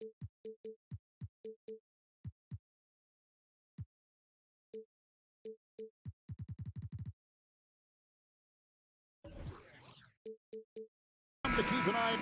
To keep an eye.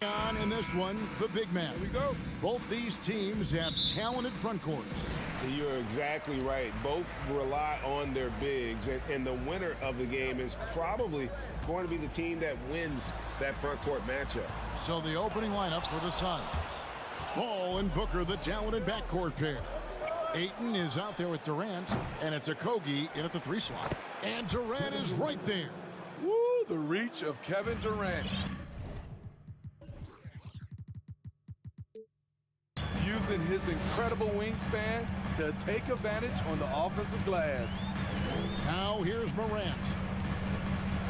On in this one, the big man. Here we go. Both these teams have talented front courts. You're exactly right. Both rely on their bigs, and the winner of the game is probably going to be the team that wins that front court matchup. So the opening lineup for the Suns. Ball and Booker, the talented backcourt pair. Ayton is out there with Durant, and it's Okogie in at the 3 slot. And Durant is right there. Woo, the reach of Kevin Durant. Using his incredible wingspan to take advantage on the offensive glass. Now here's Morant.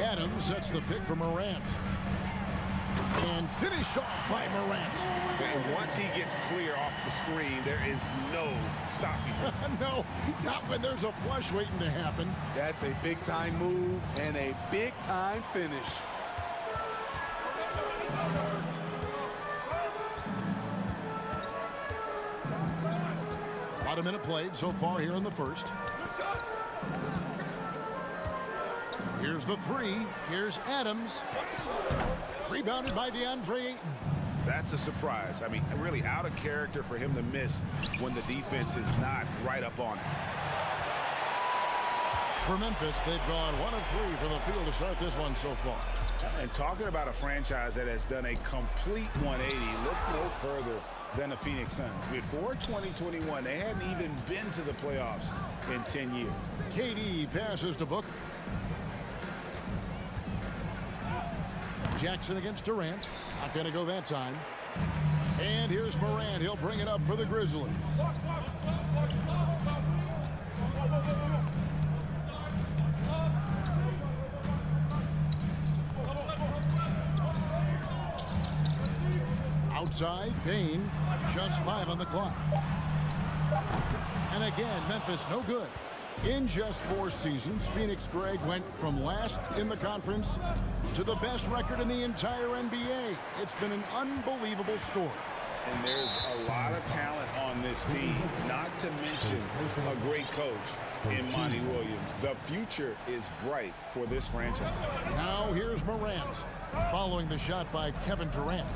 Adams sets the pick for Morant. And finished off by Morant. And once he gets clear off the screen, there is no stopping him. No, not when there's a flush waiting to happen. That's a big-time move and a big-time finish. About a minute played so far here in the first. Here's the 3. Here's Adams. Rebounded by DeAndre Ayton. That's a surprise. I mean, really out of character for him to miss when the defense is not right up on him. For Memphis, they've gone 1 of 3 for the field to start this one so far. And talking about a franchise that has done a complete 180, look no further than the Phoenix Suns. Before 2021, they hadn't even been to the playoffs in 10 years. KD passes to Booker. Jackson against Durant. Not going to go that time. And here's Morant. He'll bring it up for the Grizzlies. Outside, Bain. Just 5 on the clock. And again, Memphis no good. In just 4 seasons, Phoenix, Greg, went from last in the conference to the best record in the entire NBA. It's been an unbelievable story. And there's a lot of talent on this team, not to mention a great coach in Monty Williams. The future is bright for this franchise. Now here's Morant, following the shot by Kevin Durant.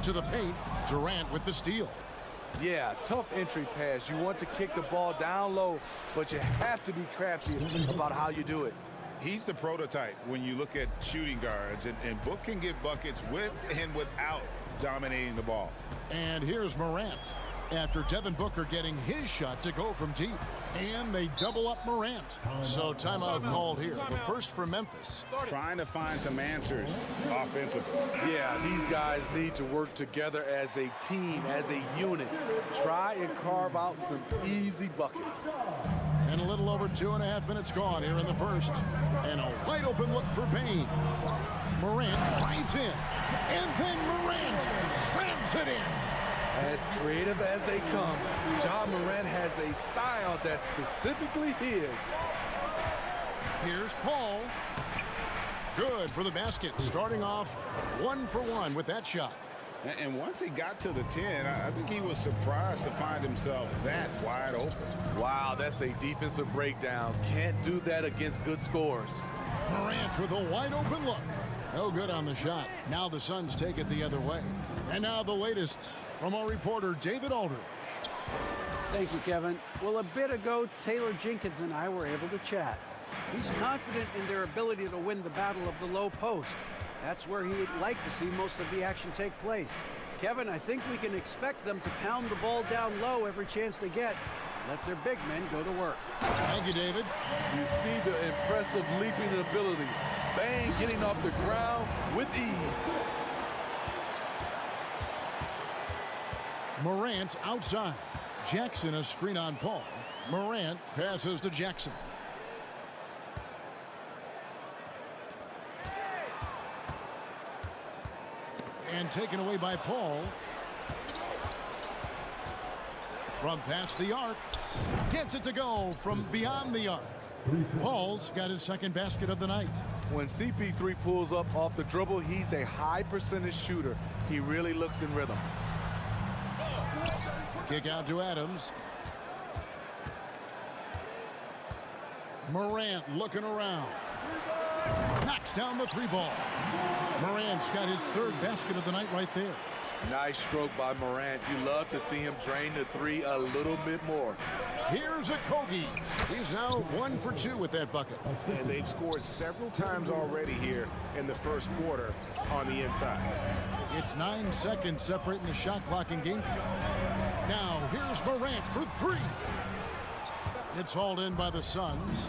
To the paint, Durant with the steal. Yeah, tough entry pass. You want to kick the ball down low, but you have to be crafty about how you do it. He's the prototype when you look at shooting guards, and Book can get buckets with and without dominating the ball. And here's Morant after Devin Booker getting his shot to go from deep. And they double up Morant. So timeout called here. The first for Memphis. Trying to find some answers offensively. Yeah, these guys need to work together as a team, as a unit. Try and carve out some easy buckets. And a little over 2.5 minutes gone here in the first. And a wide open look for Bain. Morant drives in. And then Morant slams it in. As creative as they come, John Morant has a style that's specifically his. Here's Paul. Good for the basket. Starting off 1 for 1 with that shot. And once he got to the 10, I think he was surprised to find himself that wide open. Wow, that's a defensive breakdown. Can't do that against good scores. Morant with a wide open look. No good on the shot. Now the Suns take it the other way. And now the latest from our reporter, David Aldridge. Thank you, Kevin. Well, a bit ago, Taylor Jenkins and I were able to chat. He's confident in their ability to win the battle of the low post. That's where he'd like to see most of the action take place. Kevin, I think we can expect them to pound the ball down low every chance they get. Let their big men go to work. Thank you, David. You see the impressive leaping ability. Bang, getting off the ground with ease. Morant outside. Jackson a screen on Paul. Morant passes to Jackson. And taken away by Paul. From past the arc. Gets it to go from beyond the arc. Paul's got his second basket of the night. When CP3 pulls up off the dribble, he's a high percentage shooter. He really looks in rhythm. Kick out to Adams. Morant looking around. Knocks down the three ball. Morant's got his third basket of the night right there. Nice stroke by Morant. You love to see him drain the three a little bit more. Here's a Kogi. He's now 1 for 2 with that bucket. And they've scored several times already here in the first quarter on the inside. It's 9 seconds separating the shot clock and game clock. Now here's Morant for 3. It's hauled in by the Suns.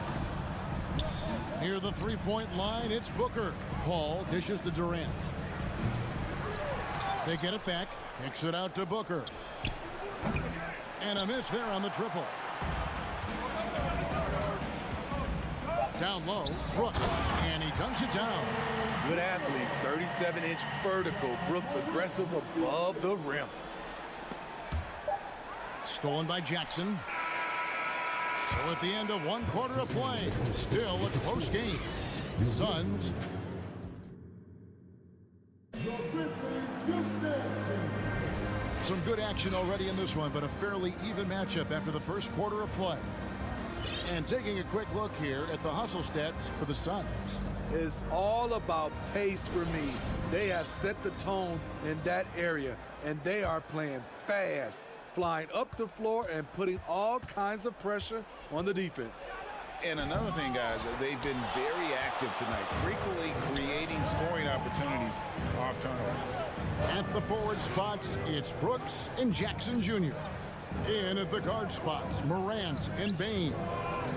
Near the three-point line, it's Booker. Paul dishes to Durant. They get it back. Kicks it out to Booker. And a miss there on the triple. Down low, Brooks. And he dunks it down. Good athlete, 37-inch vertical. Brooks aggressive above the rim. Stolen by Jackson. So at the end of 1 quarter of play, still a close game. Suns. Some good action already in this one, but a fairly even matchup after the first quarter of play. And taking a quick look here at the hustle stats for the Suns. It's all about pace for me. They have set the tone in that area, and they are playing fast, flying up the floor and putting all kinds of pressure on the defense. And another thing, guys, they've been very active tonight, frequently creating scoring opportunities off turnovers. At the forward spots, it's Brooks and Jackson Jr. In at the guard spots, Morant and Bane.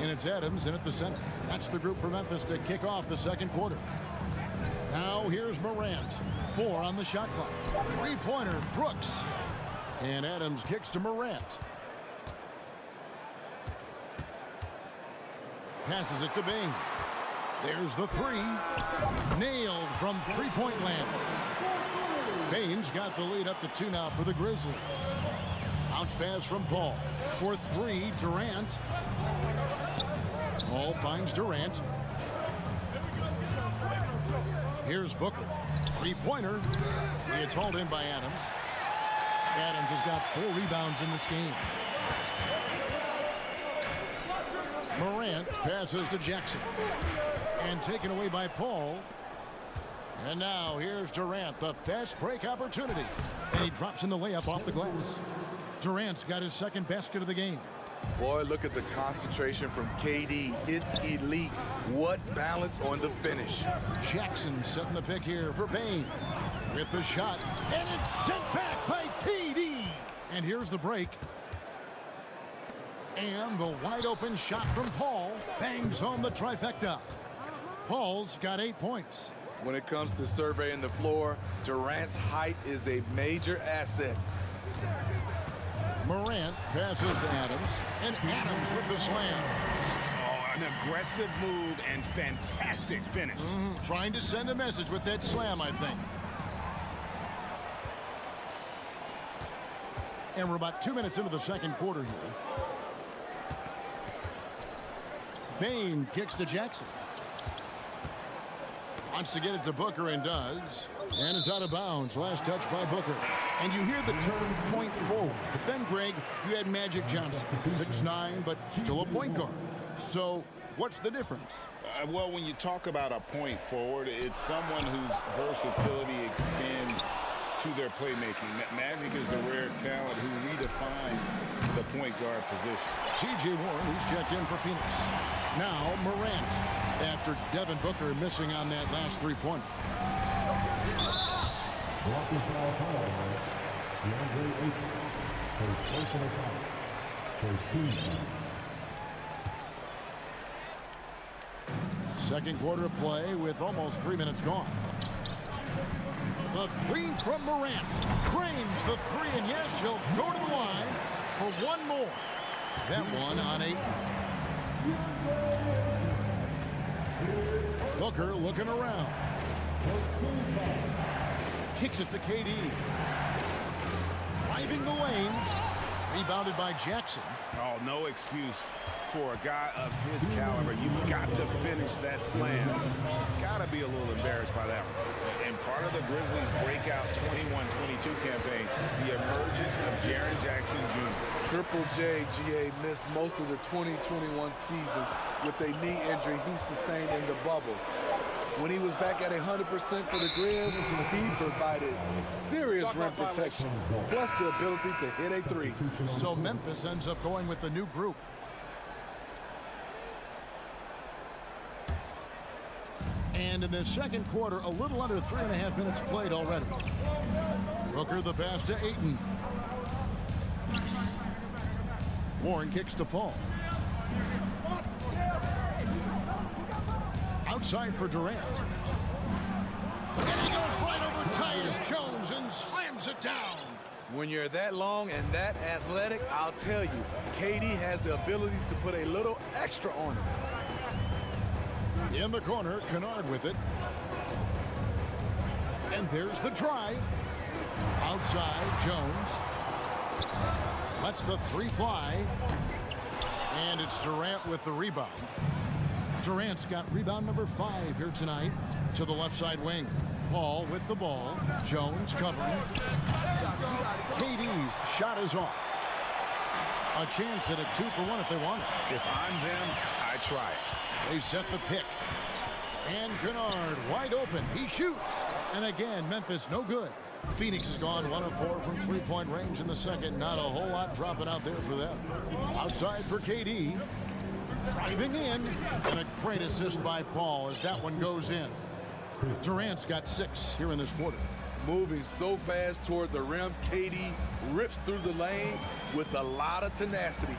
And it's Adams in at the center. That's the group for Memphis to kick off the second quarter. Now here's Morant. 4 on the shot clock. Three-pointer, Brooks. And Adams kicks to Morant. Passes it to Bane. There's the 3. Nailed from three-point land. Bane's got the lead up to 2 now for the Grizzlies. Bounce pass from Paul. For 3, Durant. Paul finds Durant. Here's Booker. Three-pointer. It's hauled in by Adams. Adams has got 4 rebounds in this game. Morant passes to Jackson. And taken away by Paul. And now here's Durant, the fast break opportunity. And he drops in the layup off the glass. Durant's got his second basket of the game. Boy, look at the concentration from KD. It's elite. What balance on the finish. Jackson setting the pick here for Bane. With the shot. And it's sent back by KD. And here's the break. And the wide open shot from Paul bangs home the trifecta. Paul's got 8 points. When it comes to surveying the floor, Durant's height is a major asset. Morant passes to Adams, and Adams with the slam. Oh, an aggressive move and fantastic finish. Trying to send a message with that slam, I think. And we're about 2 minutes into the second quarter here. Bane kicks to Jackson. Wants to get it to Booker and does. And it's out of bounds. Last touch by Booker. And you hear the term point forward. But then, Greg, you had Magic Johnson. 6'9", but still a point guard. So what's the difference? Well, when you talk about a point forward, it's someone whose versatility extends to their playmaking. Magic is the rare talent who redefined the point guard position. T.J. Warren, who's checked in for Phoenix. Now Morant, after Devin Booker missing on that last three-pointer. Second quarter of play with almost 3 minutes gone. The 3 from Morant. Cranes the 3, and yes, he'll go to the line for one more. That one on 8. Booker looking around. Kicks it to KD. Driving the lane. Rebounded by Jackson. Oh, no excuse for a guy of his caliber. You've got to finish that slam. Got to be a little embarrassed by that one. And part of the Grizzlies' breakout 21-22 campaign, the emergence of Jaren Jackson Jr. Triple J, GA, missed most of the 2021 season with a knee injury he sustained in the bubble. When he was back at 100% for the Grizz, he provided serious rim protection, plus the ability to hit a three. So Memphis ends up going with the new group. And in the second quarter, a little under 3.5 minutes played already. Booker the pass to Ayton. Warren kicks to Paul. Outside for Durant. And he goes right over Tyus Jones and slams it down. When you're that long and that athletic, I'll tell you, KD has the ability to put a little extra on him. In the corner, Kennard with it. And there's the drive. Outside, Jones. Lets the three fly. And it's Durant with the rebound. Durant's got rebound number 5 here tonight to the left side wing. Paul with the ball. Jones covering. KD's shot is off. A chance at a 2 for 1 if they want it. If I'm them, I try it. They set the pick. And Kennard wide open. He shoots. And again, Memphis no good. Phoenix has gone 1 of 4 from three-point range in the second. Not a whole lot dropping out there for them. Outside for KD. Driving in. And a great assist by Paul as that one goes in. Durant's got 6 here in this quarter. Moving so fast toward the rim, KD rips through the lane with a lot of tenacity.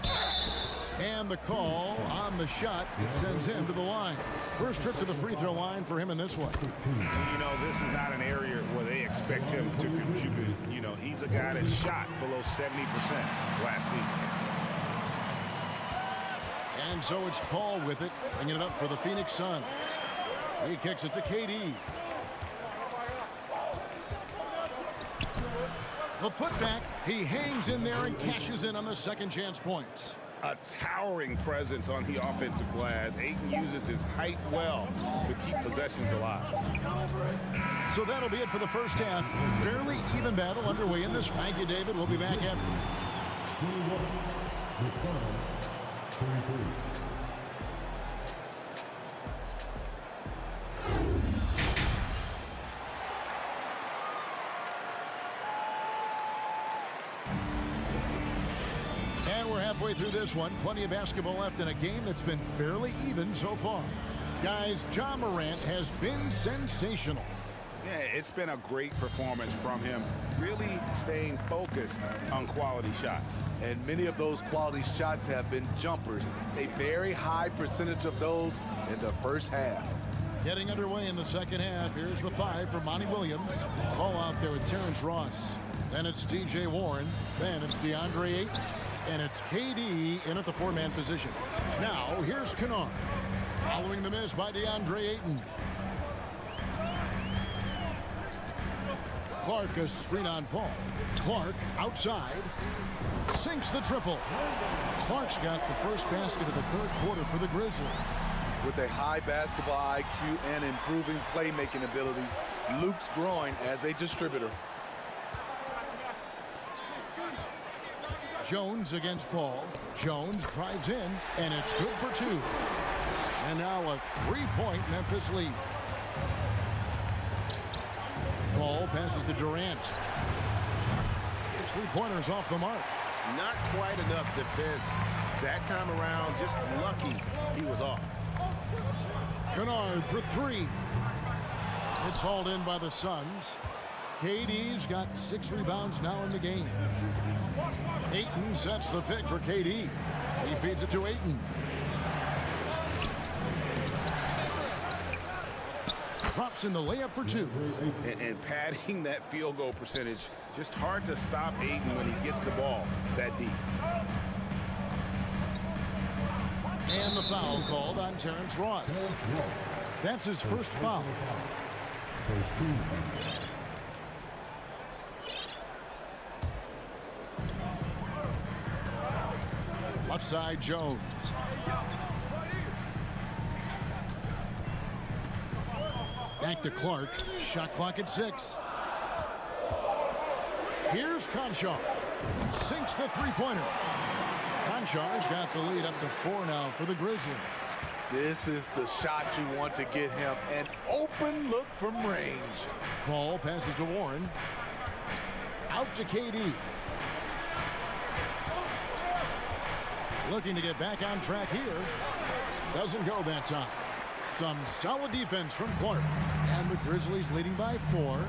And the call on the shot, it sends him to the line. First trip to the free throw line for him in this one. You know, this is not an area where they expect him to contribute. You know, he's a guy that shot below 70% last season. And so it's Paul with it, bringing it up for the Phoenix Suns. He kicks it to KD. The putback, he hangs in there and cashes in on the second chance points. A towering presence on the offensive glass. Ayton uses his height well to keep possessions alive. So that'll be it for the first half. Fairly even battle underway in this. Thank you, David. We'll be back after. 21, the Suns, 23. Halfway through this one, plenty of basketball left in a game that's been fairly even so far. Guys, Ja Morant has been sensational. Yeah, it's been a great performance from him, really staying focused on quality shots. And many of those quality shots have been jumpers. A very high percentage of those in the first half. Getting underway in the second half. Here's the 5 for Monty Williams. Ball out there with Terrence Ross. Then it's DJ Warren. Then it's DeAndre Ayton. And it's KD in at the 4-man position. Now, here's Kennard. Following the miss by DeAndre Ayton. Clark a screen on Paul. Clark outside. Sinks the triple. Clark's got the first basket of the third quarter for the Grizzlies. With a high basketball IQ and improving playmaking abilities, Luke's growing as a distributor. Jones against Paul. Jones drives in, and it's good for 2. And now a 3-point Memphis lead. Paul passes to Durant. His 3-pointer's off the mark. Not quite enough defense that time around. Just lucky he was off. Kennard for 3. It's hauled in by the Suns. KD's got 6 rebounds now in the game. Ayton sets the pick for KD. He feeds it to Ayton. Drops in the layup for 2. And padding that field goal percentage, just hard to stop Ayton when he gets the ball that deep. And the foul called on Terrence Ross. That's his first foul. Left side, Jones. Back to Clark. Shot clock at 6. Here's Conchar. Sinks the three-pointer. Conchar's got the lead up to 4 now for the Grizzlies. This is the shot you want to get him. An open look from range. Ball passes to Warren. Out to KD. Looking to get back on track here. Doesn't go that time. Some solid defense from Clark. And the Grizzlies leading by 4.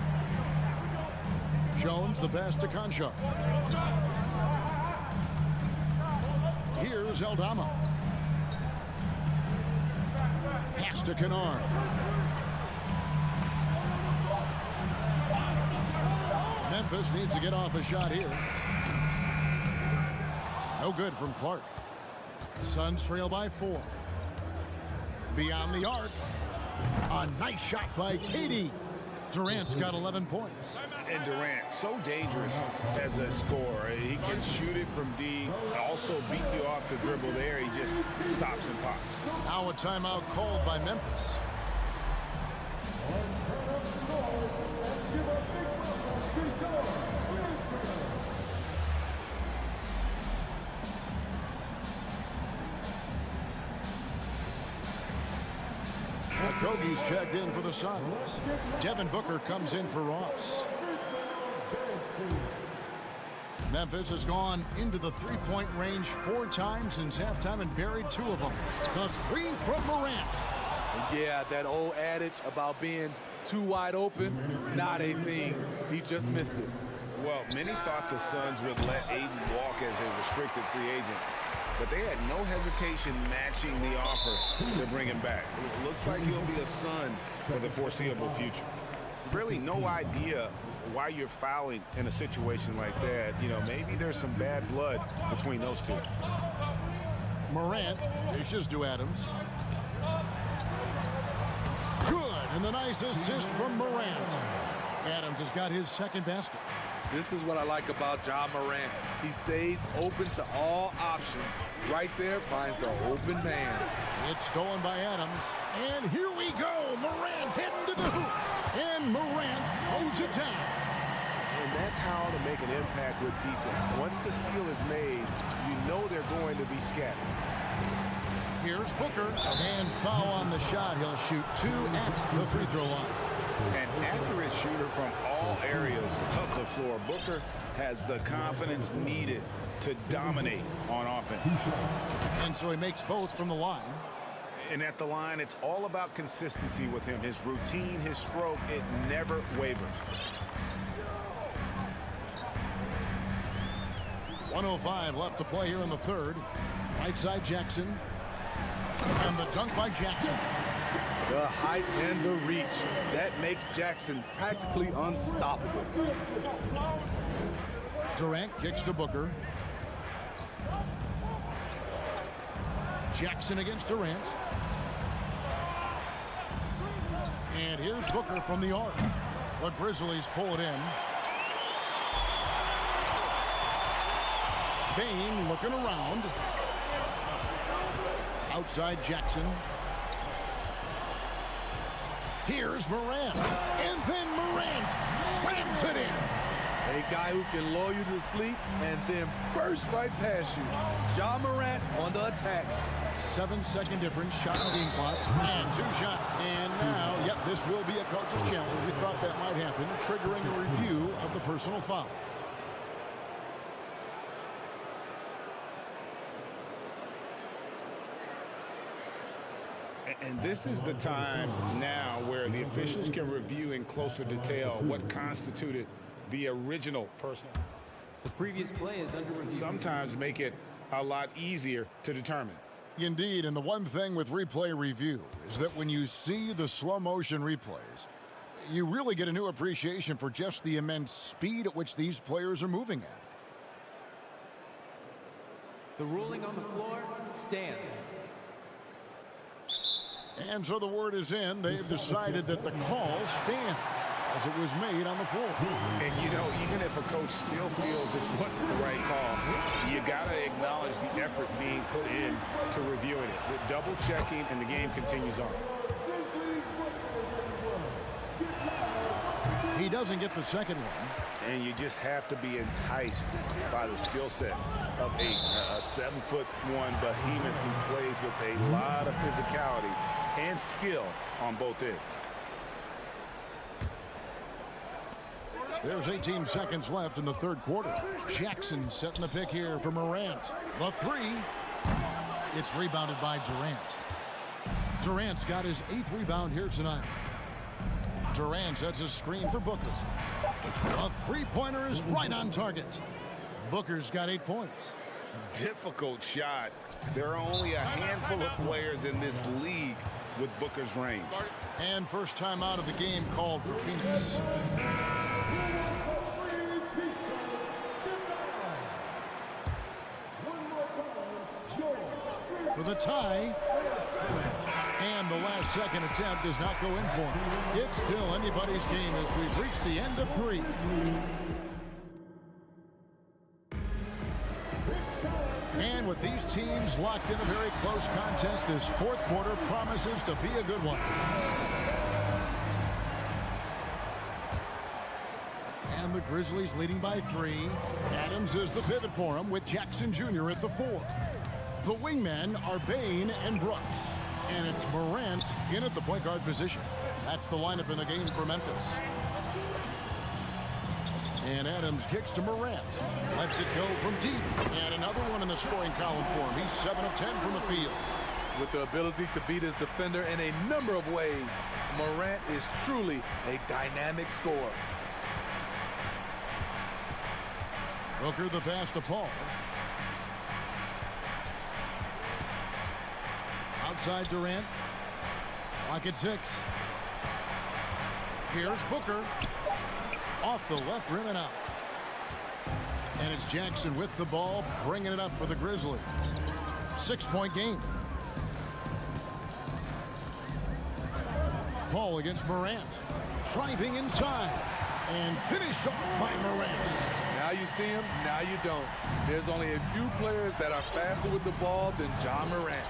Jones the pass to Conchar. Here's Aldama. Pass to Kennard. Memphis needs to get off a shot here. No good from Clark. Suns trail by 4. Beyond the arc. A nice shot by KD. Durant's got 11 points. And Durant, so dangerous as a scorer. He can shoot it from D, also beat you off the dribble there. He just stops and pops. Now a timeout called by Memphis. Kogi's checked in for the Suns. Devin Booker comes in for Ross. Memphis has gone into the three-point range 4 times since halftime and buried 2 of them. The 3 from Morant. And yeah, that old adage about being too wide open, not a thing. He just missed it. Well, many thought the Suns would let Aiden walk as a restricted free agent, but they had no hesitation matching the offer to bring him back. It looks like he'll be a Sun for the foreseeable future. Really no idea why you're fouling in a situation like that. You know, maybe there's some bad blood between those two. Morant dishes to Adams. Good, and the nice assist from Morant. Adams has got his second basket. This is what I like about Ja Morant. He stays open to all options. Right there finds the open man. It's stolen by Adams. And here we go. Morant heading to the hoop. And Morant throws it down. And that's how to make an impact with defense. Once the steal is made, you know they're going to be scattered. Here's Booker. And foul on the shot. He'll shoot 2 at the free throw line. An accurate shooter from all areas of the floor. Booker has the confidence needed to dominate on offense. And so he makes both from the line. And at the line, it's all about consistency with him. His routine, his stroke, it never wavers. 1:05 left to play here in the third. Right side Jackson. And the dunk by Jackson. The height and the reach. That makes Jackson practically unstoppable. Durant kicks to Booker. Jackson against Durant. And here's Booker from the arc. The Grizzlies pull it in. Bain looking around. Outside Jackson. Here's Morant. And then Morant slams it in. A guy who can lull you to sleep and then burst right past you. Ja Morant on the attack. 7-second difference. Shot and game clock. And 2 shot. And now, yep, this will be a coach's challenge. We thought that might happen, triggering a review of the personal foul. And this is the time now where the officials can review in closer detail what constituted the original personal. The previous play is under review. Sometimes make it a lot easier to determine. Indeed, and the one thing with replay review is that when you see the slow motion replays, you really get a new appreciation for just the immense speed at which these players are moving at. The ruling on the floor stands. And so the word is in. They've decided that the call stands as it was made on the floor. And, you know, even if a coach still feels this wasn't the right call, you you got to acknowledge the effort being put in to reviewing it. With double checking, and the game continues on. He doesn't get the second one. And you just have to be enticed by the skill set of a 7'1" behemoth who plays with a lot of physicality and skill on both ends. There's 18 seconds left in the third quarter. Jackson setting the pick here for Morant. The three. It's rebounded by Durant. Durant's got his 8th rebound here tonight. Durant sets a screen for Booker. A three-pointer is right on target. Booker's got 8 points. Difficult shot. There are only a handful of players in this league with Booker's range. And first time out of the game called for Phoenix. For the tie. And the last second attempt does not go in for him. It's still anybody's game as we've reached the end of 3. And with these teams locked in a very close contest, this fourth quarter promises to be a good one. And the Grizzlies leading by 3. Adams is the pivot for him with Jackson Jr. at the 4. The wingmen are Bane and Brooks. And it's Morant in at the point guard position. That's the lineup in the game for Memphis. And Adams kicks to Morant. Lets it go from deep. And another one in the scoring column for him. He's 7 of 10 from the field. With the ability to beat his defender in a number of ways, Morant is truly a dynamic scorer. Booker the pass to Paul. Outside Durant. Clock at 6. Here's Booker. Off the left rim and out. And it's Jackson with the ball, bringing it up for the Grizzlies. 6-point game. Paul against Morant. Driving inside. And finished off by Morant. Now you see him, now you don't. There's only a few players that are faster with the ball than John Morant.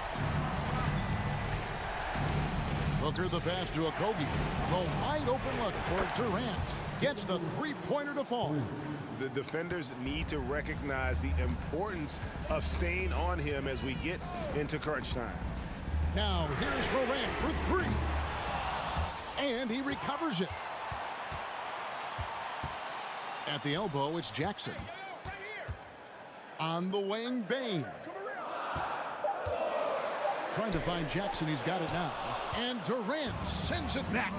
Booker the pass to Okogie. The wide open look for Durant. Gets the three-pointer to fall. The defenders need to recognize the importance of staying on him as we get into crunch time. Now here's Morant for 3. And he recovers it. At the elbow, it's Jackson. On the wing, Bane. Trying to find Jackson. He's got it now. And Durant sends it back.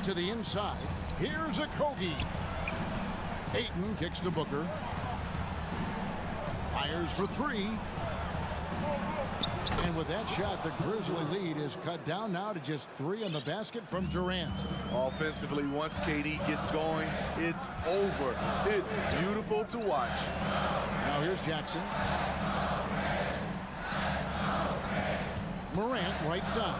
To the inside. Here's Okogie. Ayton kicks to Booker. Fires for 3. And with that shot, the Grizzly lead is cut down now to just 3 on the basket from Durant. Offensively, once KD gets going, it's over. It's beautiful to watch. Now here's Jackson. Morant right side.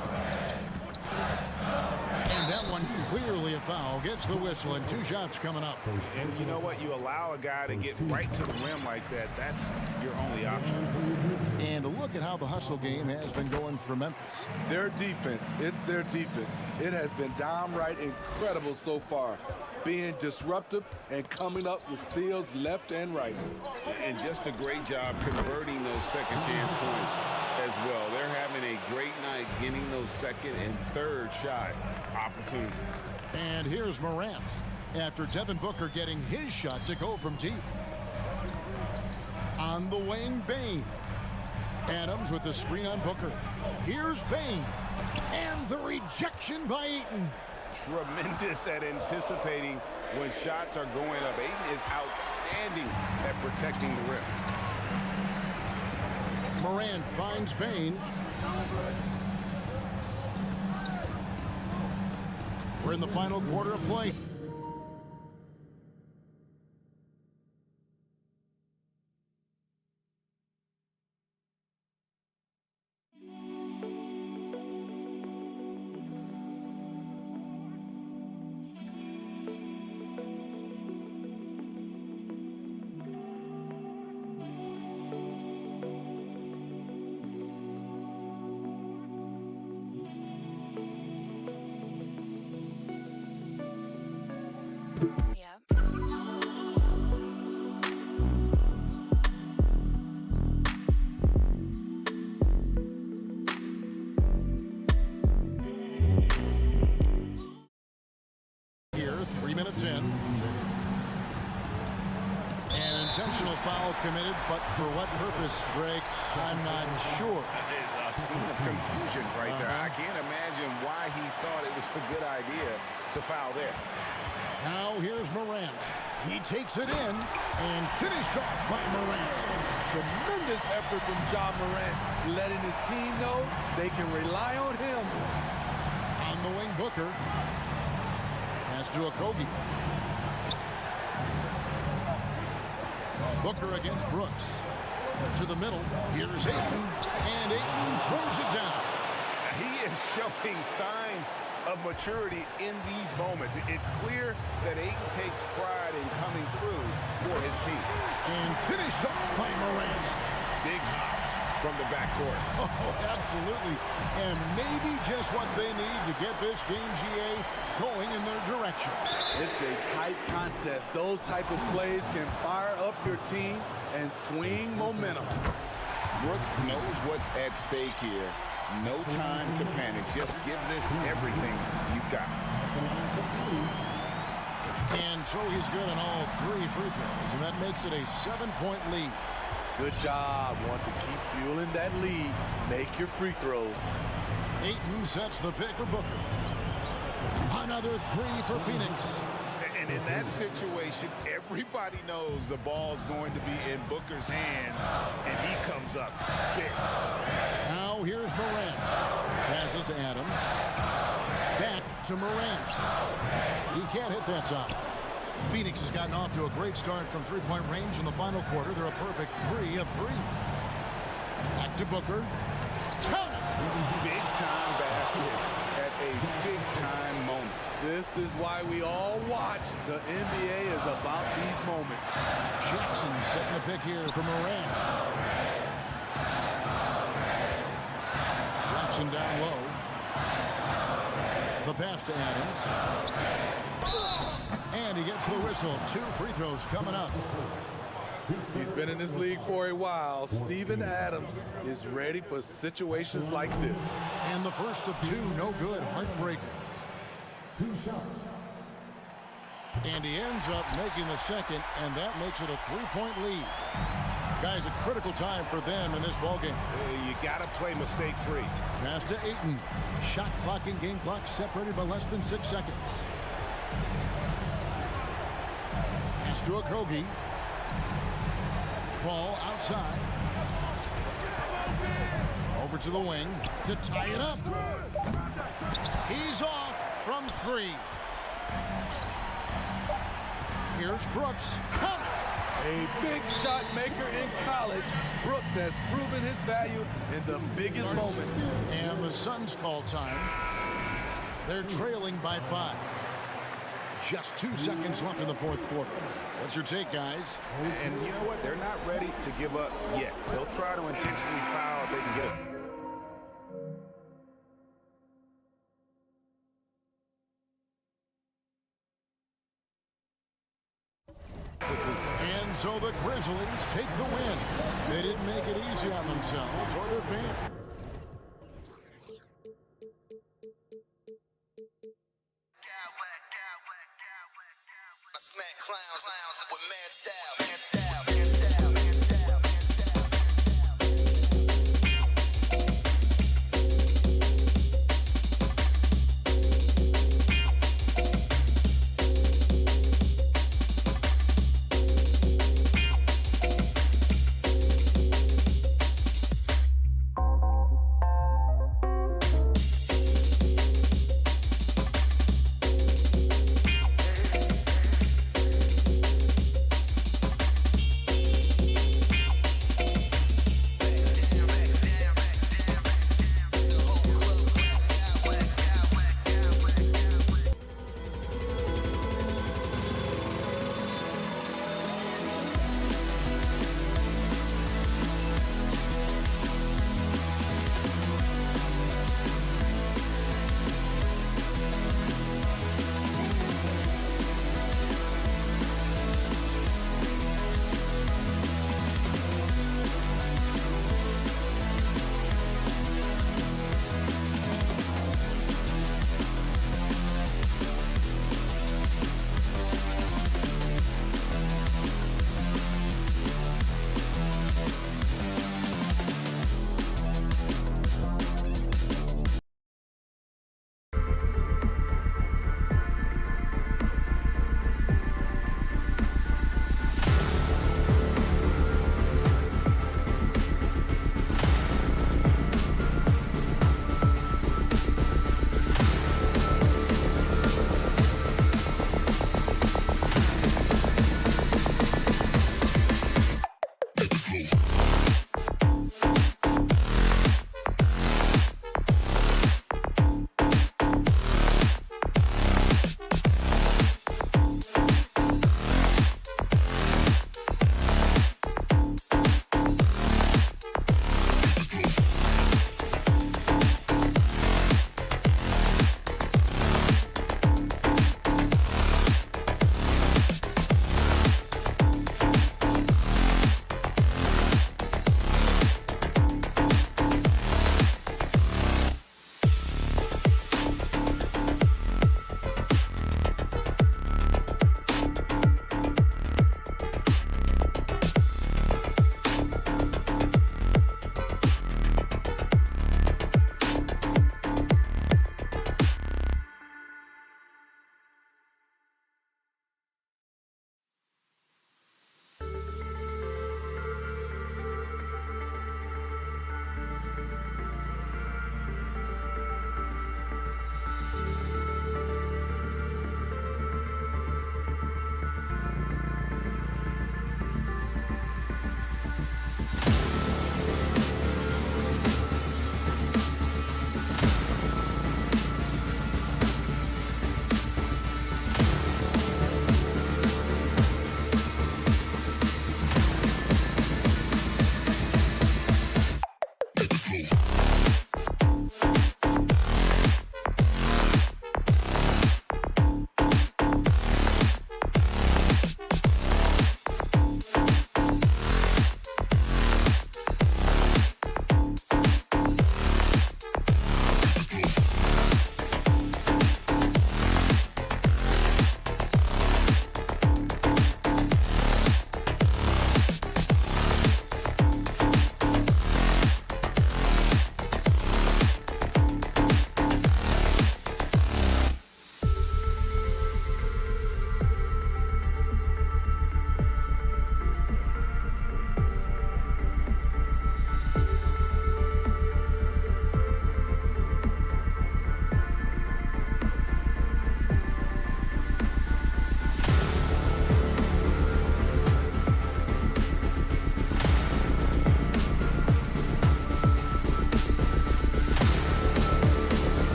And that one clearly a foul. Gets the whistle and 2 shots coming up. And you know what? You allow a guy to get right to the rim like that. That's your only option. And a look at how the hustle game has been going for Memphis. Their defense, it's their defense. It has been downright incredible so far. Being disruptive and coming up with steals left and right. And just a great job converting those second chance points as well. They're having a great night getting those second and third shot opportunities. And here's Morant after Devin Booker getting his shot to go from deep. On the wing, Bane. Adams with the screen on Booker. Here's Bane. And the rejection by Ayton. Tremendous at anticipating when shots are going up. Ayton is outstanding at protecting the rim. Morant finds Bane. We're in the final quarter of play. intentional foul committed, but for what purpose, Greg? I'm not sure. A scene of confusion right there. I can't imagine why he thought it was a good idea to foul there. Now here's Morant. He takes it in and finished off by Morant. Tremendous effort from Ja Morant, letting his team know they can rely on him. On the wing, Booker. Pass to Okogie. Booker against Brooks. To the middle. Here's Ayton. And Ayton throws it down. He is showing signs of maturity in these moments. It's clear that Ayton takes pride in coming through for his team. And finished off by Morant. Big hops from the backcourt. Oh, absolutely. And maybe just what they need to get this game, GA, going in their direction. It's a tight contest. Those type of plays can fire up your team and swing momentum. Brooks knows what's at stake here. No time to panic. Just give this everything you've got. And so he's good on all 3 free throws, and that makes it a 7-point lead. Good job. Want to keep fueling that lead. Make your free throws. Ayton sets the pick for Booker. Another 3 for Phoenix. And in that situation, everybody knows the ball's going to be in Booker's hands, and he comes up big. Now here's Morant. Passes to Adams. Back to Morant. He can't hit that time. Phoenix has gotten off to a great start from three-point range in the final quarter. They're a perfect 3 of 3. Back to Booker. Count it! Big-time basket at a big-time moment. This is why we all watch. The NBA is about these moments. Jackson setting the pick here for Morant. Jackson down low. The pass to Adams. And he gets the whistle. 2 free throws coming up. He's been in this league for a while. Steven Adams is ready for situations like this. And the first of 2, no good. Heartbreaker. 2 shots. And he ends up making the second, and that makes it a 3-point lead. Guys, a critical time for them in this ballgame. You got to play mistake-free. Pass to Ayton. Shot clock and game clock separated by less than 6 seconds. Pass to Okogie. Ball outside. Over to the wing to tie it up. He's off from 3. Here's Brooks. Count it! A big shot maker in college. Brooks has proven his value in the biggest moment. And the Suns call time. They're trailing by 5. Just 2 seconds left in the 4th quarter. What's your take, guys? And you know what? They're not ready to give up yet. They'll try to intentionally foul if they can get it. And so the Grizzlies take the win. They didn't make it easy on themselves or their fans. I smack clowns with mad style.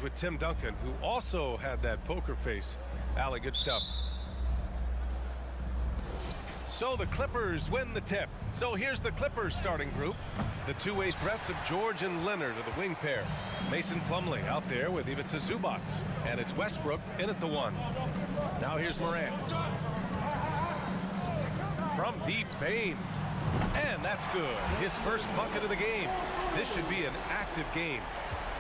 with Tim Duncan, who also had that poker face. Allie, good stuff. So the Clippers win the tip. So here's the Clippers starting group. The two-way threats of George and Leonard are the wing pair. Mason Plumlee out there with Ivica Zubac. And it's Westbrook in at the 1. Now here's Morant. From deep, Bane. And that's good. His first bucket of the game. This should be an active game.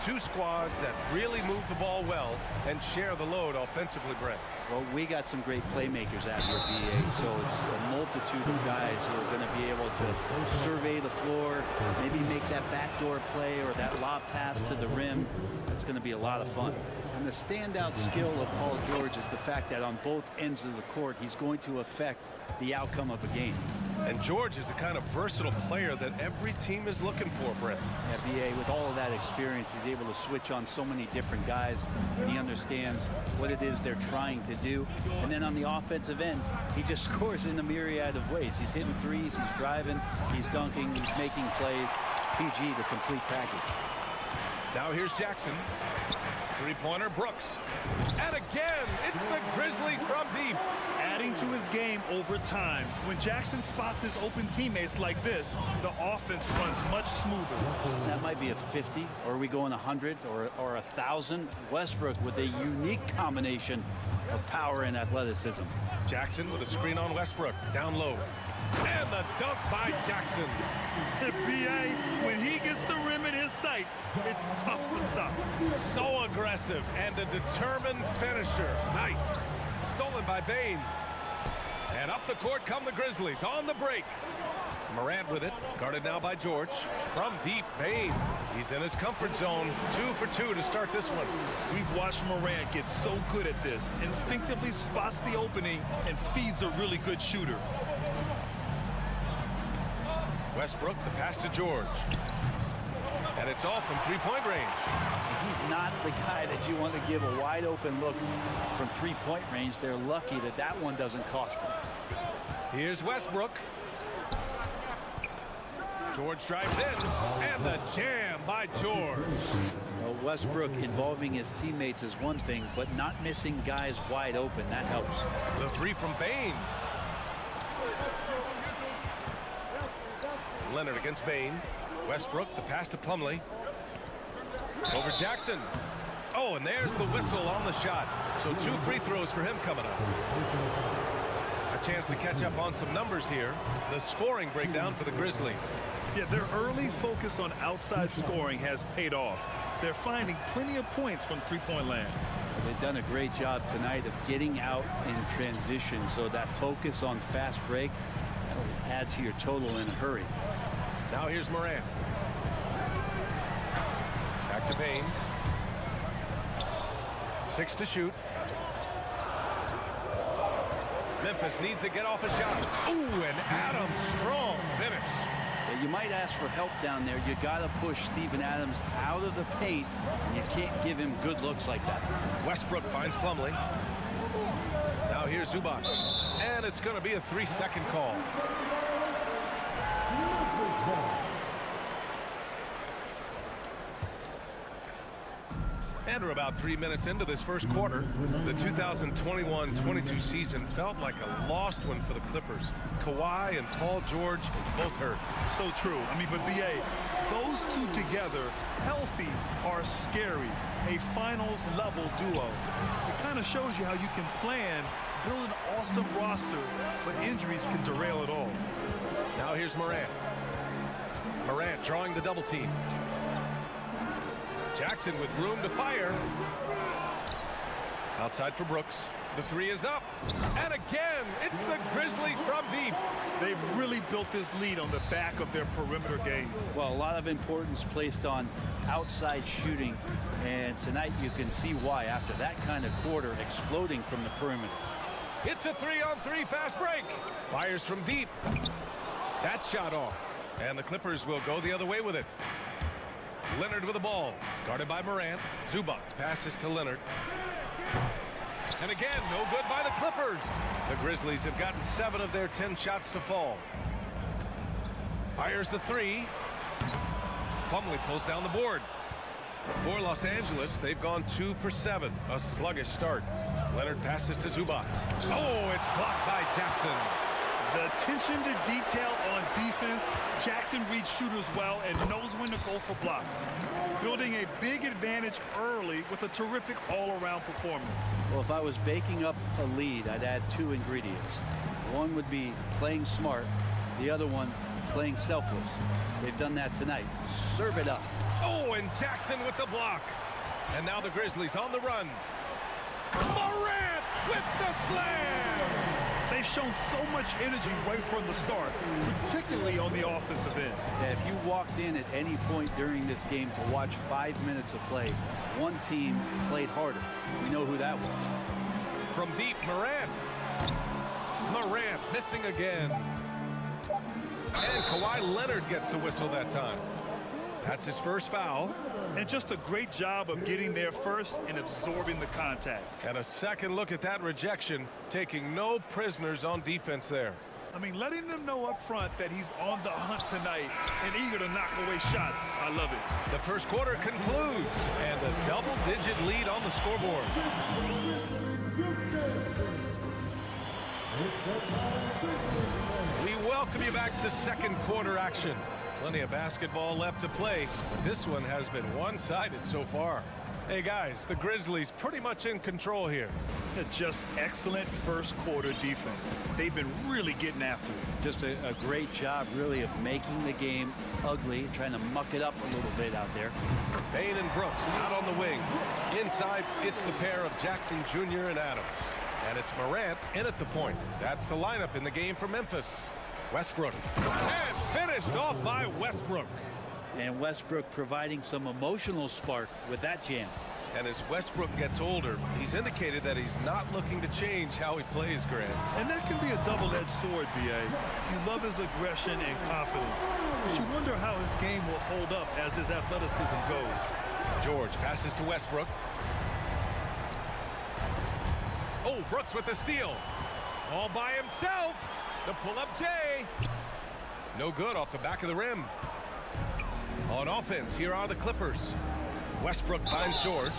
Two squads that really move the ball well and share the load offensively, Brent. Well, we got some great playmakers out here, BA, so it's a multitude of guys who are going to be able to survey the floor, maybe make that backdoor play or that lob pass to the rim. It's going to be a lot of fun. And the standout skill of Paul George is the fact that on both ends of the court, he's going to affect the outcome of the game. And George is the kind of versatile player that every team is looking for, Brent. Yeah, BA, with all of that experience, he's able to switch on so many different guys. And he understands what it is they're trying to do. And then on the offensive end, he just scores in a myriad of ways. He's hitting threes, he's driving, he's dunking, he's making plays. PG, the complete package. Now here's Jackson. Three-pointer, Brooks. And again, it's the Grizzlies from deep. Adding to his game over time. When Jackson spots his open teammates like this, the offense runs much smoother. That might be a 50, or are we going 100 or 1,000? Westbrook with a unique combination of power and athleticism. Jackson with a screen on Westbrook, down low. And the dunk by Jackson. BA, when he gets the rim in his sights, it's tough to stop. So aggressive and a determined finisher. Nice. Stolen by Bane. And up the court come the Grizzlies on the break. Morant with it, guarded now by George. From deep, Bane. He's in his comfort zone. 2 for 2 to start this one. We've watched Morant get so good at this. Instinctively spots the opening and feeds a really good shooter. Westbrook, the pass to George. And it's all from three-point range. He's not the guy that you want to give a wide open look from three-point range. They're lucky that that one doesn't cost them. Here's Westbrook. George drives in, and the jam by George. Well, Westbrook involving his teammates is one thing, but not missing guys wide open, that helps. The three from Bane. Leonard against Bane. Westbrook, the pass to Plumlee. Over Jackson. Oh, and there's the whistle on the shot. So 2 free throws for him coming up. A chance to catch up on some numbers here. The scoring breakdown for the Grizzlies. Yeah, their early focus on outside scoring has paid off. They're finding plenty of points from three-point land. They've done a great job tonight of getting out in transition, so that focus on fast break will add to your total in a hurry. Now here's Morant. Back to Bane. 6 to shoot. Memphis needs to get off a shot. Ooh, and Adams, strong finish. Yeah, you might ask for help down there. You got to push Steven Adams out of the paint, and you can't give him good looks like that. Westbrook finds Plumlee. Now here's Zubac. And it's going to be a 3-second call. And we're about 3 minutes into this first quarter. The 2021-22 season felt like a lost one for the Clippers. Kawhi and Paul George both hurt. So true. I mean, but BA, those two together, healthy, are scary. A finals level duo. It kind of shows you how you can plan, build an awesome roster, but injuries can derail it all. Now here's Morant. Morant drawing the double team. Jackson with room to fire. Outside for Brooks. The three is up. And again, it's the Grizzlies from deep. They've really built this lead on the back of their perimeter game. Well, a lot of importance placed on outside shooting. And tonight you can see why after that kind of quarter exploding from the perimeter. It's a 3-on-3 fast break. Fires from deep. That shot off. And the Clippers will go the other way with it. Leonard with the ball, guarded by Morant. Zubac passes to Leonard. And again, no good by the Clippers. The Grizzlies have gotten 7 of their 10 shots to fall. Fires the 3. Plumlee pulls down the board. For Los Angeles, they've gone 2 for 7. A sluggish start. Leonard passes to Zubac. Oh, it's blocked by Jackson. The attention to detail on defense. Jackson reads shooters well and knows when to go for blocks. Building a big advantage early with a terrific all-around performance. Well, if I was baking up a lead, I'd add 2 ingredients. One would be playing smart. The other one, playing selfless. They've done that tonight. Serve it up. Oh, and Jackson with the block. And now the Grizzlies on the run. Morant with the slam. They've shown so much energy right from the start, particularly on the offensive end. Yeah, if you walked in at any point during this game to watch 5 minutes of play, one team played harder. We know who that was. From deep, Morant. Morant missing again. And Kawhi Leonard gets a whistle that time. That's his first foul. And just a great job of getting there first and absorbing the contact. And a second look at that rejection, taking no prisoners on defense there. I mean, letting them know up front that he's on the hunt tonight and eager to knock away shots. I love it. The first quarter concludes, and a double-digit lead on the scoreboard. We welcome you back to second quarter action. Plenty of basketball left to play, but this one has been one-sided so far. Hey guys, the Grizzlies pretty much in control here. Just excellent first quarter defense. They've been really getting after it. Just a great job, really, of making the game ugly, trying to muck it up a little bit out there. Payne and Brooks out on the wing. Inside, it's the pair of Jackson Jr. and Adams. And it's Morant in at the point. That's the lineup in the game for Memphis. Westbrook. And finished off by Westbrook. And Westbrook providing some emotional spark with that jam. And as Westbrook gets older, he's indicated that he's not looking to change how he plays, Grant. And that can be a double-edged sword, B.A. You love his aggression and confidence, but you wonder how his game will hold up as his athleticism goes. George passes to Westbrook. Oh, Brooks with the steal. All by himself. The pull-up J. No good off the back of the rim. On offense, here are the Clippers. Westbrook finds George.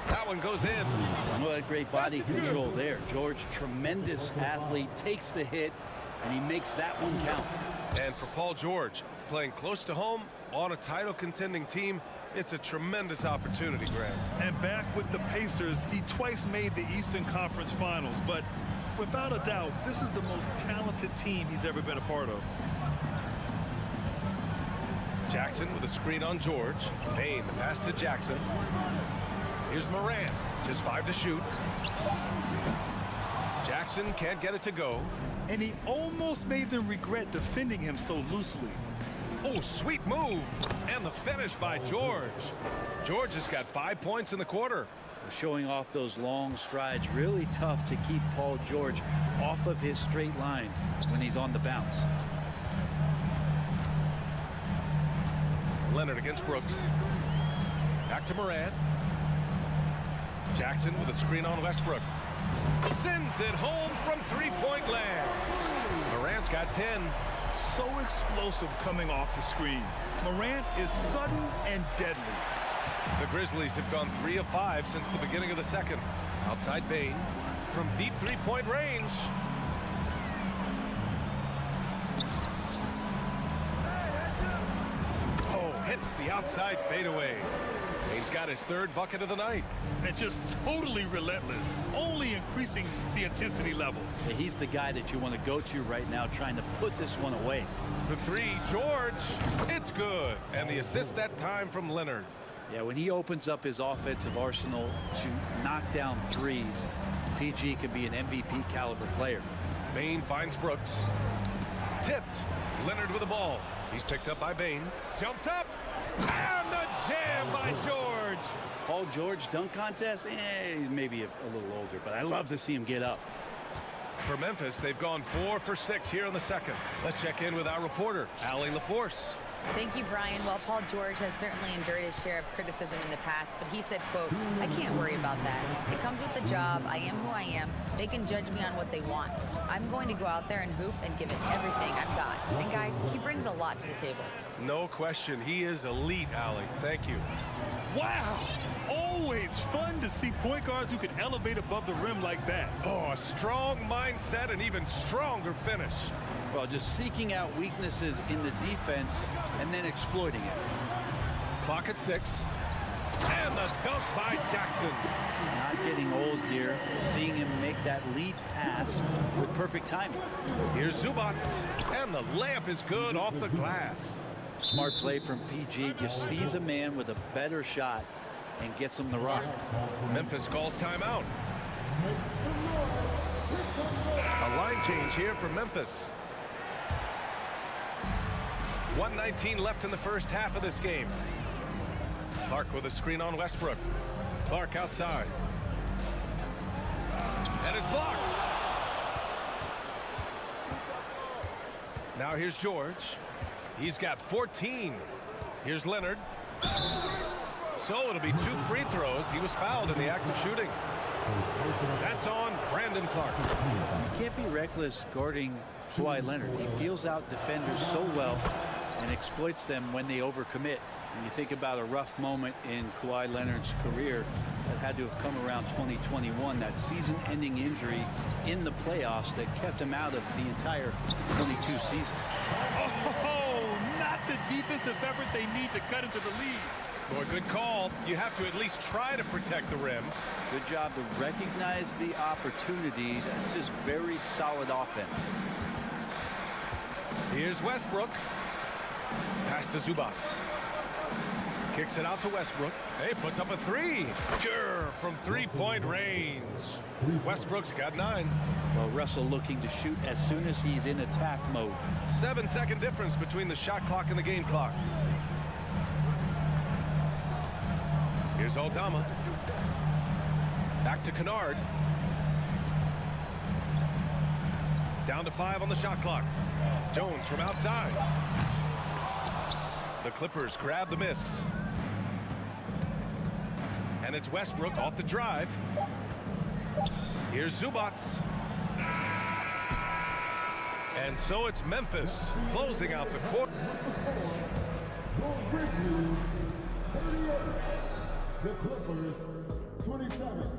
That one goes in. What a great body control there. George, tremendous athlete, takes the hit, and he makes that one count. And for Paul George, playing close to home on a title-contending team, it's a tremendous opportunity, Grant. And back with the Pacers, he twice made the Eastern Conference Finals, but without a doubt, this is the most talented team he's ever been a part of. Jackson with a screen on George. Payne, the pass to Jackson. Here's Morant, just 5 to shoot. Jackson can't get it to go. And he almost made them regret defending him so loosely. Oh, sweet move. And the finish by George. George has got 5 points in the quarter. Showing off those long strides, really tough to keep Paul George off of his straight line when he's on the bounce. Leonard against Brooks. Back to Morant. Jackson with a screen on Westbrook. Sends it home from three-point land. Morant's got 10. So explosive coming off the screen. Morant is sudden and deadly. The Grizzlies have gone 3 of 5 since the beginning of the second. Outside Payne from deep three-point range. Oh, hits the outside fadeaway. Payne's got his 3rd bucket of the night. And just totally relentless, only increasing the intensity level. Yeah, he's the guy that you want to go to right now, trying to put this one away. For 3, George. It's good. And the assist that time from Leonard. Yeah, when he opens up his offensive arsenal to knock down threes, PG could be an MVP caliber player. Payne finds Brooks. Tipped. Leonard with the ball. He's picked up by Payne. Jumps up. And the jam by George. Paul George dunk contest? He's maybe a little older, but I love to see him get up. For Memphis, they've gone 4 for 6 here in the second. Let's check in with our reporter, Allie LaForce. Thank you, Brian. Well, Paul George has certainly endured his share of criticism in the past, but he said, quote, "I can't worry about that. It comes with the job. I am who I am. They can judge me on what they want. I'm going to go out there and hoop and give it everything I've got." And guys, he brings a lot to the table. No question. He is elite, Allie. Thank you. Wow. Always fun to see point guards who can elevate above the rim like that. Oh, a strong mindset and even stronger finish. Well, just seeking out weaknesses in the defense and then exploiting it. Clock at 6. And the dunk by Jackson. Not getting old here. Seeing him make that lead pass with perfect timing. Here's Zubats. And the layup is good off the glass. Smart play from PG. Just sees a man with a better shot and gets him the rock. Memphis calls timeout. A line change here for Memphis. 1:19 left in the first half of this game. Clark with a screen on Westbrook. Clark outside. And is blocked. Now here's George. He's got 14. Here's Leonard. So it'll be 2 free throws. He was fouled in the act of shooting. That's on Brandon Clark. You can't be reckless guarding Kawhi Leonard. He feels out defenders so well and exploits them when they overcommit. When you think about a rough moment in Kawhi Leonard's career that had to have come around 2021, that season-ending injury in the playoffs that kept him out of the entire 22 season. Oh, not the defensive effort they need to cut into the lead. Boy, good call. You have to at least try to protect the rim. Good job to recognize the opportunity. That's just very solid offense. Here's Westbrook. Pass to Zubats. Kicks it out to Westbrook. Hey, puts up a 3. Sure, from 3-point range. Westbrook's got 9. Well, Russell looking to shoot as soon as he's in attack mode. 7-second difference between the shot clock and the game clock. Here's Aldama. Back to Kennard. Down to 5 on the shot clock. Jones from outside. The Clippers grab the miss. And it's Westbrook off the drive. Here's Zubats. And so it's Memphis closing out the quarter. The Clippers, 27.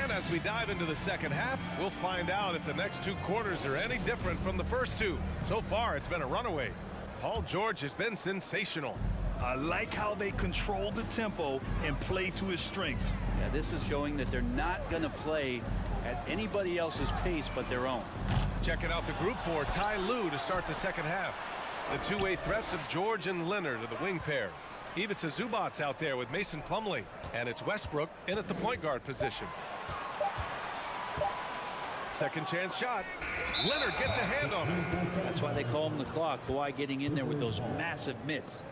And as we dive into the second half, we'll find out if the next 2 quarters are any different from the first 2. So far, it's been a runaway. Paul George has been sensational. I like how they control the tempo and play to his strengths. Yeah, this is showing that they're not going to play at anybody else's pace but their own. Checking out the group for Ty Lue to start the second half. The two-way threats of George and Leonard are the wing pair. Ivica Zubats out there with Mason Plumlee. And it's Westbrook in at the point guard position. Second chance shot. Leonard gets a hand on him. That's why they call him the clock. Kawhi getting in there with those massive mitts.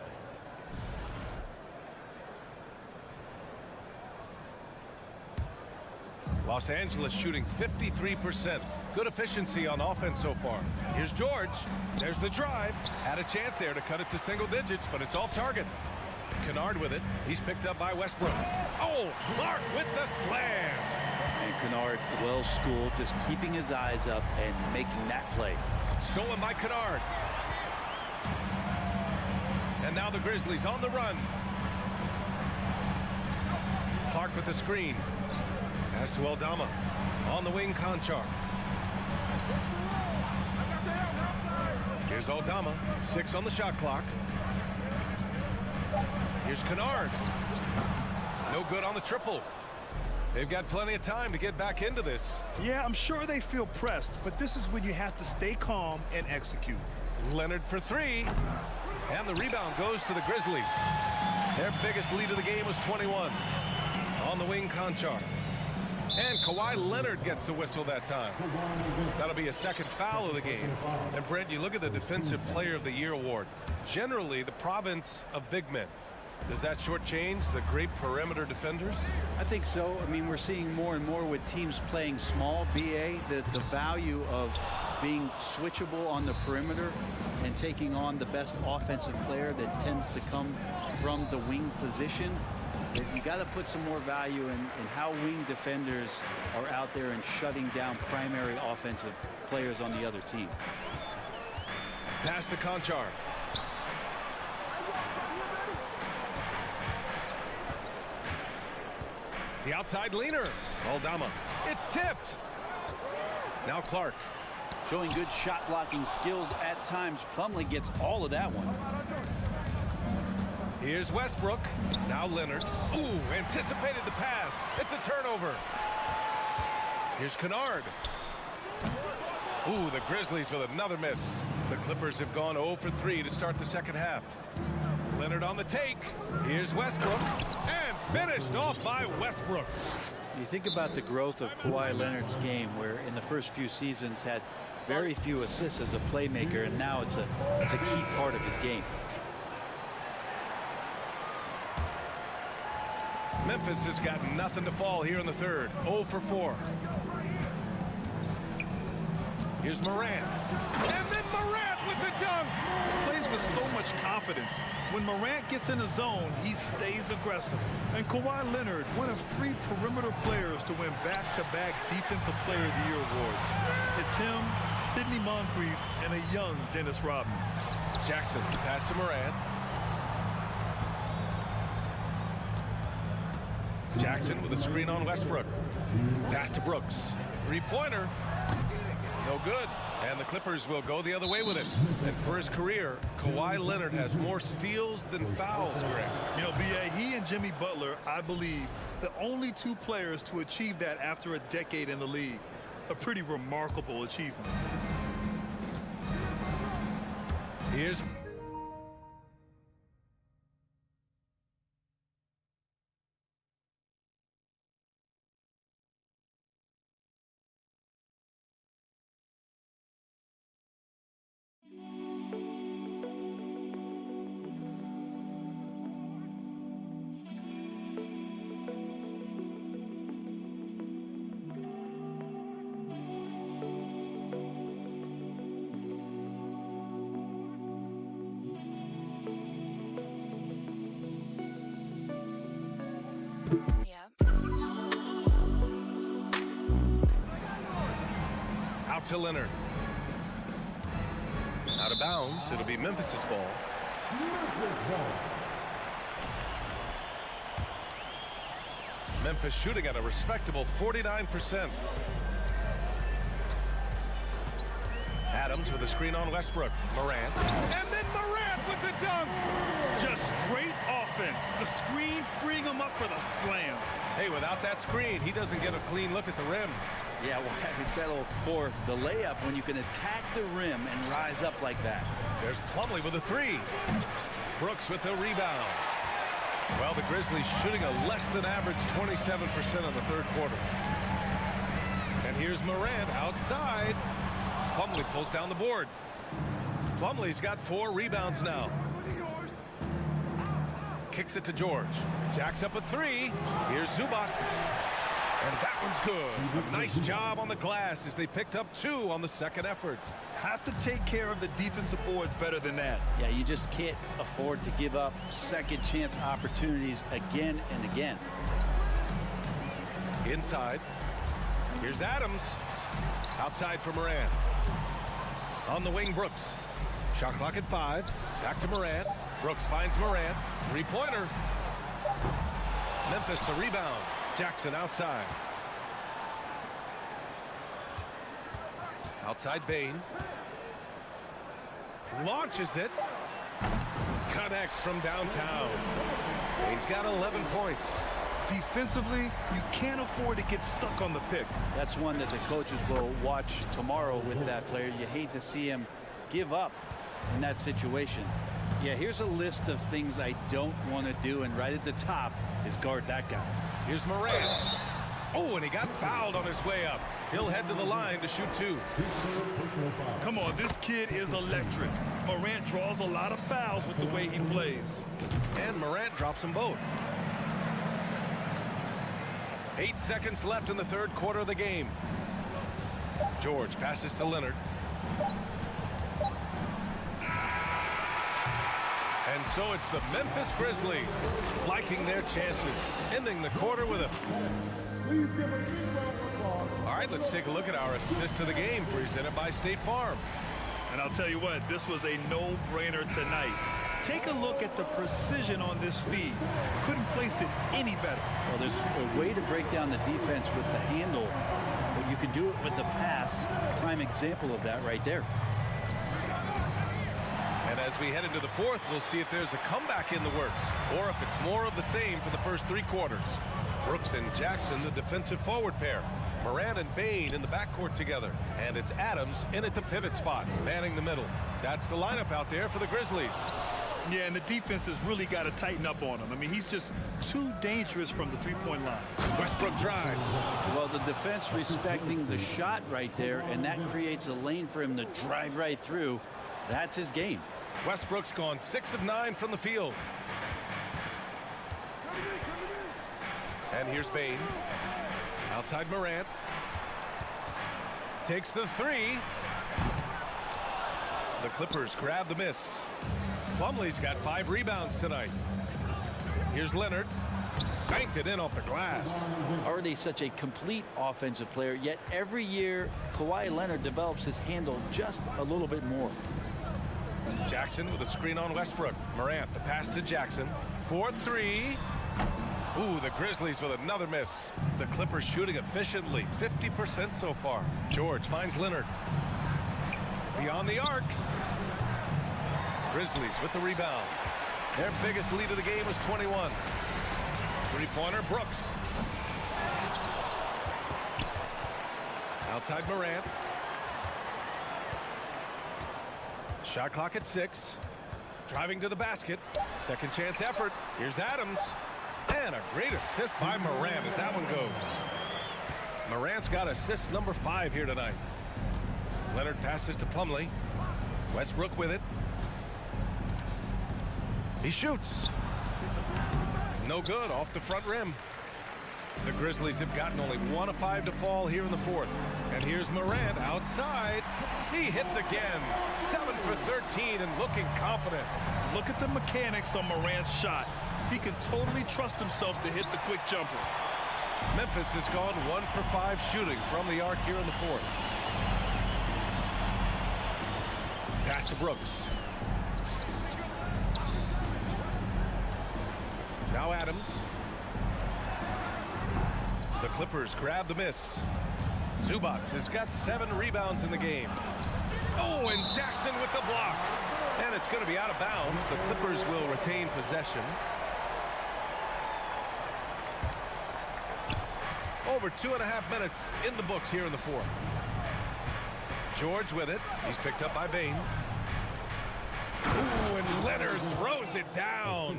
Los Angeles shooting 53%. Good efficiency on offense so far. Here's George. There's the drive. Had a chance there to cut it to single digits, but it's off target. Kennard with it. He's picked up by Westbrook. Oh, Clark with the slam. And Kennard, well schooled, just keeping his eyes up and making that play. Stolen by Kennard. And now the Grizzlies on the run. Clark with the screen. Pass to Aldama. On the wing, Conchar. Here's Aldama. 6 on the shot clock. Here's Kennard. No good on the triple. They've got plenty of time to get back into this. Yeah, I'm sure they feel pressed, but this is when you have to stay calm and execute. Leonard for 3. And the rebound goes to the Grizzlies. Their biggest lead of the game was 21. On the wing, Conchar. And Kawhi Leonard gets a whistle that time. That'll be a second foul of the game. And Brent, you look at the Defensive Player of the Year award. Generally, the province of big men. Does that shortchange the great perimeter defenders? I think so. I mean, we're seeing more and more with teams playing small, BA, the value of being switchable on the perimeter and taking on the best offensive player that tends to come from the wing position. You got to put some more value in how wing defenders are out there and shutting down primary offensive players on the other team. Pass to Conchar. The outside leaner. Aldama. It's tipped. Now Clark. Showing good shot blocking skills at times. Plumlee gets all of that one. Here's Westbrook. Now Leonard. Ooh, anticipated the pass. It's a turnover. Here's Kennard. Ooh, the Grizzlies with another miss. The Clippers have gone 0 for 3 to start the second half. Leonard on the take. Here's Westbrook. And finished off by Westbrook. You think about the growth of Kawhi Leonard's game, where in the first few seasons had very few assists as a playmaker, and now it's a key part of his game. Memphis has got nothing to fall here in the third. 0 for 4. Here's Morant. And then Morant with the dunk. Plays with so much confidence. When Morant gets in the zone, he stays aggressive. And Kawhi Leonard, one of 3 perimeter players to win back-to-back Defensive Player of the Year awards. It's him, Sidney Moncrief, and a young Dennis Rodman. Jackson, pass to Morant. Jackson with a screen on Westbrook. Pass to Brooks. Three-pointer. No good. And the Clippers will go the other way with it. And for his career, Kawhi Leonard has more steals than fouls, Greg. You know, B.A., he and Jimmy Butler, I believe, the only 2 players to achieve that after a decade in the league. A pretty remarkable achievement. Here's... out to Leonard. Out of bounds. It'll be Memphis's ball. Memphis shooting at a respectable 49%. Adams with a screen on Westbrook. Morant. And then Morant with the dunk. Just great offense. The screen freeing him up for the slam. Hey, without that screen, he doesn't get a clean look at the rim. Yeah, well, having settled for the layup when you can attack the rim and rise up like that. There's Plumlee with a 3. Brooks with the rebound. Well, the Grizzlies shooting a less than average 27% in the third quarter. And here's Morant outside. Plumlee pulls down the board. Plumlee's got 4 rebounds now. Kicks it to George. Jacks up a 3. Here's Zubats. And that one's good. A nice job on the glass as they picked up 2 on the second effort. Have to take care of the defensive boards better than that. Yeah, you just can't afford to give up second chance opportunities again and again. Inside. Here's Adams. Outside for Morant. On the wing, Brooks. Shot clock at 5. Back to Morant. Brooks finds Morant. Three-pointer. Memphis the rebound. Jackson outside. Outside Bain. Launches it. Connects from downtown. Bain's got 11 points. Defensively, you can't afford to get stuck on the pick. That's one that the coaches will watch tomorrow with that player. You hate to see him give up in that situation. Yeah, here's a list of things I don't want to do, and right at the top is guard that guy. Here's Morant. Oh, and he got fouled on his way up. He'll head to the line to shoot 2. Come on, this kid is electric. Morant draws a lot of fouls with the way he plays. And Morant drops them both. 8 seconds left in the third quarter of the game. George passes to Leonard. And so it's the Memphis Grizzlies liking their chances, ending the quarter with a... All right, let's take a look at our assist of the game presented by State Farm. And I'll tell you what, this was a no-brainer tonight. Take a look at the precision on this feed. Couldn't place it any better. Well, there's a way to break down the defense with the handle, but you can do it with the pass. Prime example of that right there. And as we head into the fourth, we'll see if there's a comeback in the works or if it's more of the same for the first three quarters. Brooks and Jackson, the defensive forward pair. Moran and Bain in the backcourt together. And it's Adams in at the pivot spot, manning the middle. That's the lineup out there for the Grizzlies. Yeah, and the defense has really got to tighten up on him. I mean, he's just too dangerous from the three-point line. Westbrook drives. Well, the defense respecting the shot right there, and that creates a lane for him to drive right through. That's his game. Westbrook's gone 6 of 9 from the field. And here's Bain. Outside Morant. Takes the three. The Clippers grab the miss. Plumlee's got 5 rebounds tonight. Here's Leonard. Banked it in off the glass. Already such a complete offensive player, yet every year Kawhi Leonard develops his handle just a little bit more. Jackson with a screen on Westbrook. Morant, the pass to Jackson. 4-3. Ooh, the Grizzlies with another miss. The Clippers shooting efficiently, 50% so far. George finds Leonard. Beyond the arc. Grizzlies with the rebound. Their biggest lead of the game was 21. Three-pointer, Brooks. Outside Morant. Shot clock at 6. Driving to the basket. Second chance effort. Here's Adams. And a great assist by Morant as that one goes. Morant's got assist number 5 here tonight. Leonard passes to Plumlee. Westbrook with it. He shoots. No good, off the front rim. The Grizzlies have gotten only 1 of 5 to fall here in the fourth. And here's Morant outside. He hits again. 7 for 13 and looking confident. Look at the mechanics on Morant's shot. He can totally trust himself to hit the quick jumper. Memphis has gone 1 for 5 shooting from the arc here in the fourth. Pass to Brooks. Now Adams. The Clippers grab the miss. Zubac has got 7 rebounds in the game. Oh, and Jackson with the block. And it's going to be out of bounds. The Clippers will retain possession. Over 2.5 minutes in the books here in the fourth. George with it. He's picked up by Bain. Ooh, and Leonard throws it down.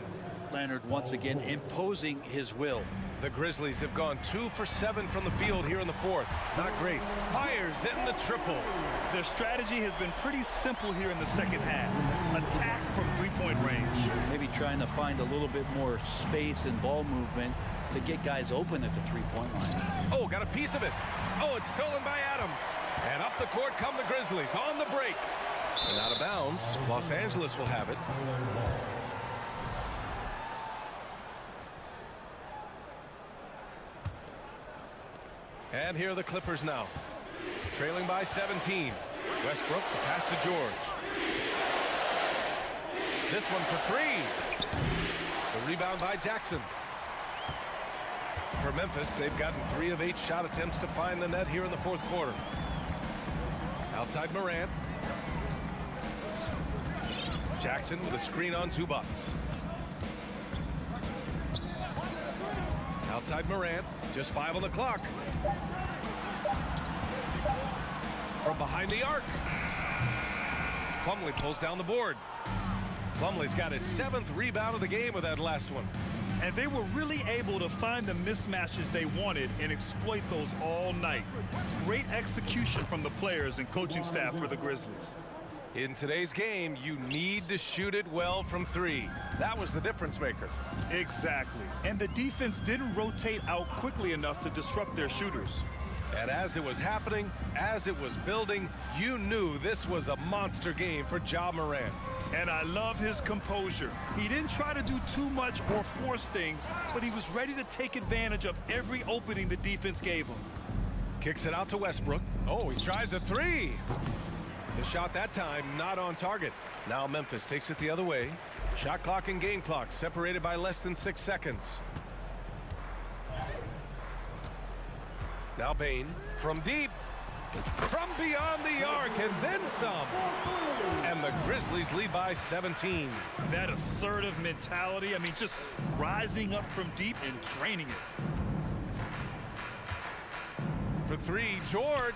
Leonard once again imposing his will. The Grizzlies have gone 2 for 7 from the field here in the fourth. Not great. Fires in the triple. Their strategy has been pretty simple here in the second half. Attack from three-point range. Maybe trying to find a little bit more space and ball movement to get guys open at the three-point line. Oh, got a piece of it. Oh, it's stolen by Adams. And up the court come the Grizzlies on the break. And out of bounds. Los Angeles will have it. And here are the Clippers now. Trailing by 17. Westbrook, the pass to George. This one for 3. The rebound by Jackson. For Memphis, they've gotten 3 of 8 shot attempts to find the net here in the fourth quarter. Outside Morant. Jackson with a screen on Zubac. Outside Morant. Just 5 on the clock. From behind the arc. Plumlee pulls down the board. Plumlee's got his 7th rebound of the game with that last one. And they were really able to find the mismatches they wanted and exploit those all night. Great execution from the players and coaching staff for the Grizzlies. In today's game, you need to shoot it well from 3. That was the difference maker. Exactly. And the defense didn't rotate out quickly enough to disrupt their shooters. And as it was happening, as it was building, you knew this was a monster game for Ja Morant. And I love his composure. He didn't try to do too much or force things, but he was ready to take advantage of every opening the defense gave him. Kicks it out to Westbrook. Oh, he tries a three. The shot that time not on target. Now Memphis takes it the other way. Shot clock and game clock separated by less than 6 seconds. Now Bain from deep, from beyond the arc, and then some. And the Grizzlies lead by 17. That assertive mentality, I mean, just rising up from deep and draining it. For three, George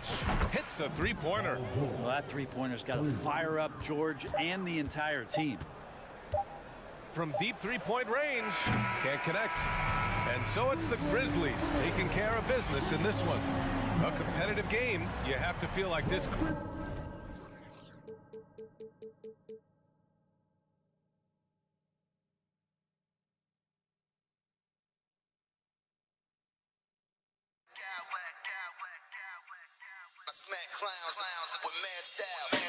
hits a three-pointer. Well, that three-pointer's got to fire up George and the entire team. From deep three-point range, can't connect. And so it's the Grizzlies taking care of business in this one. A competitive game, you have to feel like this. I smack clowns with mad style.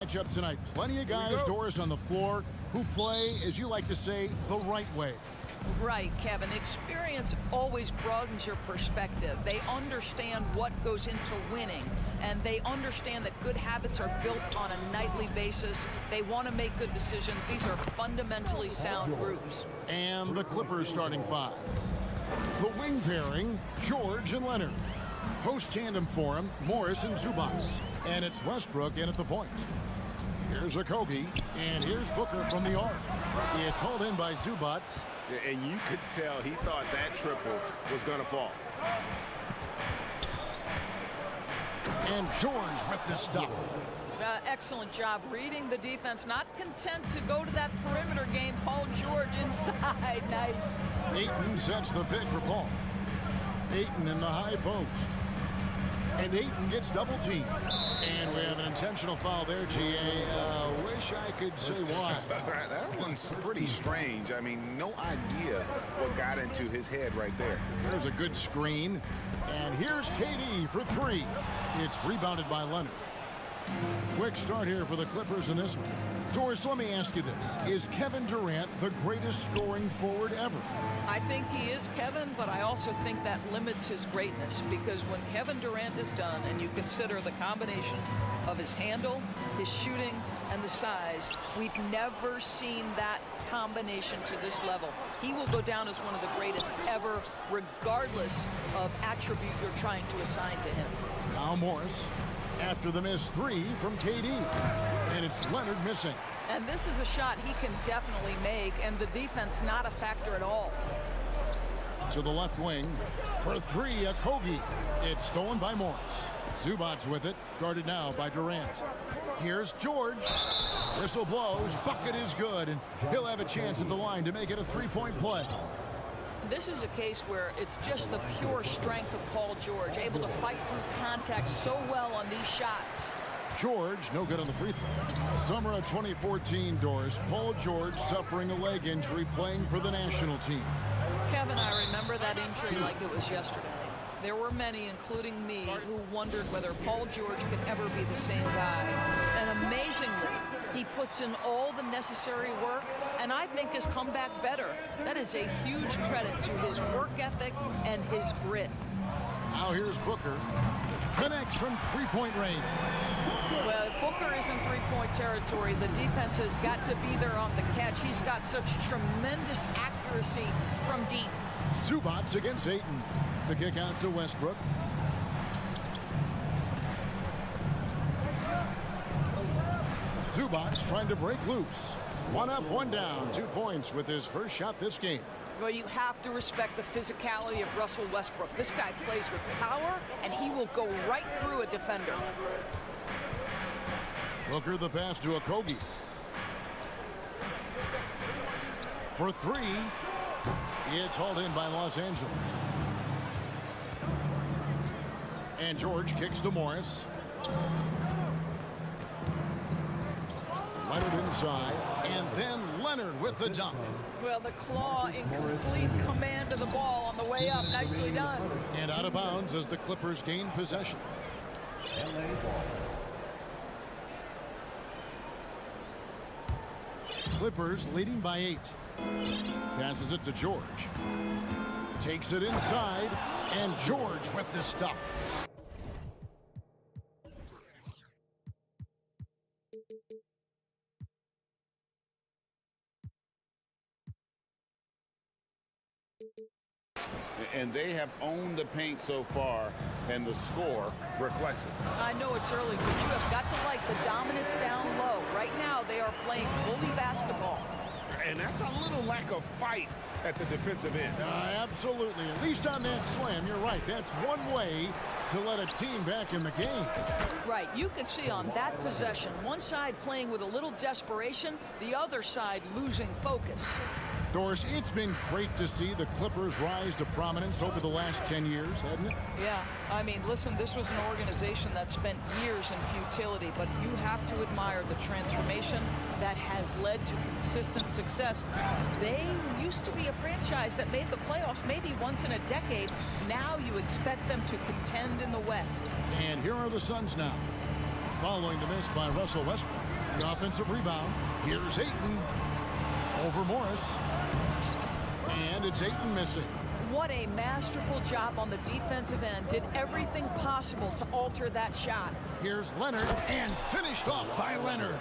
Matchup tonight. Plenty of guys, Doris, on the floor who play, as you like to say, the right way. Right, Kevin. Experience always broadens your perspective. They understand what goes into winning, and they understand that good habits are built on a nightly basis. They want to make good decisions. These are fundamentally sound groups. And the Clippers starting five. The wing pairing, George and Leonard. Post tandem for him, Morris and Zubac. And it's Westbrook in at the point. Here's Okogie, and here's Booker from the arc. It's hauled in by Zubac. And you could tell he thought that triple was going to fall. And George with the stuff. Excellent job reading the defense. Not content to go to that perimeter game. Paul George inside. Nice. Ayton sets the pick for Paul. Ayton in the high post. And Ayton gets double teamed. And we have an intentional foul there, GA. Wish I could say why. That one's pretty strange. I mean, no idea what got into his head right there. There's a good screen. And here's KD for three. It's rebounded by Leonard. Quick start here for the Clippers in this one. Doris, let me ask you this. Is Kevin Durant the greatest scoring forward ever? I think he is, Kevin, but I also think that limits his greatness, because when Kevin Durant is done and you consider the combination of his handle, his shooting, and the size, we've never seen that combination to this level. He will go down as one of the greatest ever, regardless of attribute you're trying to assign to him. Now Morris after the missed three from KD. And it's Leonard missing. And this is a shot he can definitely make, and the defense not a factor at all. To the left wing for three, Okogie. It's stolen by Morris. Zubac with it, guarded now by Durant. Here's George. Whistle blows, bucket is good, and he'll have a chance at the line to make it a three-point play. This is a case where it's just the pure strength of Paul George, able to fight through contact so well on these shots. George, no good on the free throw. Summer of 2014, Doris. Paul George suffering a leg injury playing for the national team. Kevin, I remember that injury like it was yesterday. There were many, including me, who wondered whether Paul George could ever be the same guy. And amazingly, he puts in all the necessary work, and I think has come back better. That is a huge credit to his work ethic and his grit. Now here's Booker. Connects from three-point range. Well, if Booker is in three-point territory, the defense has got to be there on the catch. He's got such tremendous accuracy from deep. Zubac against Ayton. The kick out to Westbrook. Zubac trying to break loose. One up, one down. 2 points with his first shot this game. Well, you have to respect the physicality of Russell Westbrook. This guy plays with power, and he will go right through a defender. Booker the pass to Okogie. For three. It's hauled in by Los Angeles. And George kicks to Morris. Leonard inside. And then Leonard with the dunk. Well, the claw in complete command of the ball on the way up. Nicely done. And out of bounds as the Clippers gain possession. Clippers leading by 8. Passes it to George. Takes it inside. And George with the stuff. And they have owned the paint so far, and the score reflects it. I know it's early, but you have got to like the dominance down low. Right now, they are playing bully basketball. And that's a little lack of fight at the defensive end. Absolutely. At least on that slam, you're right. That's one way to let a team back in the game. Right. You can see on that possession, one side playing with a little desperation, the other side losing focus. Doris, it's been great to see the Clippers rise to prominence over the last 10 years, hasn't it? Yeah. I mean, listen, this was an organization that spent years in futility, but you have to admire the transformation that has led to consistent success. They used to be a franchise that made the playoffs maybe once in a decade. Now you expect them to contend in the West. And here are the Suns now, following the miss by Russell Westbrook. The offensive rebound. Here's Ayton. Over Morris. And it's Ayton missing. What a masterful job on the defensive end. Did everything possible to alter that shot. Here's Leonard, and finished off by Leonard.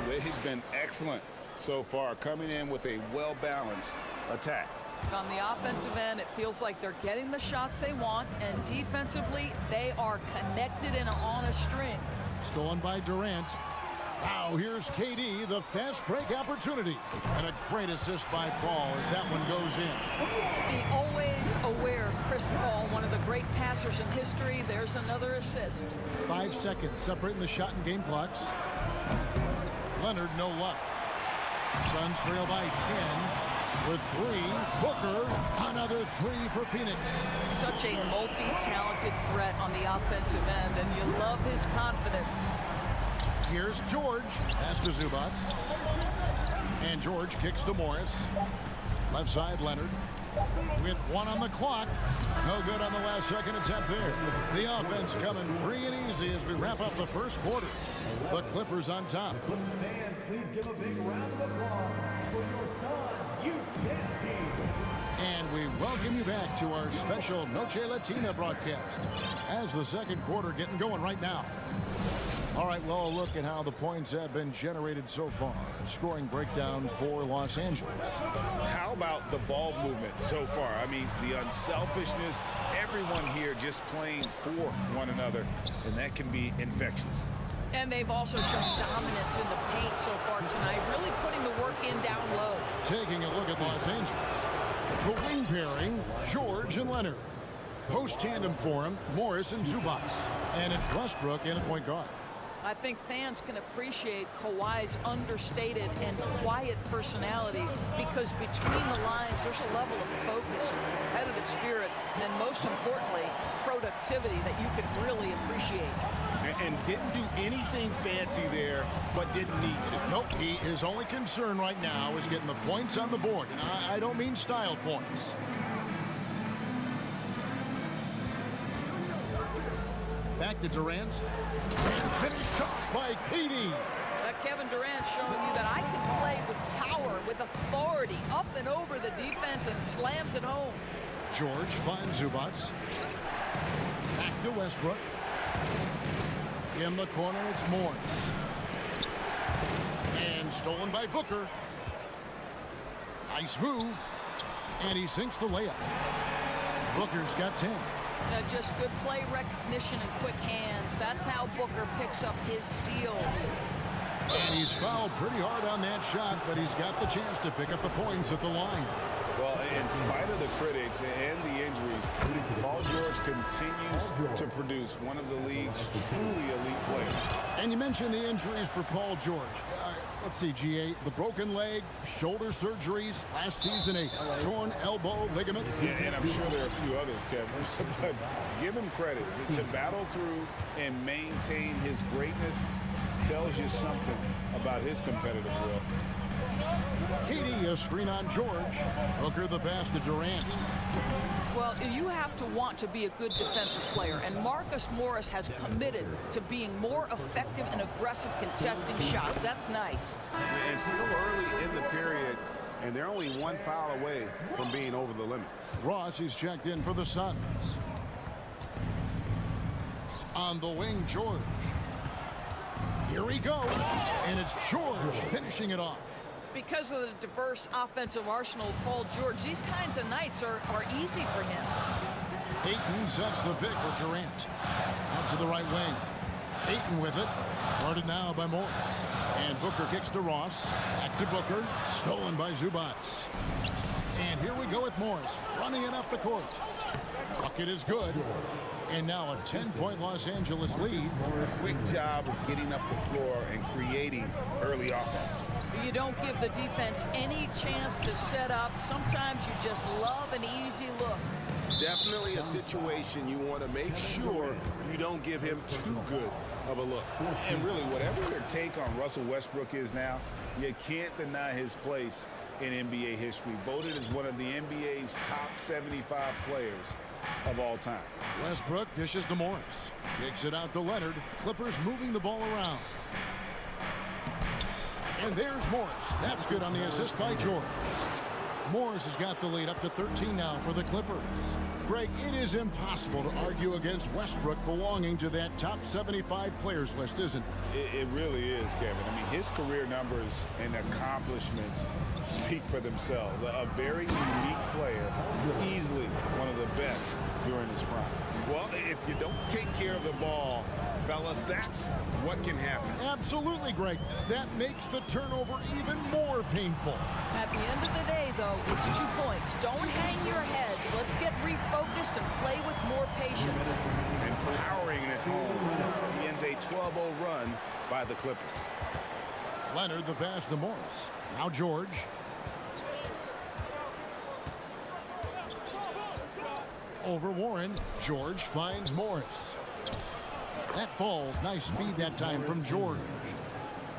They've been excellent so far, coming in with a well-balanced attack. On the offensive end, it feels like they're getting the shots they want, and defensively, they are connected and on a string. Stolen by Durant. Now here's KD, the fast break opportunity. And a great assist by Paul as that one goes in. Be always aware, Chris Paul, one of the great passers in history. There's another assist. 5 seconds separating the shot and game clocks. Leonard, no luck. Suns trail by 10 with 3. Booker, another 3 for Phoenix. Such a multi-talented threat on the offensive end, and you love his confidence. Here's George. Pass to Zubats. And George kicks to Morris. Left side, Leonard. With 1 on the clock. No good on the last second attempt there. The offense coming free and easy as we wrap up the first quarter. The Clippers on top. Fans, please give a big round of applause for your Suns youth team. And we welcome you back to our special Noche Latina broadcast as the second quarter getting going right now. All right, well, a look at how the points have been generated so far. Scoring breakdown for Los Angeles. How about the ball movement so far? I mean, the unselfishness, everyone here just playing for one another, and that can be infectious. And they've also shown dominance in the paint so far tonight, really putting the work in down low. Taking a look at Los Angeles. The wing pairing, George and Leonard. Post tandem for him, Morris and Zubats. And it's Westbrook in a point guard. I think fans can appreciate Kawhi's understated and quiet personality because between the lines, there's a level of focus and competitive spirit, and most importantly, productivity that you can really appreciate. And didn't do anything fancy there, but didn't need to. Nope, his only concern right now is getting the points on the board. And I don't mean style points. Back to Durant. And finished off by KD. Kevin Durant showing you that I can play with power, with authority, up and over the defense and slams it home. George finds Zubats. Back to Westbrook. In the corner, it's Morris. And stolen by Booker. Nice move. And he sinks the layup. Booker's got 10. Just good play recognition and quick hands. That's how Booker picks up his steals. And he's fouled pretty hard on that shot, but he's got the chance to pick up the points at the line. Well, in spite of the critics and the injuries, Paul George continues to produce one of the league's truly elite players. And you mentioned the injuries for Paul George. Let's see, G8, the broken leg, shoulder surgeries, last season a torn elbow ligament. Yeah, and I'm sure there are a few others, Kevin. But give him credit. To battle through and maintain his greatness tells you something about his competitive will. KD, a screen on George. Booker the pass to Durant. Well, you have to want to be a good defensive player, and Marcus Morris has committed to being more effective and aggressive contesting shots. That's nice. And still early in the period, and they're only 1 foul away from being over the limit. Ross is checked in for the Suns. On the wing, George. Here he goes, and it's George finishing it off. Because of the diverse offensive arsenal of Paul George, these kinds of nights are easy for him. Ayton sets the pick for Durant. Out to the right wing. Ayton with it. Guarded now by Morris. And Booker kicks to Ross. Back to Booker. Stolen by Zubats. And here we go with Morris. Running it up the court. Bucket is good. And now a 10-point Los Angeles lead. Quick job of getting up the floor and creating early offense. You don't give the defense any chance to set up. Sometimes you just love an easy look. Definitely a situation you want to make sure you don't give him too good of a look. And really, whatever your take on Russell Westbrook is now, you can't deny his place in NBA history. Voted as one of the NBA's top 75 players of all time. Westbrook dishes to Morris. Kicks it out to Leonard. Clippers moving the ball around. And there's Morris. That's good on the assist by George. Morris has got the lead up to 13 now for the Clippers. Greg, it is impossible to argue against Westbrook belonging to that top 75 players list, isn't it? It really is, Kevin. I mean, his career numbers and accomplishments speak for themselves. A very unique player, easily one of the best during his prime. Well, if you don't take care of the ball, fellas, that's what can happen. Absolutely, Greg. That makes the turnover even more painful. At the end of the day, though, it's 2 points. Don't hang your heads. Let's get refocused and play with more patience. And powering it home. He ends a 12-0 run by the Clippers. Leonard the pass to Morris. Now George. Over Warren. George finds Morris. That falls. Nice feed that time from George.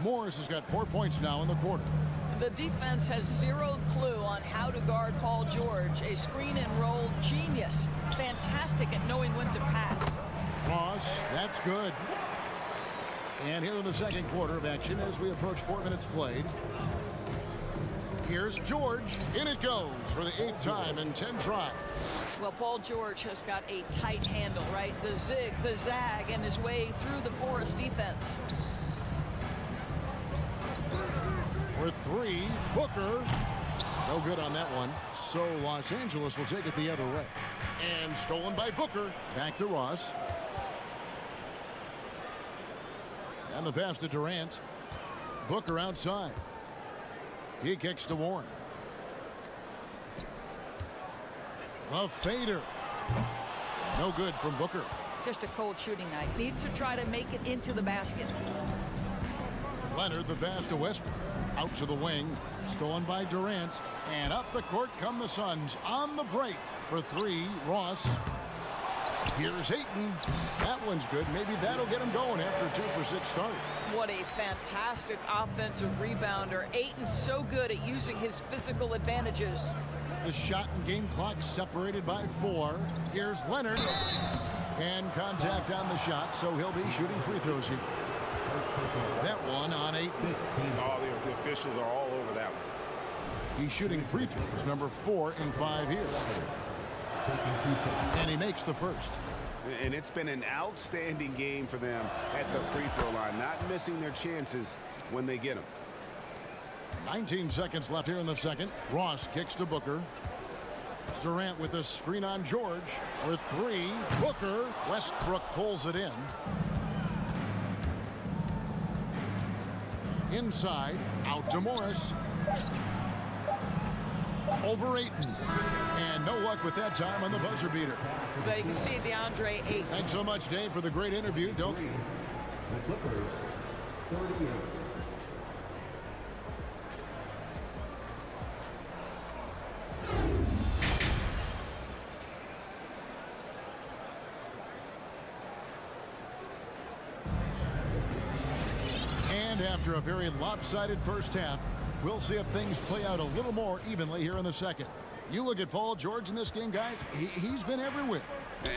Morris has got 4 points now in the quarter. The defense has zero clue on how to guard Paul George, a screen and roll genius. Fantastic at knowing when to pass. Ross, that's good. And here in the second quarter of action as we approach 4 minutes played. Here's George. In it goes for the 8th time in 10 tries. Well, Paul George has got a tight handle, right? The zig, the zag, and his way through the porous defense. For 3, Booker. No good on that one. So Los Angeles will take it the other way. And stolen by Booker. Back to Ross. And the pass to Durant. Booker outside. He kicks to Warren. A fader. No good from Booker. Just a cold shooting night. Needs to try to make it into the basket. Leonard the pass to Westbrook. Out to the wing. Stolen by Durant. And up the court come the Suns on the break. For 3, Ross. Here's Ayton. That one's good. Maybe that'll get him going after a 2 for 6 start. What a fantastic offensive rebounder. Ayton's so good at using his physical advantages. The shot and game clock separated by 4. Here's Leonard. And contact on the shot, so he'll be shooting free throws here. That one on 8. Oh, the officials are all over that one. He's shooting free throws, number 4 in 5 here. And he makes the first. And it's been an outstanding game for them at the free throw line, not missing their chances when they get them. 19 seconds left here in the second. Ross kicks to Booker. Durant with a screen on George. For 3, Booker. Westbrook pulls it in. Inside, out to Morris. Over Ayton. And no luck with that time on the buzzer beater. But you can see DeAndre Ayton. Thanks so much, Dave, for the great interview. Don't. The Clippers, 38. And after a very lopsided first half, we'll see if things play out a little more evenly here in the second. You look at Paul George in this game, guys, he's been everywhere.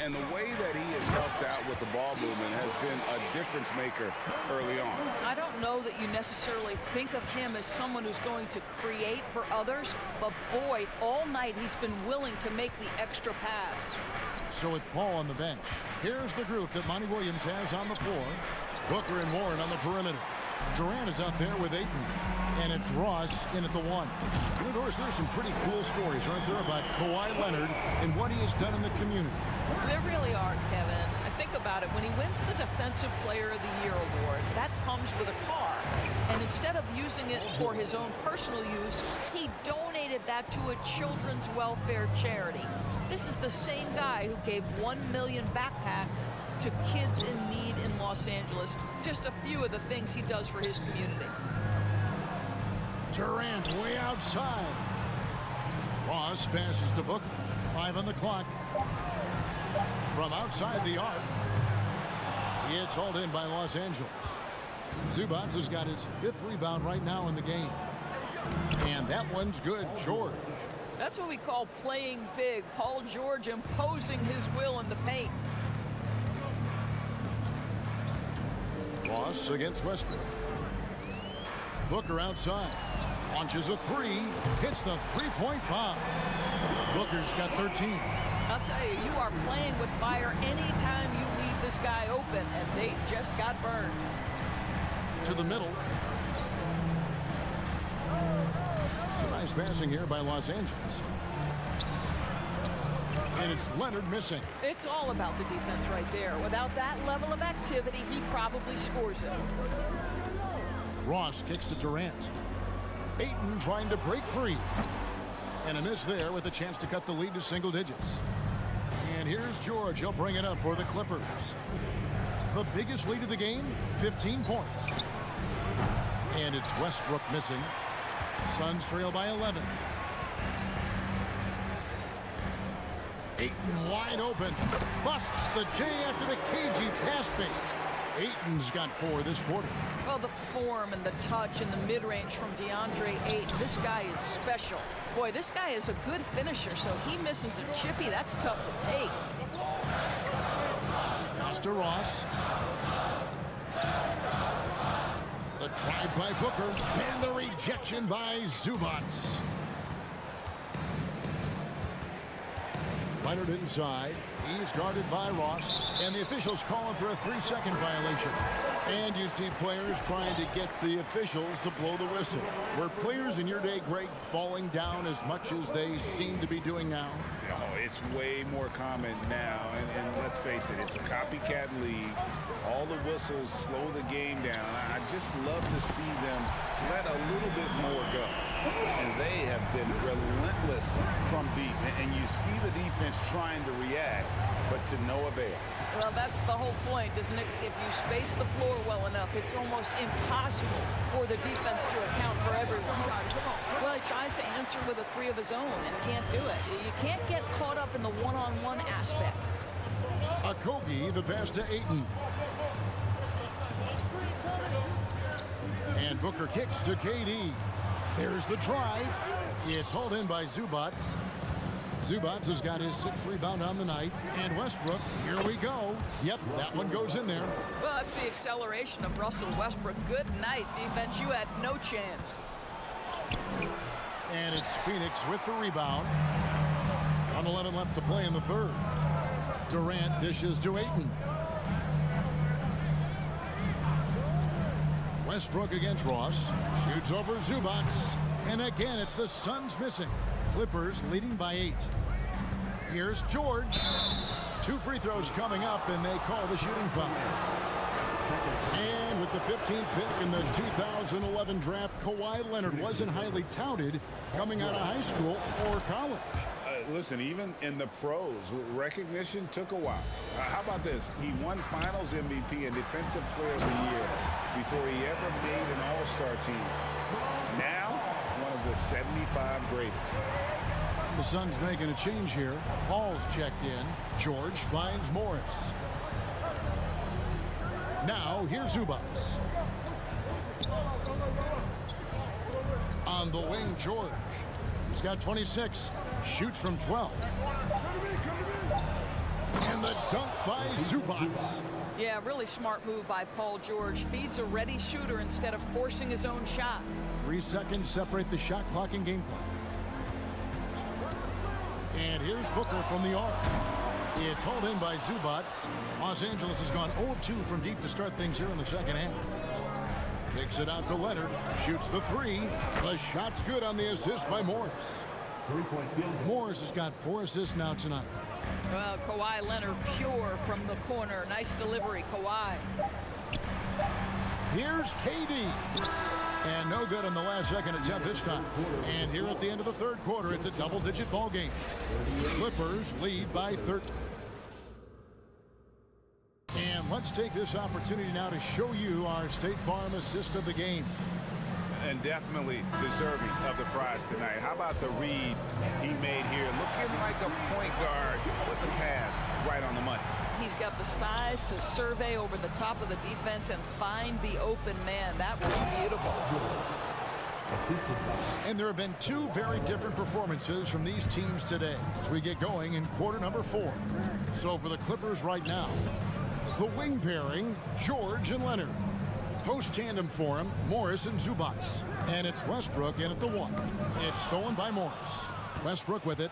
And the way that he has helped out with the ball movement has been a difference maker early on. I don't know that you necessarily think of him as someone who's going to create for others, but boy, all night he's been willing to make the extra pass. So with Paul on the bench, here's the group that Monty Williams has on the floor. Booker and Warren on the perimeter. Durant is out there with Ayton. And it's Ross in at the 1. You know, Doris, there's some pretty cool stories, aren't there, about Kawhi Leonard and what he has done in the community. There really are, Kevin. I think about it. When he wins the Defensive Player of the Year award, that comes with a car. And instead of using it for his own personal use, he donated that to a children's welfare charity. This is the same guy who gave 1 million backpacks to kids in need in Los Angeles. Just a few of the things he does for his community. Durant way outside. Ross passes to Booker. 5 on the clock. From outside the arc. It's hauled in by Los Angeles. Zubac has got his 5th rebound right now in the game. And that one's good. George. That's what we call playing big. Paul George imposing his will in the paint. Ross against Westbrook. Booker outside. Launches a three. Hits the three-point bomb. Booker's got 13. I'll tell you, you are playing with fire anytime you leave this guy open, and they just got burned. To the middle. Nice passing here by Los Angeles. And it's Leonard missing. It's all about the defense right there. Without that level of activity, he probably scores it. Ross kicks to Durant. Ayton trying to break free. And a miss there with a chance to cut the lead to single digits. And here's George. He'll bring it up for the Clippers. The biggest lead of the game, 15 points. And it's Westbrook missing. Suns trail by 11. Ayton wide open. Busts the J after the cagey pass fake. Ayton's got 4 this quarter. Well, the form and the touch and the mid-range from DeAndre Ayton. This guy is special. Boy, this guy is a good finisher, so he misses a chippy. That's tough to take. Pass to Ross. The drive by Booker and the rejection by Zubac. Leonard inside. He's guarded by Ross. And the officials calling for a 3-second violation. And you see players trying to get the officials to blow the whistle. Were players in your day, Greg, falling down as much as they seem to be doing now? Oh, it's way more common now. And let's face it, it's a copycat league. All the whistles slow the game down. I just love to see them let a little bit more go. And they have been relentless from deep. And you see the defense trying to react, but to no avail. Well, that's the whole point, isn't it? If you space the floor well enough, it's almost impossible for the defense to account for everyone. Well, he tries to answer with a 3 of his own and can't do it. You can't get caught up in the one-on-one aspect. Okogie, the pass to Ayton. And Booker kicks to KD. There's the drive. It's hauled in by Zubac. Zubac has got his 6th rebound on the night. And Westbrook, here we go. Yep, that one goes in there. Well, that's the acceleration of Russell Westbrook. Good night, defense. You had no chance. And it's Phoenix with the rebound. 1:11 left to play in the third. Durant dishes to Ayton. Westbrook against Ross. Shoots over Zubac. And again, it's the Suns missing. Clippers leading by 8. Here's George. 2 free throws coming up, and they call the shooting foul. And with the 15th pick in the 2011 draft, Kawhi Leonard wasn't highly touted coming out of high school or college. Listen, even in the pros, recognition took a while. How about this? He won Finals MVP and Defensive Player of the Year before he ever made an All-Star team. Now, one of the 75 greatest. The Suns making a change here. Hall's checked in. George finds Morris. Now, here's Zubac. On the wing, George. He's got 26. Shoots from 12. And the dunk by Zubac. Yeah, really smart move by Paul George. Feeds a ready shooter instead of forcing his own shot. 3 seconds separate the shot clock and game clock. And here's Booker from the arc. It's hauled in by Zubac. Los Angeles has gone 0-2 from deep to start things here in the second half. Takes it out to Leonard. Shoots the 3. The shot's good on the assist by Morris. Morris has got 4 assists now tonight. Well, Kawhi Leonard pure from the corner. Nice delivery, Kawhi. Here's KD. And no good on the last second attempt this time. And here at the end of the third quarter, it's a double-digit ball game. Clippers lead by 13. And let's take this opportunity now to show you our State Farm assist of the game. And definitely deserving of the prize tonight. How about the read he made here? Looking like a point guard with the pass right on the money. He's got the size to survey over the top of the defense and find the open man. That was beautiful. And there have been 2 very different performances from these teams today as we get going in quarter number 4. So for the Clippers right now, the wing pairing, George and Leonard. Post tandem for him, Morris and Zubac. And it's Westbrook in at the 1. It's stolen by Morris. Westbrook with it.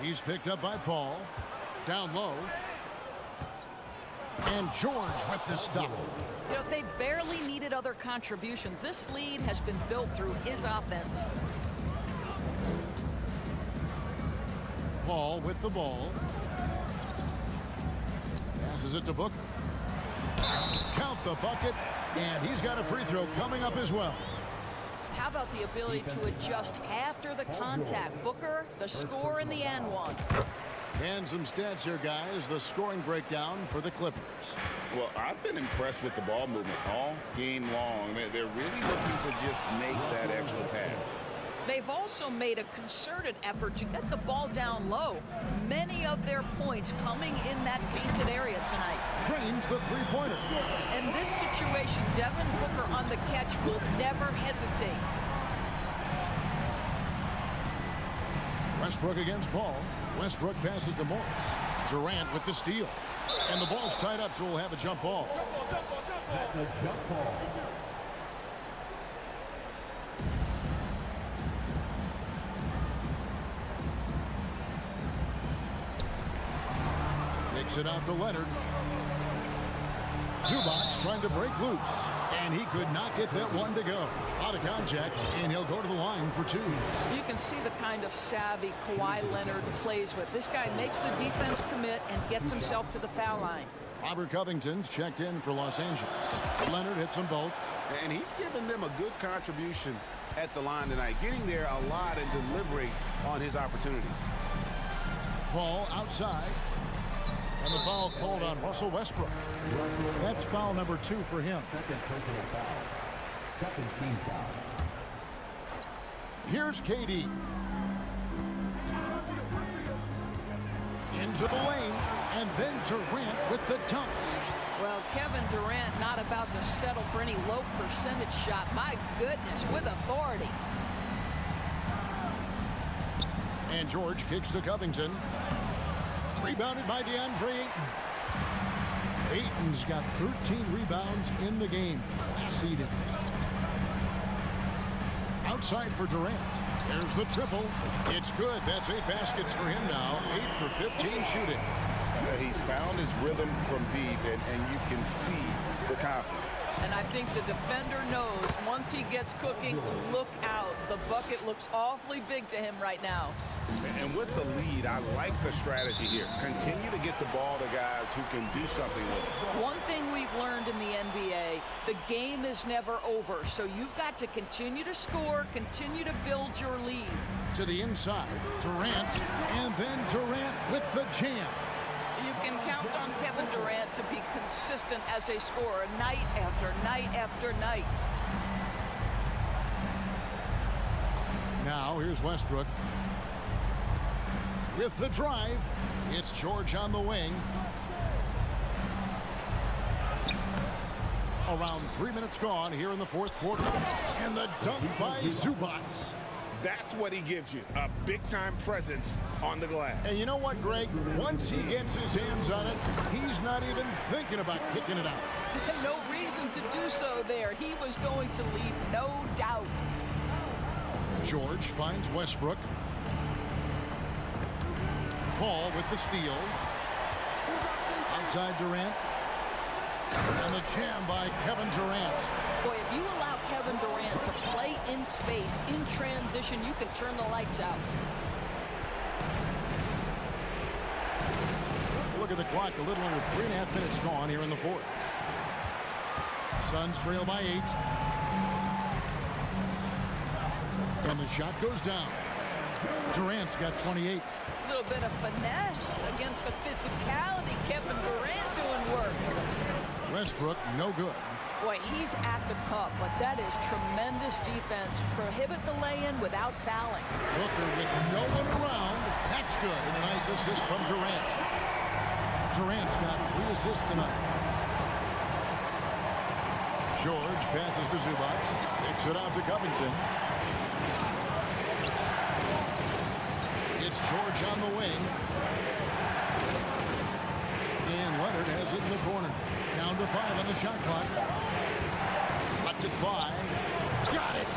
He's picked up by Paul. Down low. And George with the stuff. You know, they barely needed other contributions. This lead has been built through his offense. Paul with the ball. Passes it to Booker. Count the bucket. And he's got a free throw coming up as well. How about the ability to adjust after the contact? Booker, the score in the and one. And some stats here, guys. The scoring breakdown for the Clippers. Well, I've been impressed with the ball movement all game long. They're really looking to just make that extra pass. They've also made a concerted effort to get the ball down low. Many of their points coming in that painted area tonight. Trains the three-pointer. In this situation, Devin Booker on the catch will never hesitate. Westbrook against Paul. Westbrook passes to Morris. Durant with the steal. And the ball's tied up, so we'll have a jump ball. That's a jump ball. Kicks it out to Leonard. Zubac trying to break loose. And he could not get that one to go. Out of contact, and he'll go to the line for 2. You can see the kind of savvy Kawhi Leonard plays with. This guy makes the defense commit and gets himself to the foul line. Robert Covington's checked in for Los Angeles. Leonard hits them both. And he's given them a good contribution at the line tonight, getting there a lot and delivering on his opportunities. Paul outside. And the foul called on Russell Westbrook. That's foul number 2 for him. Second personal foul. Second team foul. Here's KD. Into the lane. And then Durant with the dunk. Well, Kevin Durant not about to settle for any low percentage shot. My goodness, with authority. And George kicks to Covington. Rebounded by DeAndre Ayton. Ayton's got 13 rebounds in the game. Class eating. Outside for Durant. There's the triple. It's good. That's 8 baskets for him now. 8 for 15 shooting. He's found his rhythm from deep, and you can see the confidence. And I think the defender knows once he gets cooking, look out. The bucket looks awfully big to him right now. And with the lead, I like the strategy here. Continue to get the ball to guys who can do something with it. One thing we've learned in the NBA, the game is never over. So you've got to continue to score, continue to build your lead. To the inside, Durant, and then Durant with the jam. You can count on Kevin Durant to be consistent as a scorer night after night after night. Now here's Westbrook. With the drive, it's George on the wing. Around 3 minutes gone here in the fourth quarter. And the dunk by Zubac. That's what he gives you, a big-time presence on the glass. And you know what, Greg? Once he gets his hands on it, he's not even thinking about kicking it out. No reason to do so there. He was going to lead, no doubt. George finds Westbrook. Paul with the steal. Outside Durant. And the jam by Kevin Durant. Boy, if you allow Kevin Durant to play in space, in transition, you can turn the lights out. Look at the clock, a little under 3.5 minutes gone here in the fourth. Suns trail by 8. And the shot goes down. Durant's got 28. A little bit of finesse against the physicality. Kevin Durant doing work. Westbrook, no good. Boy, he's at the cup, but that is tremendous defense. Prohibit the lay-in without fouling. Booker with no one around. That's good. And a nice assist from Durant. Durant's got 3 assists tonight. George passes to Zubac. Kicks it out to Covington. It's George on the wing. And Leonard has it in the corner. Down to 5 on the shot clock. Lets it fly. Got it.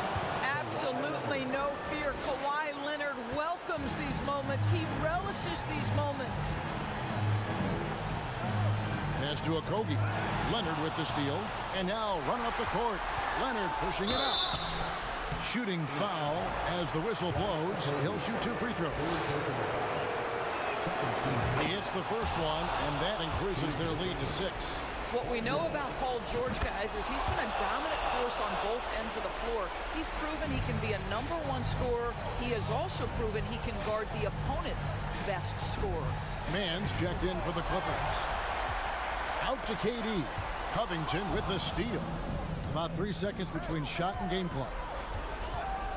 Absolutely no fear. Kawhi Leonard welcomes these moments. He relishes these moments. Pass to Okogie. Leonard with the steal. And now running up the court. Leonard pushing it out. Shooting foul as the whistle blows. He'll shoot 2 free throws. He hits the first one, and that increases their lead to 6. What we know about Paul George, guys, is he's been a dominant force on both ends of the floor. He's proven he can be a #1 scorer. He has also proven he can guard the opponent's best scorer. Mann's checked in for the Clippers. Out to KD. Covington with the steal. About 3 seconds between shot and game clock.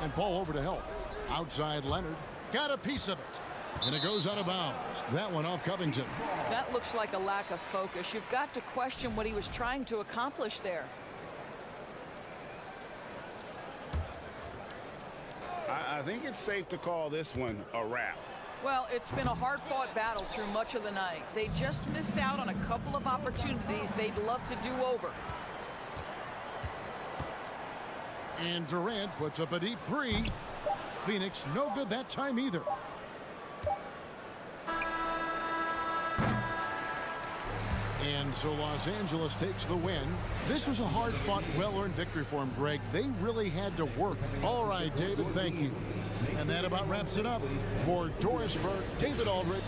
And Paul over to help. Outside Leonard. Got a piece of it. And it goes out of bounds. That one off Covington. That looks like a lack of focus. You've got to question what he was trying to accomplish there. I think it's safe to call this one a wrap. Well, it's been a hard-fought battle through much of the night. They just missed out on a couple of opportunities they'd love to do over. And Durant puts up a deep 3. Phoenix no good that time either. And so Los Angeles takes the win. This was a hard-fought, well-earned victory for him, Greg. They really had to work. All right, David, thank you. And that about wraps it up. For Doris Burke, David Aldridge.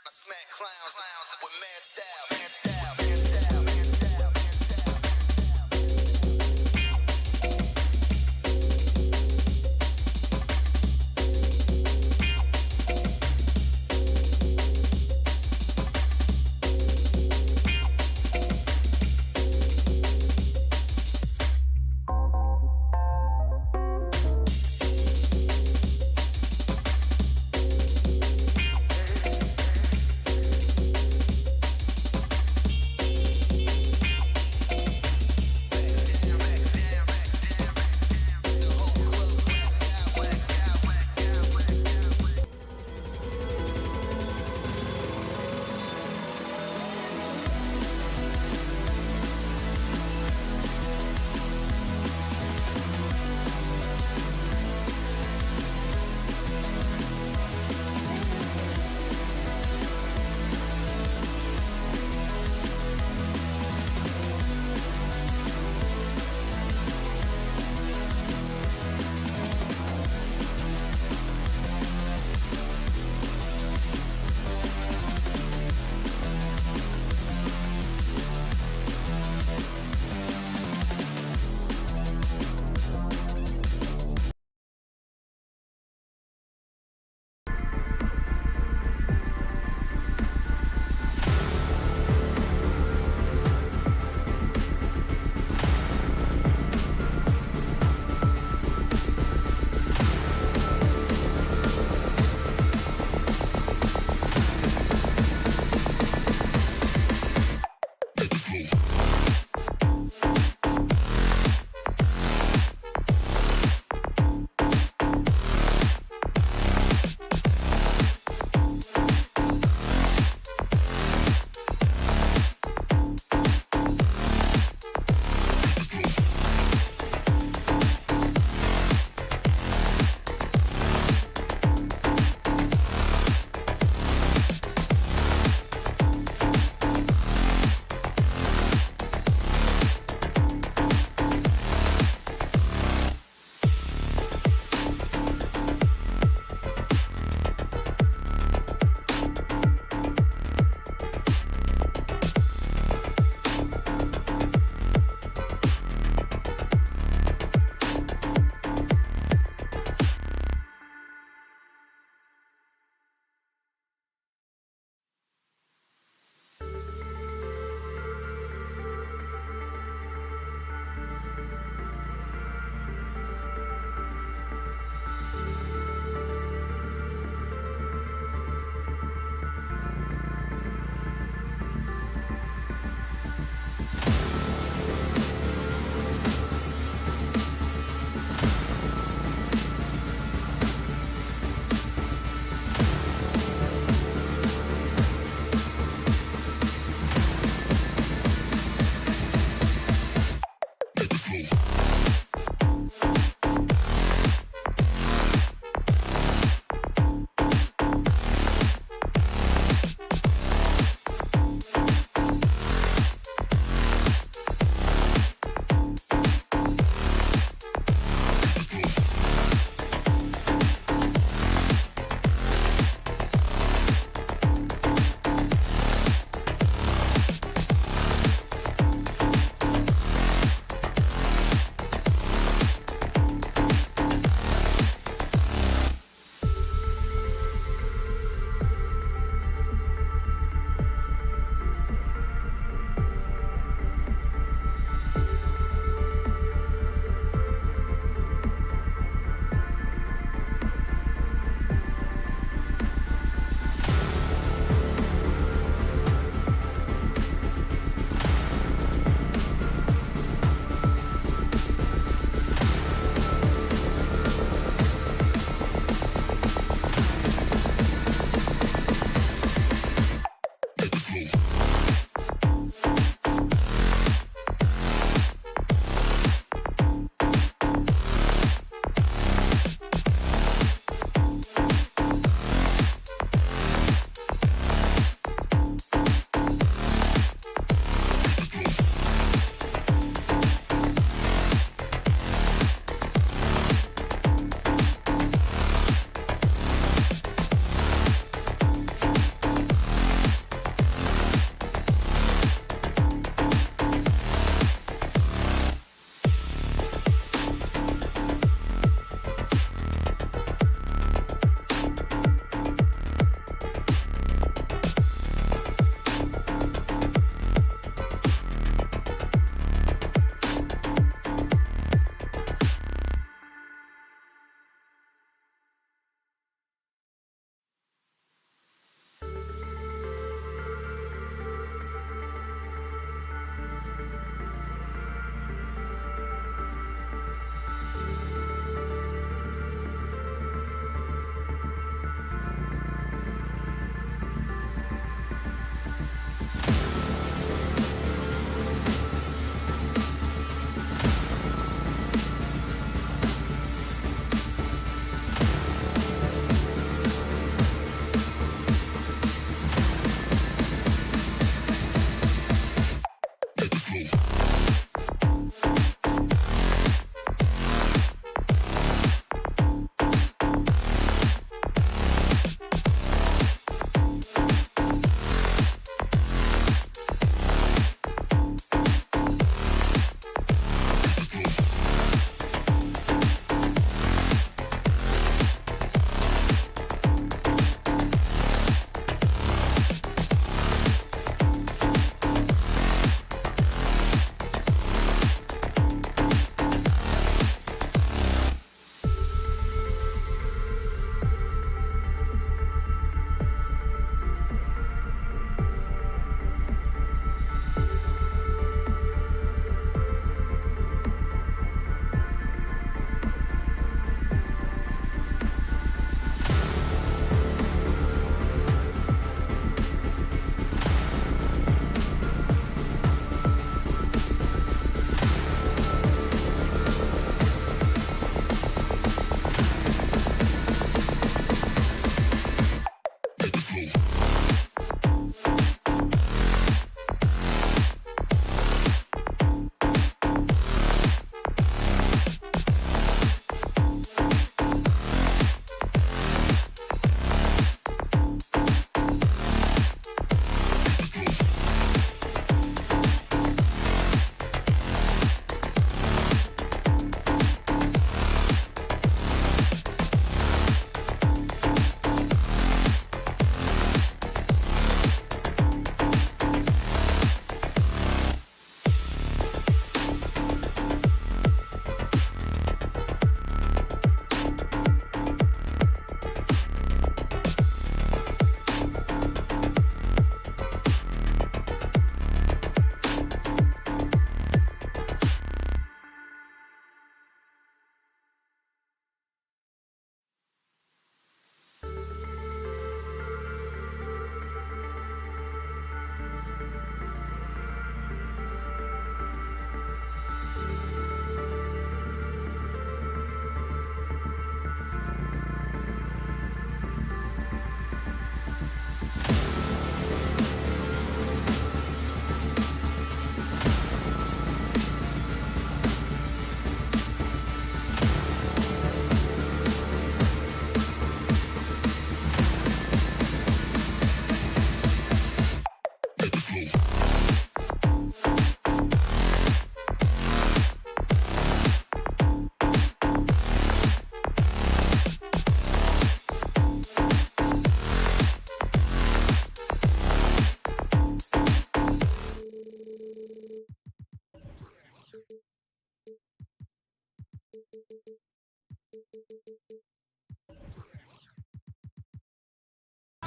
I smack clowns with mad style.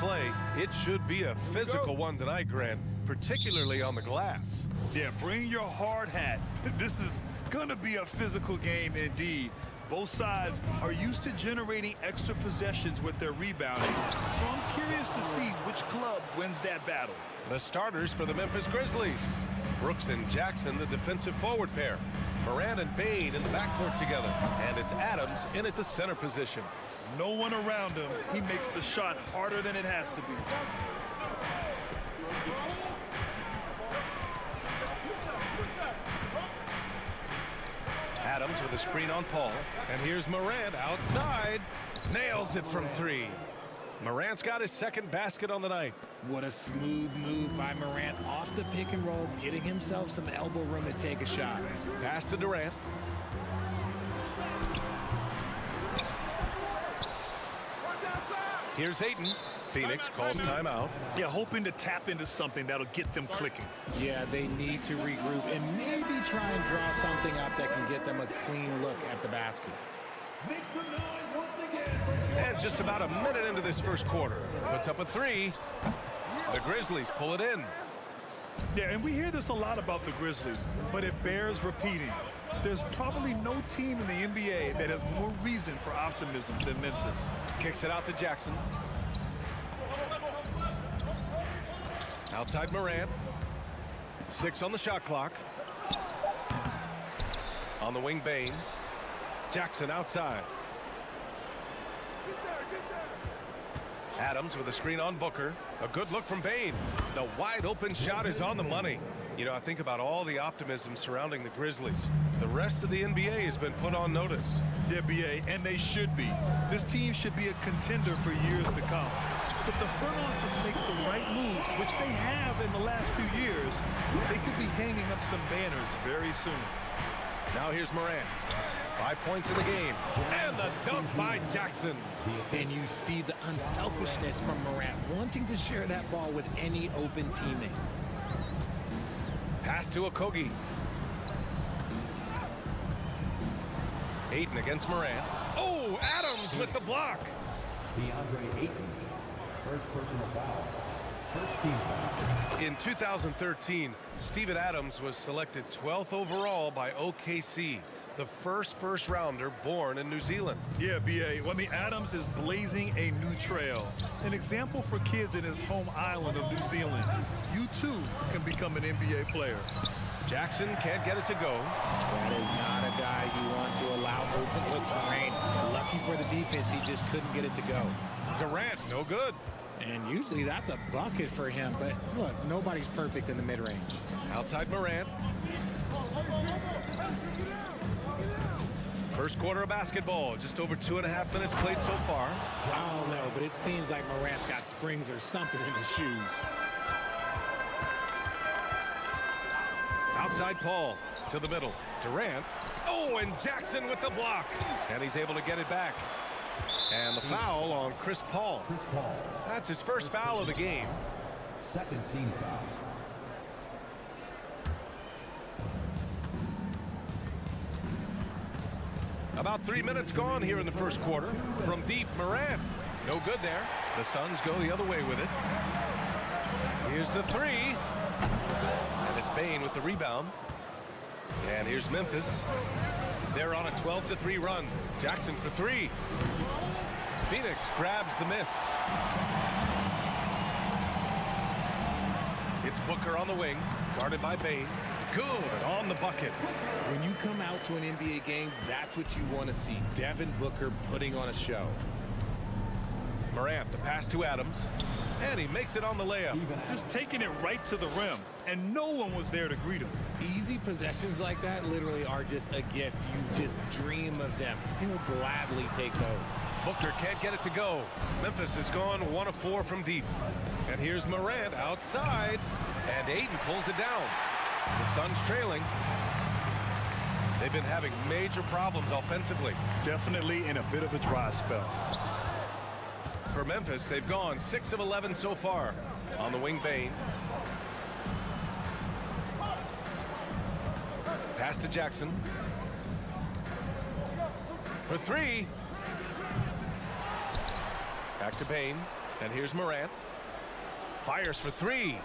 play. It should be a physical one tonight, Grant, particularly on the glass. Yeah, bring your hard hat. This is going to be a physical game indeed. Both sides are used to generating extra possessions with their rebounding, so I'm curious to see which club wins that battle. The starters for the Memphis Grizzlies. Brooks and Jackson, the defensive forward pair. Moran and Bain in the backcourt together. And it's Adams in at the center position. No one around him. He makes the shot harder than it has to be. Adams with a screen on Paul. And here's Morant outside. Nails it from three. Morant's got his second basket on the night. What a smooth move by Morant off the pick and roll, getting himself some elbow room to take a shot. Pass to Durant. Here's Ayton. Phoenix calls timeout. Yeah, hoping to tap into something that'll get them clicking. Yeah, they need to regroup and maybe try and draw something up that can get them a clean look at the basket. And just about a minute into this first quarter. Puts up a three. The Grizzlies pull it in. Yeah, and we hear this a lot about the Grizzlies, but it bears repeating. There's probably no team in the NBA that has more reason for optimism than Memphis. Kicks it out to Jackson. Outside Morant. 6 on the shot clock. On the wing, Bain. Jackson outside. Adams with a screen on Booker. A good look from Bain. The wide open shot is on the money. You know, I think about all the optimism surrounding the Grizzlies. The rest of the NBA has been put on notice. The NBA, and they should be. This team should be a contender for years to come. If the front office makes the right moves, which they have in the last few years, they could be hanging up some banners very soon. Now here's Morant. 5 points in the game. And the dunk by Jackson. And you see the unselfishness from Morant, wanting to share that ball with any open teammate. Pass to Okogie. Ayton against Morant. Oh, Adams with the block. DeAndre Ayton, first personal foul. First team foul. In 2013, Steven Adams was selected 12th overall by OKC, the first rounder born in New Zealand. Yeah, B.A. Well, I mean, Adams is blazing a new trail. An example for kids in his home island of New Zealand. You, too, can become an NBA player. Jackson can't get it to go. That is not a guy you want to allow open looks for rain. Lucky for the defense, he just couldn't get it to go. Durant, no good. And usually that's a bucket for him, but look, nobody's perfect in the mid-range. Outside Morant. First quarter of basketball, just over 2.5 minutes played so far. I don't know, but it seems like Morant's got springs or something in his shoes. Outside Paul to the middle. Durant. Oh, and Jackson with the block. And he's able to get it back. And the foul on Chris Paul. That's his first foul of the game. Second team foul. About 3 minutes gone here in the first quarter. From deep, Morant. No good there. The Suns go the other way with it. Here's the three. And it's Bain with the rebound. And here's Memphis. They're on a 12-3 run. Jackson for three. Phoenix grabs the miss. It's Booker on the wing, guarded by Bain. Good on the bucket. When you come out to an NBA game, that's what you want to see. Devin Booker putting on a show. Morant, the pass to Adams. And he makes it on the layup. Just taking it right to the rim, and no one was there to greet him. Easy possessions like that literally are just a gift. You just dream of them. He'll gladly take those. Booker can't get it to go. Memphis has gone 1 of 4 from deep. And here's Morant outside. And Ayton pulls it down. The Suns trailing. They've been having major problems offensively. Definitely in a bit of a dry spell. For Memphis, they've gone 6 of 11 so far. On the wing, Bain. Pass to Jackson. For three. Back to Bain. And here's Morant. Fires for three.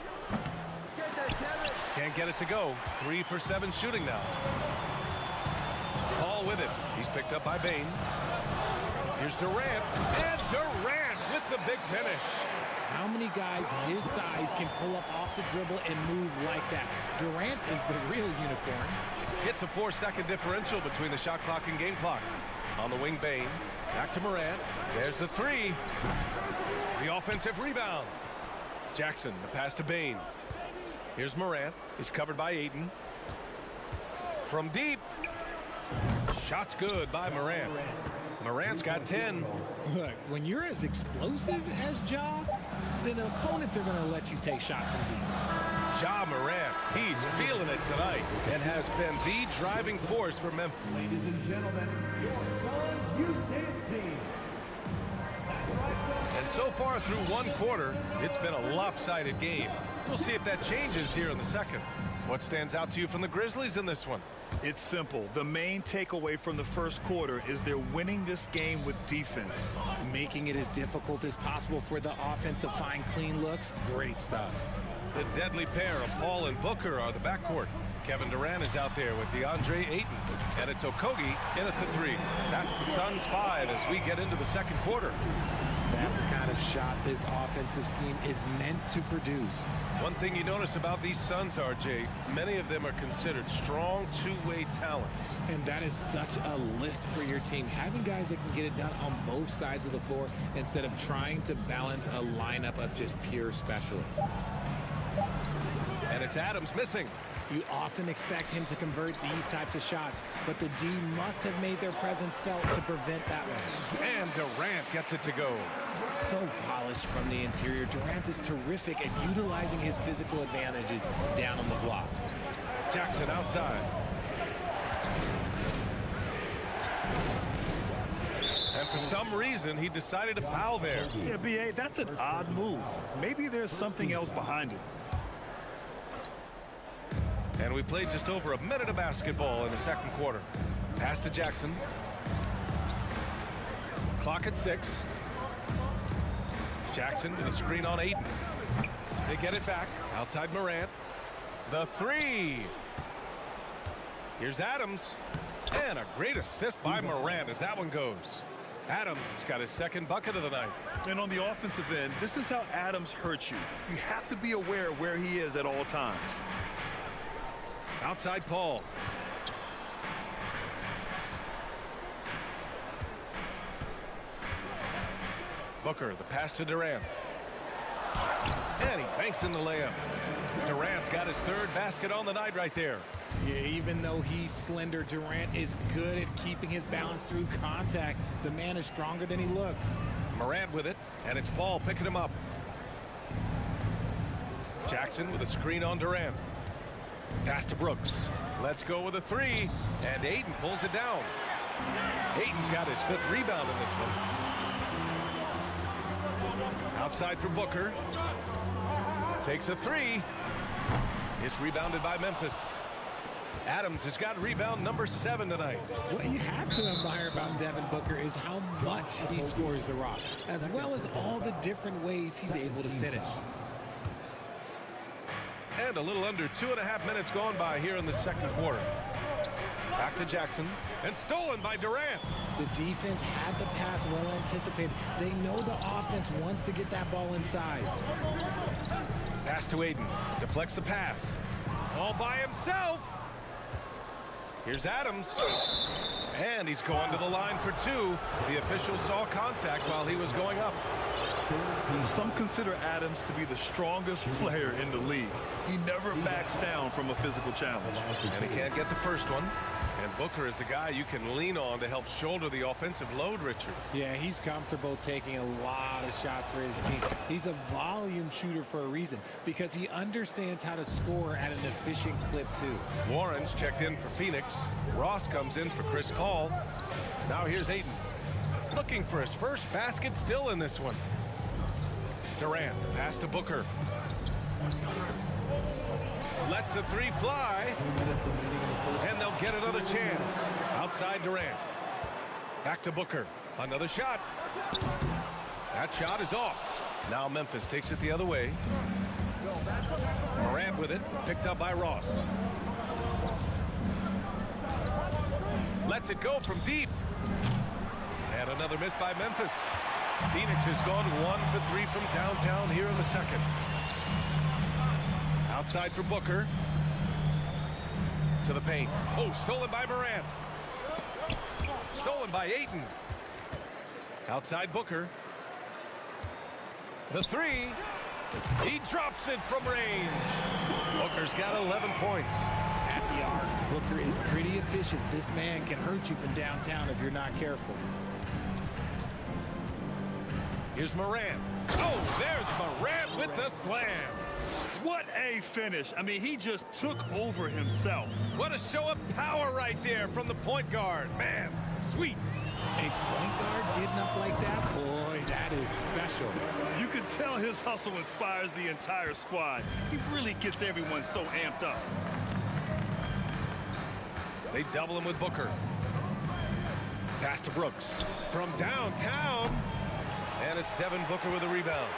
Can't get it to go. 3 for 7 shooting now. Paul with it. He's picked up by Bain. Here's Durant. And Durant with the big finish. How many guys his size can pull up off the dribble and move like that? Durant is the real unicorn. It's a 4-second differential between the shot clock and game clock. On the wing, Bain. Back to Morant. There's the three. The offensive rebound. Jackson, the pass to Bain. Here's Morant. He's covered by Ayton. From deep. Shot's good by Morant. Morant's got 10. Look, when you're as explosive as Ja, then opponents are going to let you take shots from deep. Ja Morant, he's feeling it tonight and has been the driving force for Memphis. Ladies and gentlemen, your Suns Youth Dance Team. And so far through one quarter, it's been a lopsided game. We'll see if that changes here in the second. What stands out to you from the Grizzlies in this one? It's simple. The main takeaway from the first quarter is they're winning this game with defense. Making it as difficult as possible for the offense to find clean looks. Great stuff. The deadly pair of Paul and Booker are the backcourt. Kevin Durant is out there with DeAndre Ayton. And it's Okogie in at the three. That's the Suns' 5 as we get into the second quarter. That's the kind of shot this offensive scheme is meant to produce. One thing you notice about these Suns, RJ, many of them are considered strong two-way talents. And that is such a list for your team. Having guys that can get it done on both sides of the floor instead of trying to balance a lineup of just pure specialists. And it's Adams missing. You often expect him to convert these types of shots, but the D must have made their presence felt to prevent that one. And Durant gets it to go. So polished from the interior. Durant is terrific at utilizing his physical advantages down on the block. Jackson outside. And for some reason, he decided to foul there. Yeah, B.A., that's an odd move. Maybe there's something else behind it. And we played just over a minute of basketball in the second quarter. Pass to Jackson. Clock at 6. Jackson with a screen on Ayton. They get it back. Outside Morant. The three. Here's Adams. And a great assist by Morant as that one goes. Adams has got his second bucket of the night. And on the offensive end, this is how Adams hurts you. You have to be aware of where he is at all times. Outside Paul. Booker, the pass to Durant. And he banks in the layup. Durant's got his third basket on the night right there. Yeah, even though he's slender, Durant is good at keeping his balance through contact. The man is stronger than he looks. Morant with it, and it's Paul picking him up. Jackson with a screen on Durant. Pass to Brooks. Let's go with a three. And Ayton pulls it down. Ayton's got his 5th rebound in this one. Outside for Booker. Takes a three. It's rebounded by Memphis. Adams has got rebound number 7 tonight. What you have to admire about Devin Booker is how much he scores the rock, as well as all the different ways he's able to finish. And a little under 2.5 minutes gone by here in the second quarter. Back to Jackson. And stolen by Durant. The defense had the pass well anticipated. They know the offense wants to get that ball inside. Pass to Ayton. Deflects the pass. All by himself. Here's Adams. And he's going to the line for 2. The official saw contact while he was going up. Some consider Adams to be the strongest player in the league. He never backs down from a physical challenge. And he can't get the first one. And Booker is the guy you can lean on to help shoulder the offensive load, Richard. Yeah, he's comfortable taking a lot of shots for his team. He's a volume shooter for a reason, because he understands how to score at an efficient clip, too. Warren's checked in for Phoenix. Ross comes in for Chris Paul. Now here's Ayton. Looking for his first basket still in this one. Durant, pass to Booker. Lets the three fly. And they'll get another chance. Outside Durant. Back to Booker. Another shot. That shot is off. Now Memphis takes it the other way. Morant with it, picked up by Ross. Lets it go from deep. And another miss by Memphis. Phoenix has gone 1 for 3 from downtown here in the second. Outside for Booker. To the paint. Oh, stolen by Morant. Stolen by Ayton. Outside Booker. The three. He drops it from range. Booker's got 11 points. At the arc, Booker is pretty efficient. This man can hurt you from downtown if you're not careful. Here's Morant. Oh, there's Morant with the slam. What a finish. I mean, he just took over himself. What a show of power right there from the point guard. Man, sweet. A point guard getting up like that? Boy, that is special. You can tell his hustle inspires the entire squad. He really gets everyone so amped up. They double him with Booker. Pass to Brooks. From downtown. And it's Devin Booker with a rebound.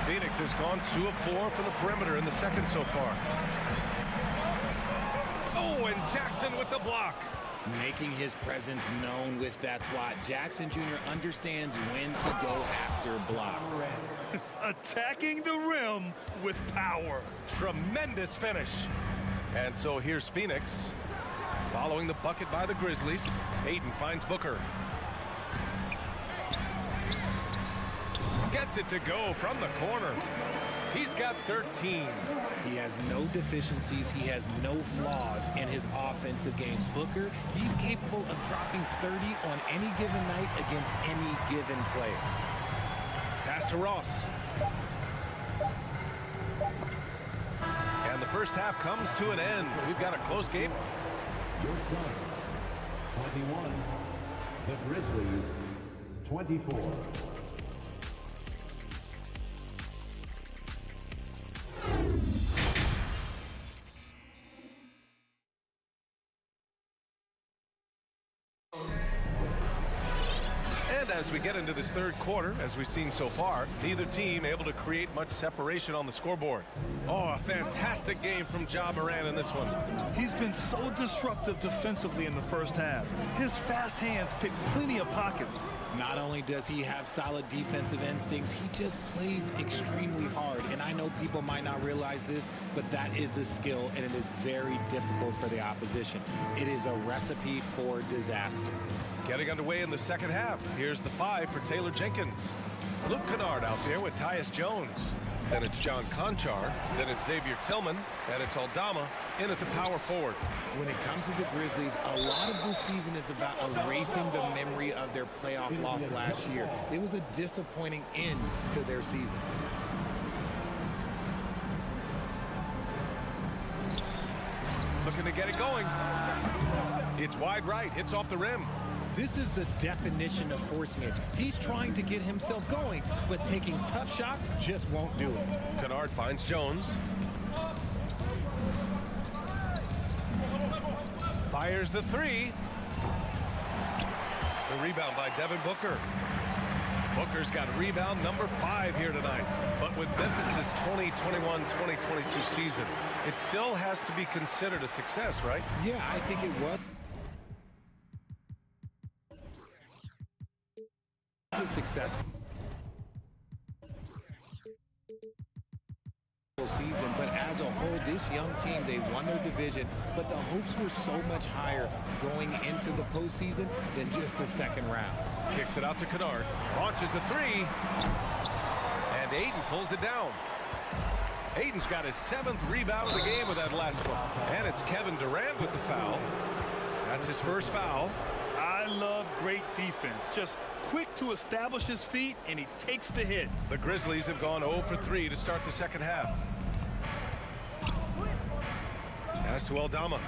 Phoenix has gone 2 of 4 from the perimeter in the second so far. Oh, and Jackson with the block. Making his presence known with that swat. Jackson Jr. understands when to go after blocks. Attacking the rim with power. Tremendous finish. And so here's Phoenix. Following the bucket by the Grizzlies. Ayton finds Booker. Gets it to go from the corner. He's got 13. He has no deficiencies. He has no flaws in his offensive game. Booker, he's capable of dropping 30 on any given night against any given player. Pass to Ross. And the first half comes to an end. We've got a close game. Your son, 21. The Grizzlies, 24. As we get into this third quarter, as we've seen so far, neither team able to create much separation on the scoreboard. Oh, a fantastic game from Ja Morant in this one. He's been so disruptive defensively in the first half. His fast hands pick plenty of pockets. Not only does he have solid defensive instincts, he just plays extremely hard. And I know people might not realize this, but that is a skill, and it is very difficult for the opposition. It is a recipe for disaster. Getting underway in the second half. Here's the 5 for Taylor Jenkins. Luke Kennard out there with Tyus Jones. Then it's John Conchar. Then it's Xavier Tillman. And it's Aldama in at the power forward. When it comes to the Grizzlies, a lot of this season is about erasing the memory of their playoff loss last year. It was a disappointing end to their season. Looking to get it going. It's wide right. Hits off the rim. This is the definition of forcing it. He's trying to get himself going, but taking tough shots just won't do it. Kennard finds Jones. Fires the 3. The rebound by Devin Booker. Booker's got rebound number 5 here tonight. But with Memphis' 2021-2022 season, it still has to be considered a success, right? Yeah, I think it was a successful season, but as a whole, this young team, they won their division, but the hopes were so much higher going into the postseason than just the second round. Kicks it out to Kennard, launches a 3, and Ayton pulls it down. Ayton's got his 7th rebound of the game with that last one, and it's Kevin Durant with the foul. That's his first foul. I love great defense. Just quick to establish his feet, and he takes the hit. The Grizzlies have gone 0 for 3 to start the second half. Pass to Aldama.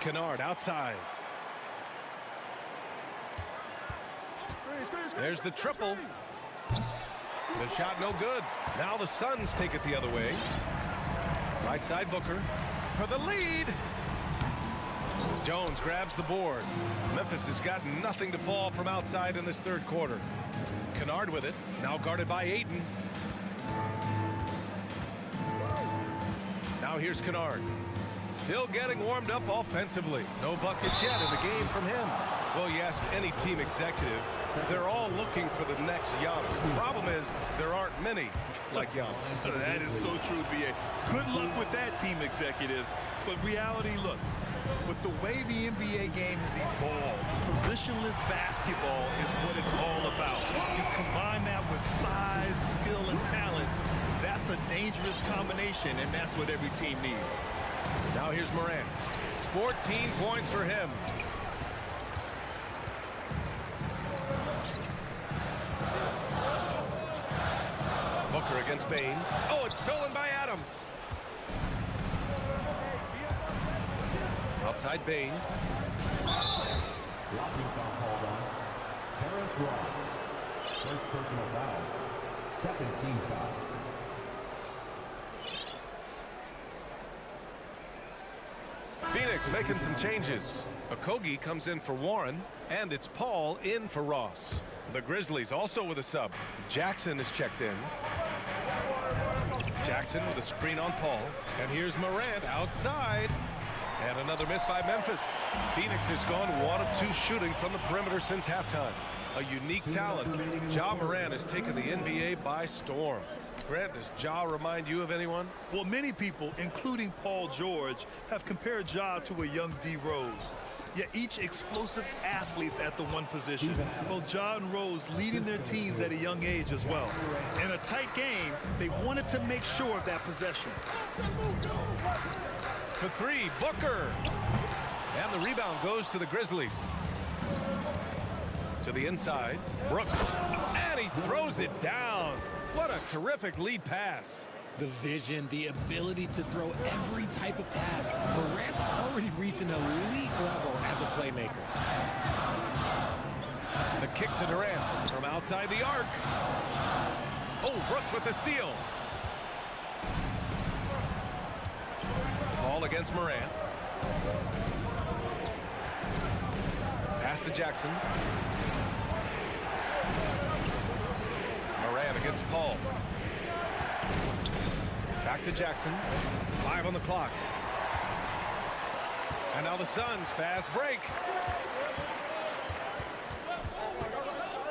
Kennard outside. There's the triple. The shot no good. Now the Suns take it the other way. Right side Booker for the lead. Jones grabs the board. Memphis has got nothing to fall from outside in this third quarter. Kennard with it, now guarded by Ayton. Now here's Kennard. Still getting warmed up offensively. No buckets yet in the game from him. Well, you ask any team executive, they're all looking for the next Giannis. The problem is there aren't many like Giannis. That is so true, B.A. Good luck with that, team executives. But reality, look, with the way the NBA game has evolved, positionless basketball is what it's all about. You combine that with size, skill, and talent, that's a dangerous combination, and that's what every team needs. Now here's Morant. 14 points for him. Booker against Bane. Oh, it's stolen by Adams. Outside Bane. Blocking foul called on Terrence Ross. First personal foul. Second team foul. Phoenix making some changes. Okogie comes in for Warren, and it's Paul in for Ross. The Grizzlies also with a sub. Jackson is checked in. Jackson with a screen on Paul. And here's Morant outside. And another miss by Memphis. Phoenix has gone 1 of 2 shooting from the perimeter since halftime. A unique talent. Ja Morant has taken the NBA by storm. Grant, does Ja remind you of anyone? Well, many people, including Paul George, have compared Ja to a young D. Rose. Yet each explosive athletes at the one position. Both Ja and Rose leading their teams at a young age as well. In a tight game, they wanted to make sure of that possession. For 3, Booker. And the rebound goes to the Grizzlies. To the inside, Brooks. And he throws it down. What a terrific lead pass. The vision, the ability to throw every type of pass. Morant's already reached an elite level as a playmaker. The kick to Durant from outside the arc. Oh, Brooks with the steal. Ball against Morant. Pass to Jackson. Morant against Paul. Back to Jackson. 5 on the clock. And now the Suns fast break.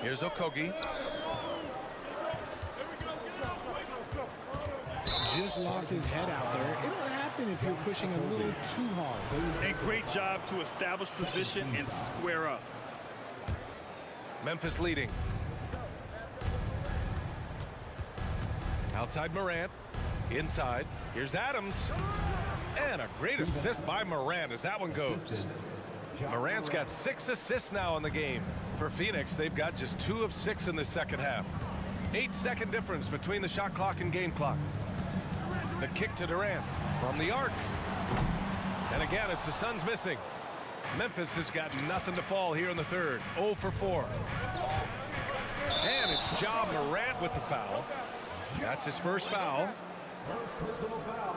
Here's Okogie. Just lost his head out there. It'll happen if you're pushing a little too hard. A great job to establish position and square up. Memphis leading. Outside Morant. Inside. Here's Adams. And a great assist by Morant as that one goes. Morant's got 6 assists now in the game. For Phoenix, they've got just 2 of 6 in the second half. 8-second difference between the shot clock and game clock. The kick to Durant from the arc. And again, it's the Suns missing. Memphis has got nothing to fall here in the third. 0 for 4. And it's Ja Morant with the foul. That's his first foul. First personal foul.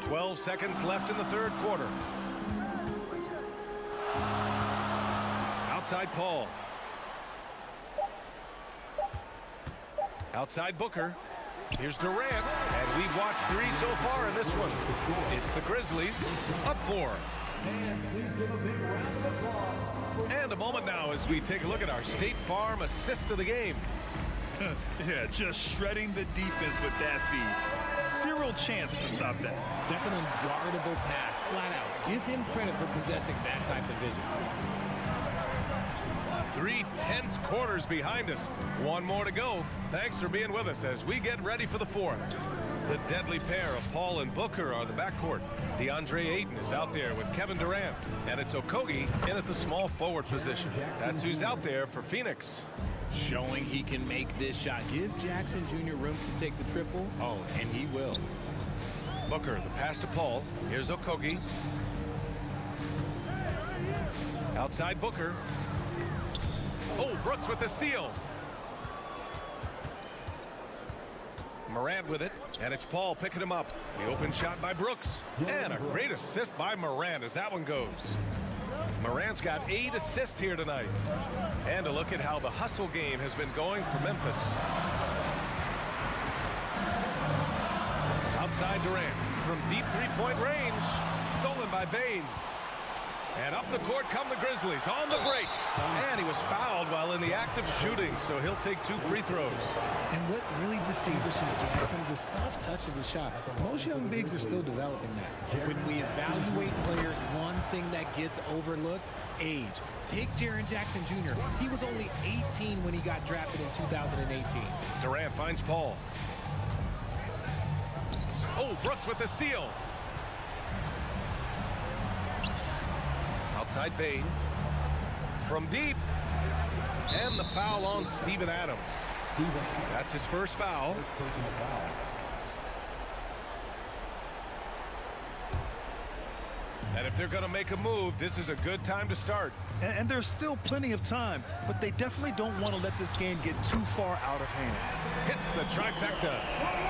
12 seconds left in the third quarter. Outside Paul. Outside Booker. Here's Durant. And we've watched 3 so far in this one. It's the Grizzlies up 4. And a moment now as we take a look at our State Farm assist of the game. Yeah, just shredding the defense with that feed. Zero chance to stop that. That's an unguardable pass, flat out. Give him credit for possessing that type of vision. 3 tense quarters behind us. 1 more to go. Thanks for being with us as we get ready for the 4th. The deadly pair of Paul and Booker are the backcourt. DeAndre Ayton is out there with Kevin Durant. And it's Okogie in at the small forward position. That's who's out there for Phoenix. Showing he can make this shot. Give Jackson Jr. room to take the triple. Oh, and he will. Booker, the pass to Paul. Here's Okogie. Outside Booker. Oh, Brooks with the steal. Morant with it, and it's Paul picking him up. The open shot by Brooks, and a great assist by Morant as that one goes. Morant's got 8 assists here tonight. And a look at how the hustle game has been going for Memphis. Outside Durant from deep three-point range, stolen by Bane. And up the court come the Grizzlies on the break. And he was fouled while in the act of shooting, so he'll take 2 free throws. And what really distinguishes Jackson, the soft touch of the shot. Most young bigs are still developing that. When we evaluate players, one thing that gets overlooked, age. Take Jaren Jackson Jr. He was only 18 when he got drafted in 2018. Durant finds Paul. Oh, Brooks with the steal. Outside Bane. From deep. And the foul on Steven Adams. That's his first foul. And if they're going to make a move, this is a good time to start. And there's still plenty of time, but they definitely don't want to let this game get too far out of hand. Hits the trifecta.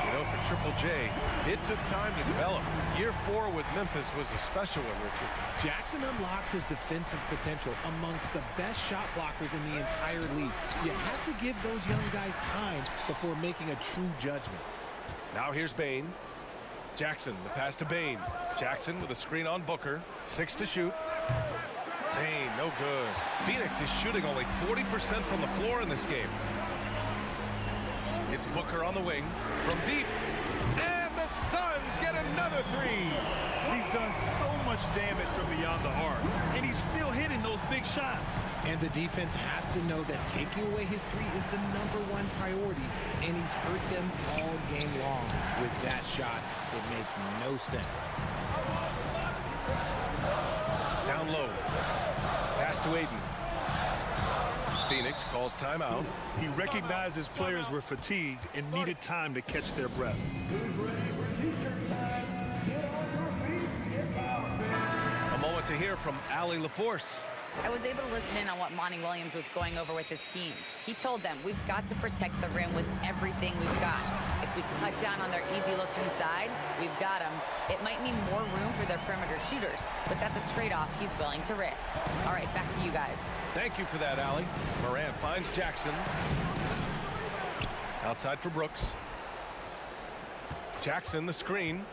You know, for Triple J, it took time to develop. Year 4 with Memphis was a special one, Richard. Jackson unlocked his defensive potential amongst the best shot blockers in the entire league. You have to give those young guys time before making a true judgment. Now here's Bane. Jackson, the pass to Bane. Jackson with a screen on Booker. 6 to shoot. Bane, no good. Phoenix is shooting only 40% from the floor in this game. It's Booker on the wing. From deep. And the Suns get another 3. He's done so much damage from beyond the arc, and he's still hitting those big shots. And the defense has to know that taking away his 3 is the #1 priority, and he's hurt them all game long with that shot. It makes no sense. Down low. Pass to Aiden. Phoenix calls timeout. He recognized his players were fatigued and needed time to catch their breath. A moment to hear from Allie LaForce. I was able to listen in on what Monty Williams was going over with his team. He told them, we've got to protect the rim with everything we've got. If we cut down on their easy looks inside, we've got them. It might mean more room for their perimeter shooters, but that's a trade-off he's willing to risk. All right, back to you guys. Thank you for that, Allie. Morant finds Jackson. Outside for Brooks. Jackson, the screen.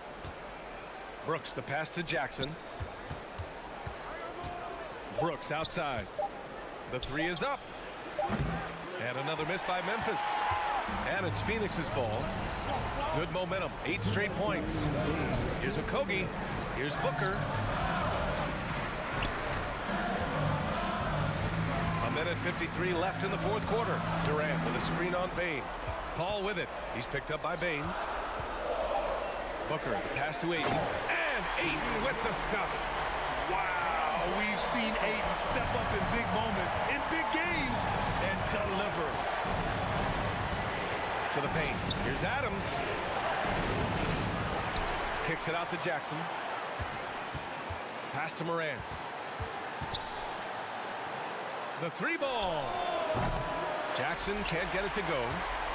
Brooks, the pass to Jackson. Brooks outside. The 3 is up. And another miss by Memphis. And it's Phoenix's ball. Good momentum. 8 straight points. Here's Okogie. Here's Booker. A minute 53 left in the 4th quarter. Durant with a screen on Bane. Paul with it. He's picked up by Bane. Booker, the pass to Aiden. And Aiden with the stuff. Wow, we've seen Aiden step up in big moments, in big games, and deliver. To the paint. Here's Adams. Kicks it out to Jackson. Pass to Morant. The 3 ball. Jackson can't get it to go.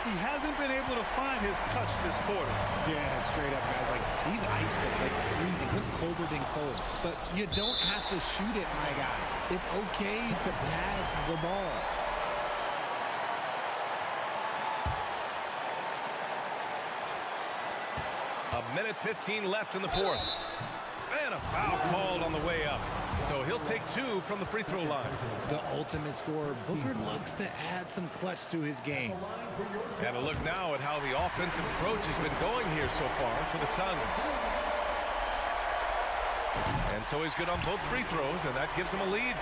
He hasn't been able to find his touch this quarter. Yeah, straight up, guys. Like, he's ice cold, like freezing. It's colder than cold. But you don't have to shoot it, my guy. It's okay to pass the ball. A minute 15 left in the 4th. And a foul called on the way up. So he'll take 2 from the free throw line. The ultimate scorer. Booker looks to add some clutch to his game. And a look now at how the offensive approach has been going here so far for the Suns. And so he's good on both free throws, and that gives him a lead.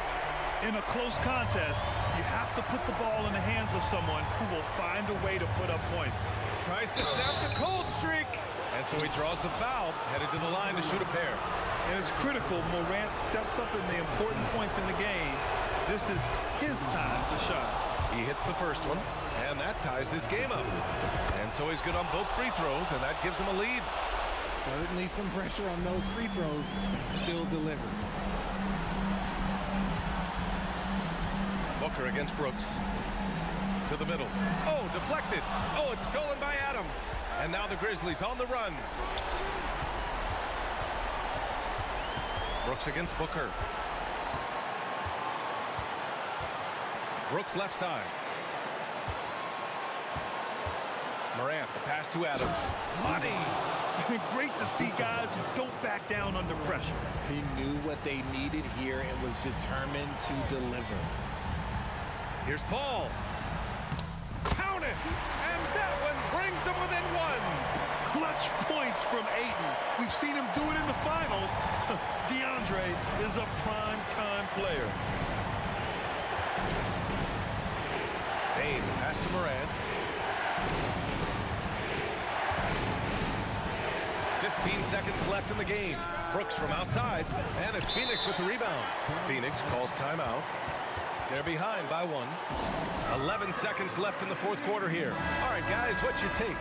In a close contest, you have to put the ball in the hands of someone who will find a way to put up points. Tries to snap the cold streak. And so he draws the foul, headed to the line to shoot a pair. And it's critical Morant steps up in the important points in the game. This is his time to shine. He hits the first one, and that ties this game up. And so he's good on both free throws, and that gives him a lead. Certainly some pressure on those free throws, but he still delivered. Booker against Brooks. To the middle. Oh, deflected. Oh, it's stolen by Adams. And now the Grizzlies on the run. Brooks against Booker. Brooks left side. Morant, the pass to Adams. Money. Great to see guys who don't back down under pressure. He knew what they needed here and was determined to deliver. Here's Paul. Count it! And that one brings them within one. Clutch points from Ayton. We've seen him do it in the finals. DeAndre is a prime-time player. Bain, pass to Morant. 15 seconds left in the game. Brooks from outside, and it's Phoenix with the rebound. Phoenix calls timeout. They're behind by 1. 11 seconds left in the fourth quarter here. All right, guys, what's your take?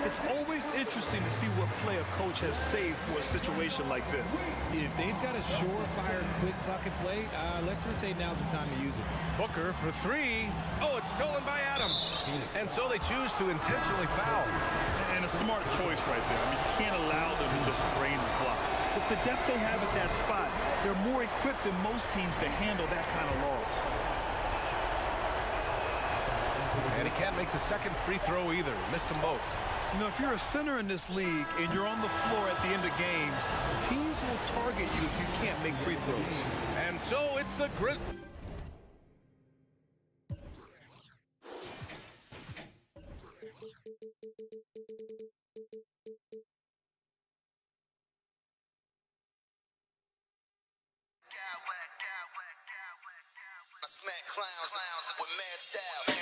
It's always interesting to see what play a coach has saved for a situation like this. If they've got a surefire, quick bucket play, let's just say now's the time to use it. Booker for 3. Oh, it's stolen by Adams. And so they choose to intentionally foul. And a smart choice right there. I mean, you can't allow them to just drain the clock. With the depth they have at that spot, they're more equipped than most teams to handle that kind of loss. And he can't make the second free throw either. Missed them both. You know, if you're a center in this league and you're on the floor at the end of games, teams will target you if you can't make free throws. And so it's the Grizzlies. I smack clowns with mad style.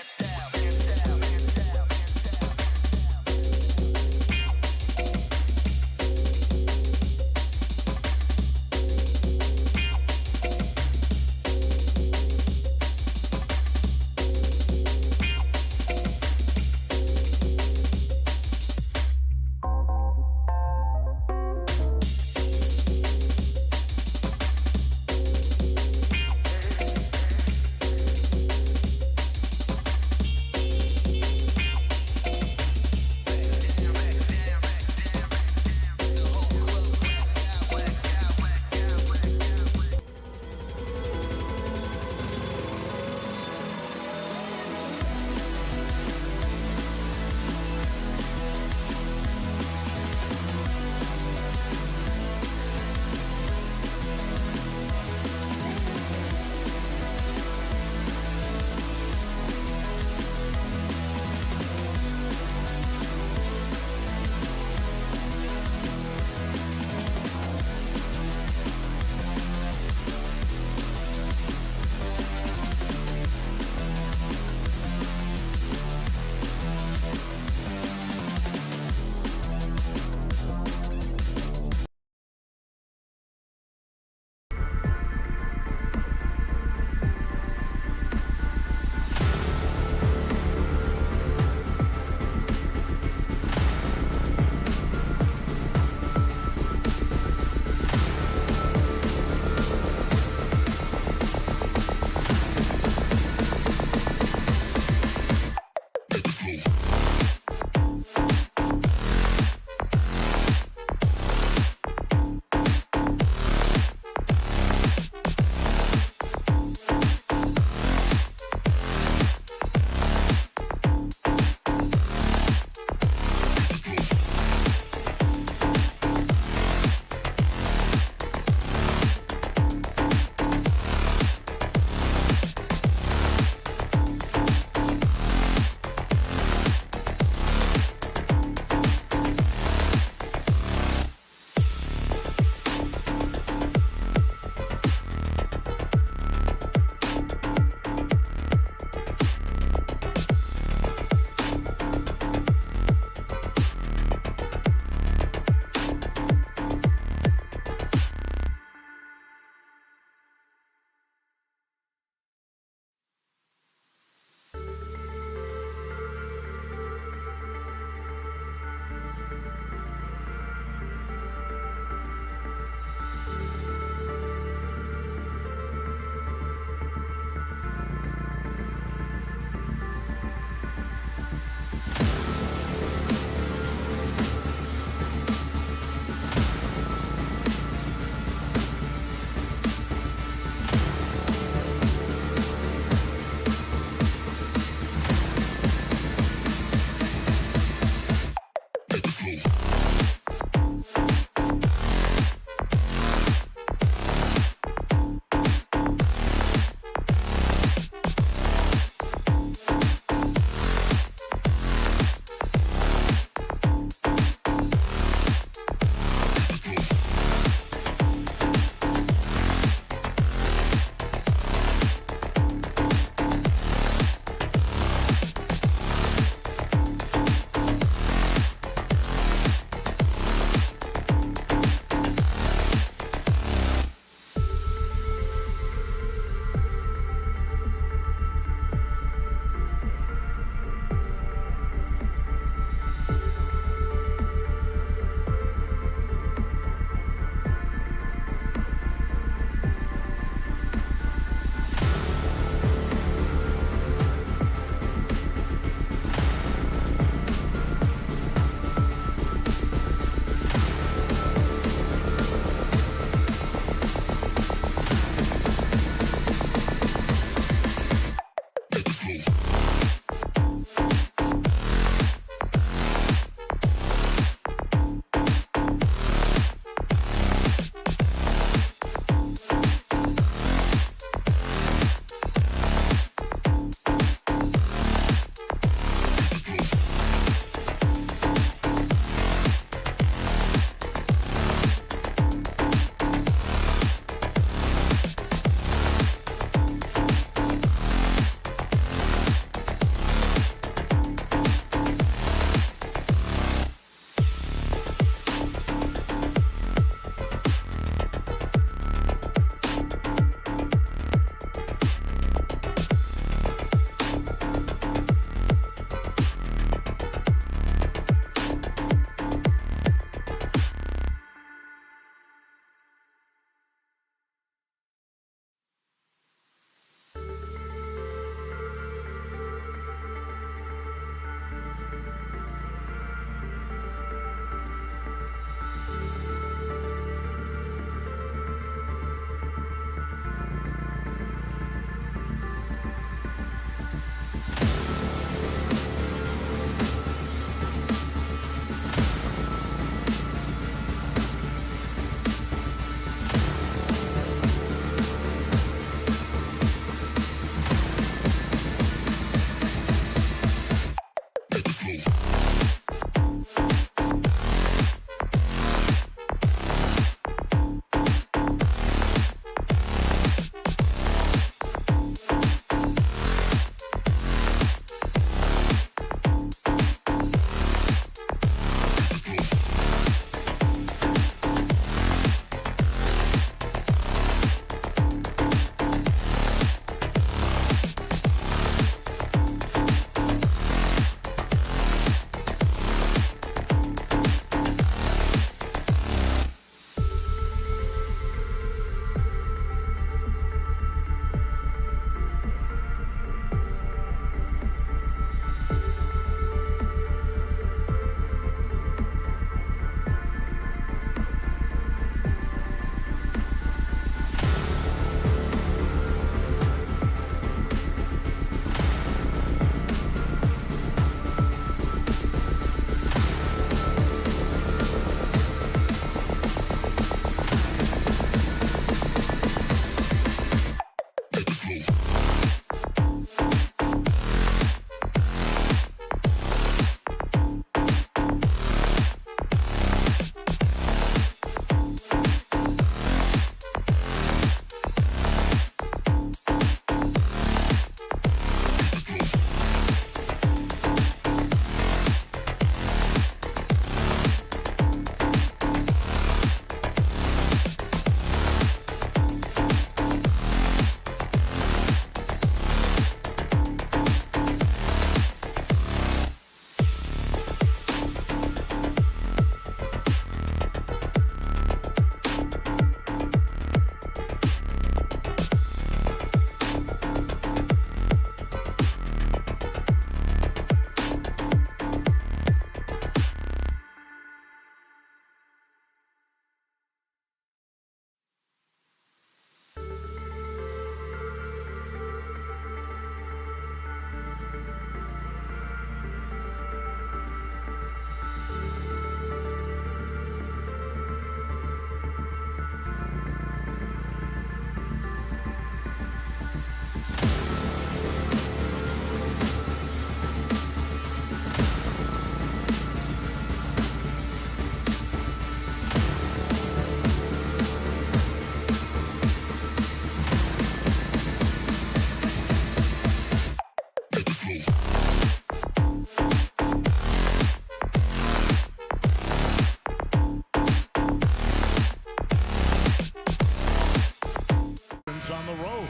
go.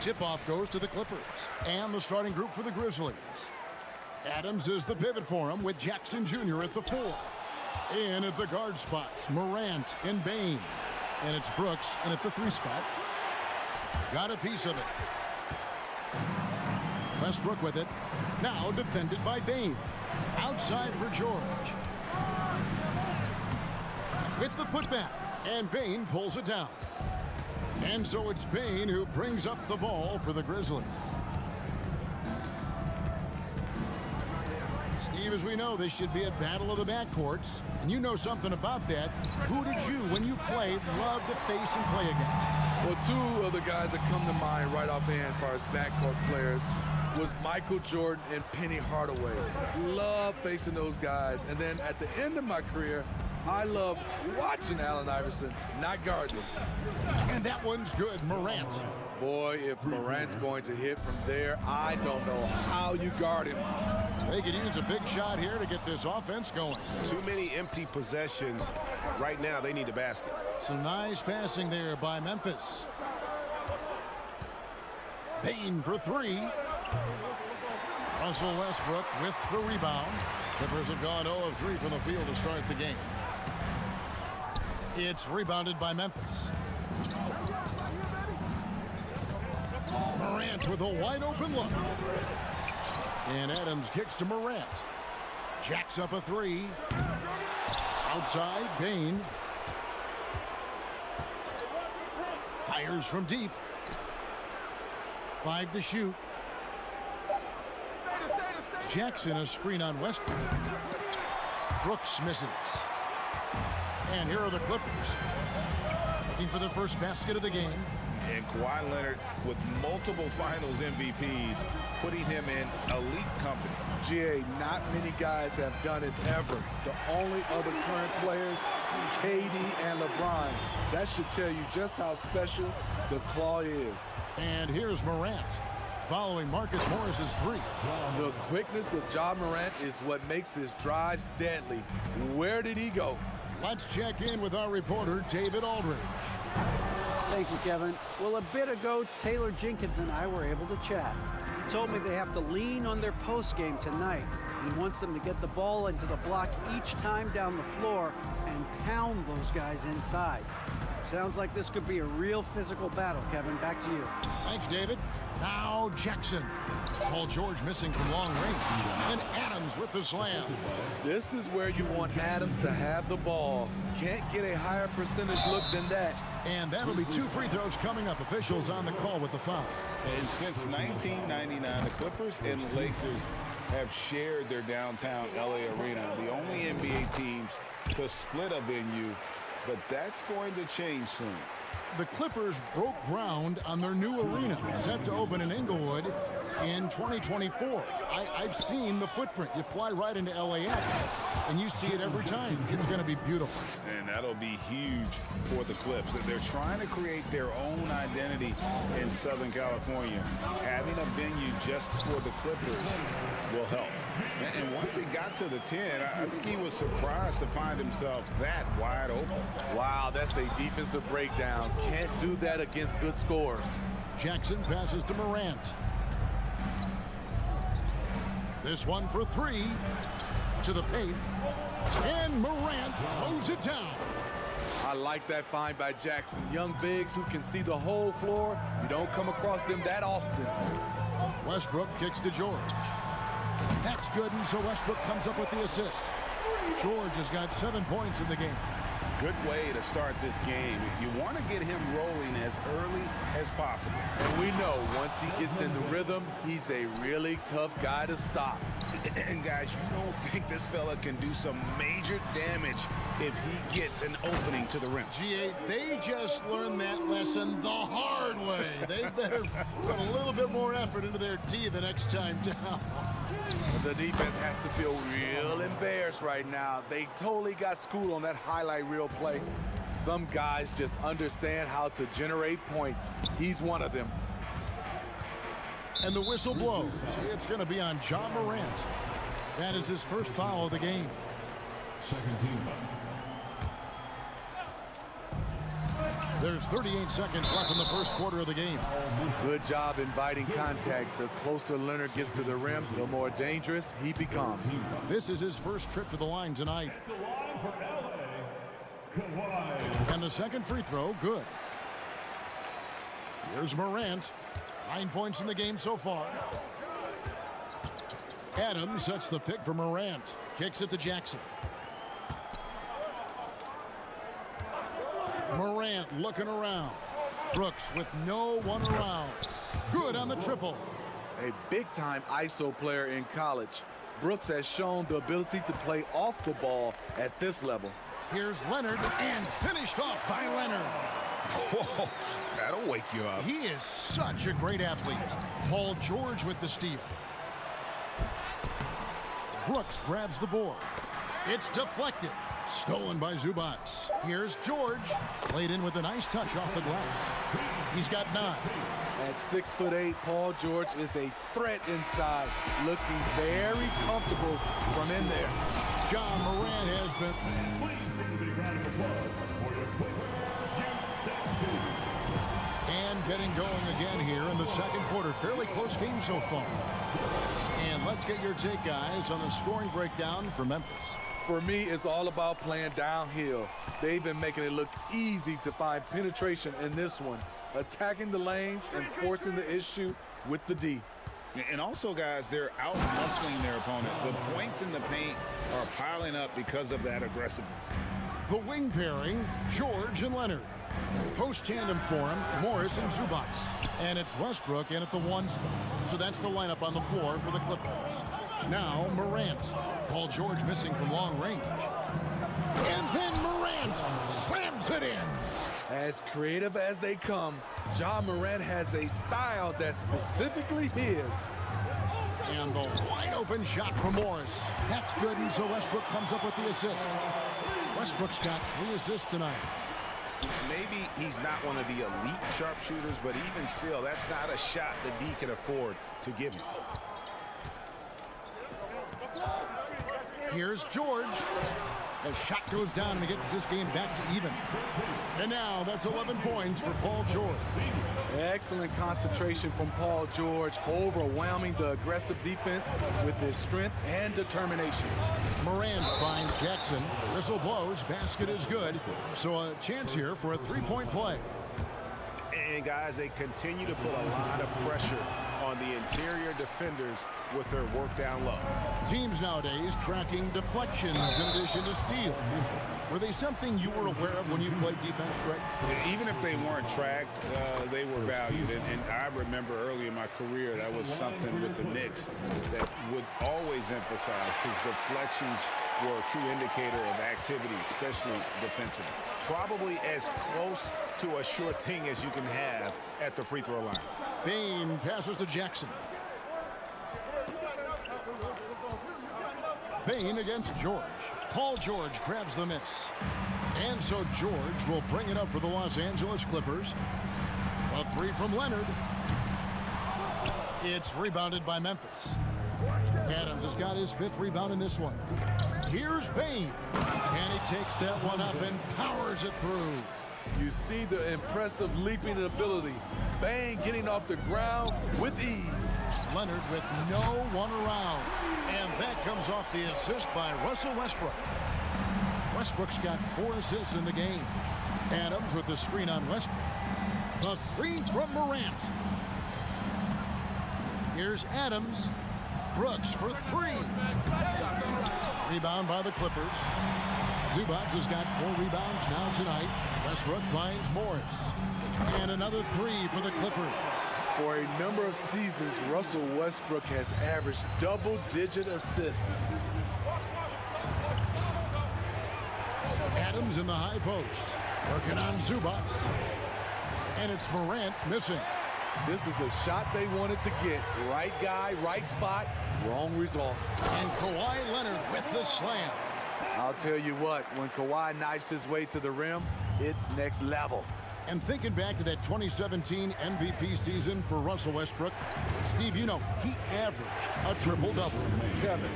Tip-off goes to the Clippers. And the starting group for the Grizzlies. Adams is the pivot for him with Jackson Jr. at the 4. In at the guard spots, Morant and Bane. And it's Brooks in at the 3 spot. Got a piece of it. Westbrook with it. Now defended by Bane. Outside for George. With the putback. And Bane pulls it down. And so it's Bane who brings up the ball for the Grizzlies. Steve, as we know, this should be a battle of the backcourts. And you know something about that. Who did you, when you played, love to face and play against? Well, 2 of the guys that come to mind right offhand as far as backcourt players was Michael Jordan and Penny Hardaway. Love facing those guys. And then at the end of my career, I love watching Allen Iverson, not guarding him. And that one's good, Morant. Boy, if Morant's going to hit from there, I don't know how you guard him. They could use a big shot here to get this offense going. Too many empty possessions. Right now, they need a basket. Some nice passing there by Memphis. Bane for 3. Russell Westbrook with the rebound. Clippers have gone 0 of 3 from the field to start the game. It's rebounded by Memphis. Morant with a wide open look. And Adams kicks to Morant. Jacks up a 3. Outside, Bane. Fires from deep. 5 to shoot. Jackson a screen on Westbrook. Brooks misses. And here are the Clippers. Looking for the first basket of the game. And Kawhi Leonard with multiple finals MVPs, putting him in elite company. GA, not many guys have done it ever. The only other current players, KD and LeBron. That should tell you just how special the claw is. And here's Morant, following Marcus Morris's 3. The quickness of Ja Morant is what makes his drives deadly. Where did he go? Let's check in with our reporter, David Aldridge. Thank you, Kevin. Well, a bit ago, Taylor Jenkins and I were able to chat. He told me they have to lean on their post game tonight. He wants them to get the ball into the block each time down the floor and pound those guys inside. Sounds like this could be a real physical battle, Kevin. Back to you. Thanks, David. Now Jackson. Paul George missing from long range. And Adams with the slam. This is where you want Adams to have the ball. Can't get a higher percentage look than that. And that'll be 2 free throws coming up. Officials on the call with the foul. And since 1999, the Clippers and Lakers have shared their downtown LA arena. The only NBA teams to split a venue, but that's going to change soon. The Clippers broke ground on their new arena, set to open in Inglewood in 2024. I've seen the footprint. You fly right into LAX, and you see it every time. It's going to be beautiful. And that'll be huge for the Clips. They're trying to create their own identity in Southern California. Having a venue just for the Clippers will help. And once he got to the 10, I think he was surprised to find himself that wide open. Wow, that's a defensive breakdown. Can't do that against good scores. Jackson passes to Morant. This one for 3 to the paint. And Morant throws it down. I like that find by Jackson. Young bigs who can see the whole floor. You don't come across them that often. Westbrook kicks to George. That's good, and so Westbrook comes up with the assist. George has got 7 points in the game. Good way to start this game. You want to get him rolling as early as possible. And we know once he gets in the rhythm, he's a really tough guy to stop. And guys, you don't think this fella can do some major damage if he gets an opening to the rim. GA, they just learned that lesson the hard way. They better put a little bit more effort into their D the next time down. The defense has to feel real embarrassed right now. They totally got schooled on that highlight reel play. Some guys just understand how to generate points. He's one of them. And the whistle blows. It's going to be on Ja Morant. That is his first foul of the game. Second team foul. There's 38 seconds left in the first quarter of the game. Good job inviting contact. The closer Leonard gets to the rim, the more dangerous he becomes. This is his first trip to the line tonight. And the second free throw, good. Here's Morant. 9 points in the game so far. Adams sets the pick for Morant. Kicks it to Jackson. Morant looking around. Brooks with no one around. Good on the triple. A big-time ISO player in college. Brooks has shown the ability to play off the ball at this level. Here's Leonard, and finished off by Leonard. Whoa, that'll wake you up. He is such a great athlete. Paul George with the steal. Brooks grabs the board. It's deflected. Stolen by Zubats. Here's George. Played in with a nice touch off the glass. He's got 9. At 6'8", Paul George is a threat inside, looking very comfortable from in there. John Moran has been... And getting going again here in the second quarter. Fairly close game so far. And let's get your take, guys, on the scoring breakdown for Memphis. For me, it's all about playing downhill. They've been making it look easy to find penetration in this one, attacking the lanes and forcing the issue with the D. And also, guys, they're out-muscling their opponent. The points in the paint are piling up because of that aggressiveness. The wing pairing, George and Leonard. Post tandem for him, Morris and Zubats. And it's Westbrook in at the 1 spot. So that's the lineup on the floor for the Clippers. Now Morant. Paul George missing from long range. And then Morant slams it in. As creative as they come, John Morant has a style that's specifically his. And the wide open shot from Morris. That's good, and so Westbrook comes up with the assist. Westbrook's got 3 assists tonight. Maybe he's not one of the elite sharpshooters, but even still, that's not a shot the D can afford to give him. Here's George. The shot goes down and it gets this game back to even. And now that's 11 points for Paul George. Excellent concentration from Paul George, overwhelming the aggressive defense with his strength and determination. Morant finds Jackson. Whistle blows. Basket is good. So a chance here for a 3-point play. And guys, they continue to put a lot of pressure on the interior defenders with their work down low. Teams nowadays tracking deflections in addition to steals. Were they something you were aware of when you played defense, Greg? Even if they weren't tracked, they were valued. And I remember early in my career, that was something with the Knicks that would always emphasize, because deflections were a true indicator of activity, especially defensively. Probably as close to a sure thing as you can have at the free throw line. Bain passes to Jackson. Bain against George. Paul George grabs the miss. And so George will bring it up for the Los Angeles Clippers. A 3 from Leonard. It's rebounded by Memphis. Adams has got his 5th rebound in this one. Here's Bain. And he takes that one up and powers it through. You see the impressive leaping ability. Bain getting off the ground with ease. Leonard with no one around. And that comes off the assist by Russell Westbrook. Westbrook's got 4 assists in the game. Adams with the screen on Westbrook. The 3 from Morant. Here's Adams. Brooks for 3. Rebound by the Clippers. Zubats has got 4 rebounds now tonight. Westbrook finds Morris. And another 3 for the Clippers. For a number of seasons, Russell Westbrook has averaged double-digit assists. Adams in the high post. Working on Zubats. And it's Morant missing. This is the shot they wanted to get. Right guy, right spot, wrong result. And Kawhi Leonard with the slam. I'll tell you what, when Kawhi knifes his way to the rim, it's next level. And thinking back to that 2017 MVP season for Russell Westbrook, Steve, you know, he averaged a triple-double. Kevin,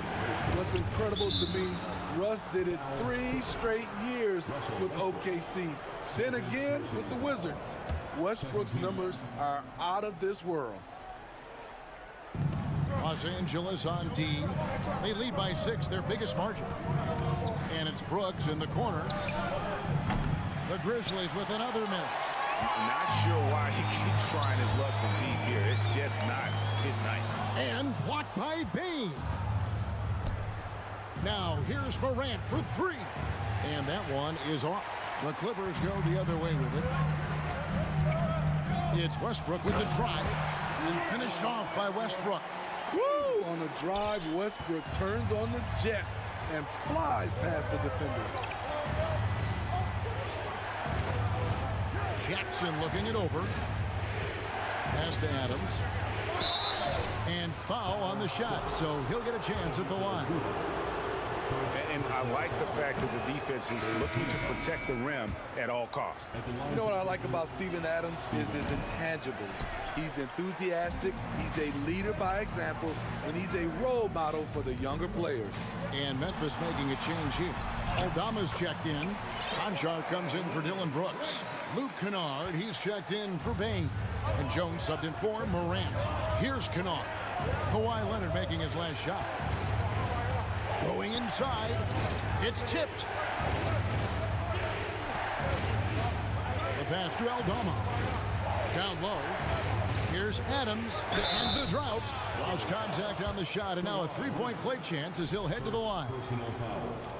what's incredible to me, Russ did it 3 straight years with OKC. Then again, with the Wizards, Westbrook's numbers are out of this world. Los Angeles on D. They lead by 6, their biggest margin. And it's Brooks in the corner. The Grizzlies with another miss. Not sure why he keeps trying his luck from deep here. It's just not his night. And blocked by Bain. Now here's Morant for 3. And that one is off. The Clippers go the other way with it. It's Westbrook with the drive. And finished off by Westbrook. Woo! On the drive, Westbrook turns on the Jets and flies past the defenders. Jackson looking it over. Pass to Adams. And foul on the shot, so he'll get a chance at the line. And I like the fact that the defense is looking to protect the rim at all costs. You know what I like about Steven Adams is his intangibles. He's enthusiastic, he's a leader by example, and he's a role model for the younger players. And Memphis making a change here. Aldama's checked in. Conchar comes in for Dylan Brooks. Luke Kennard, he's checked in for Bain. And Jones subbed in for Morant. Here's Kennard. Kawhi Leonard making his last shot. Going inside. It's tipped. The pass to Aldama. Down low. Here's Adams to end the drought. Lost contact on the shot, and now a three-point play chance as he'll head to the line.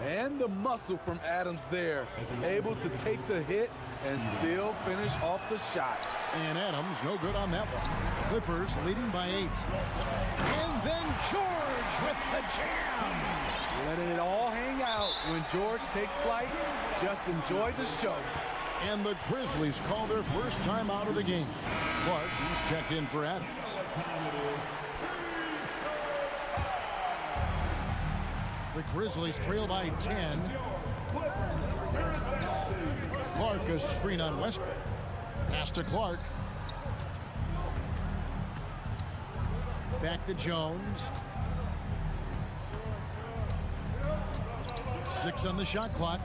And the muscle from Adams there. Able to take the hit and still finish off the shot. And Adams no good on that one. Clippers leading by 8. And then George with the jam. Letting it all hang out when George takes flight. Just enjoy the show. And the Grizzlies call their first time out of the game. Clark, he's checked in for Adams. The Grizzlies trail by 10. Clark, a screen on Westbrook. Pass to Clark. Back to Jones. 6 on the shot clock.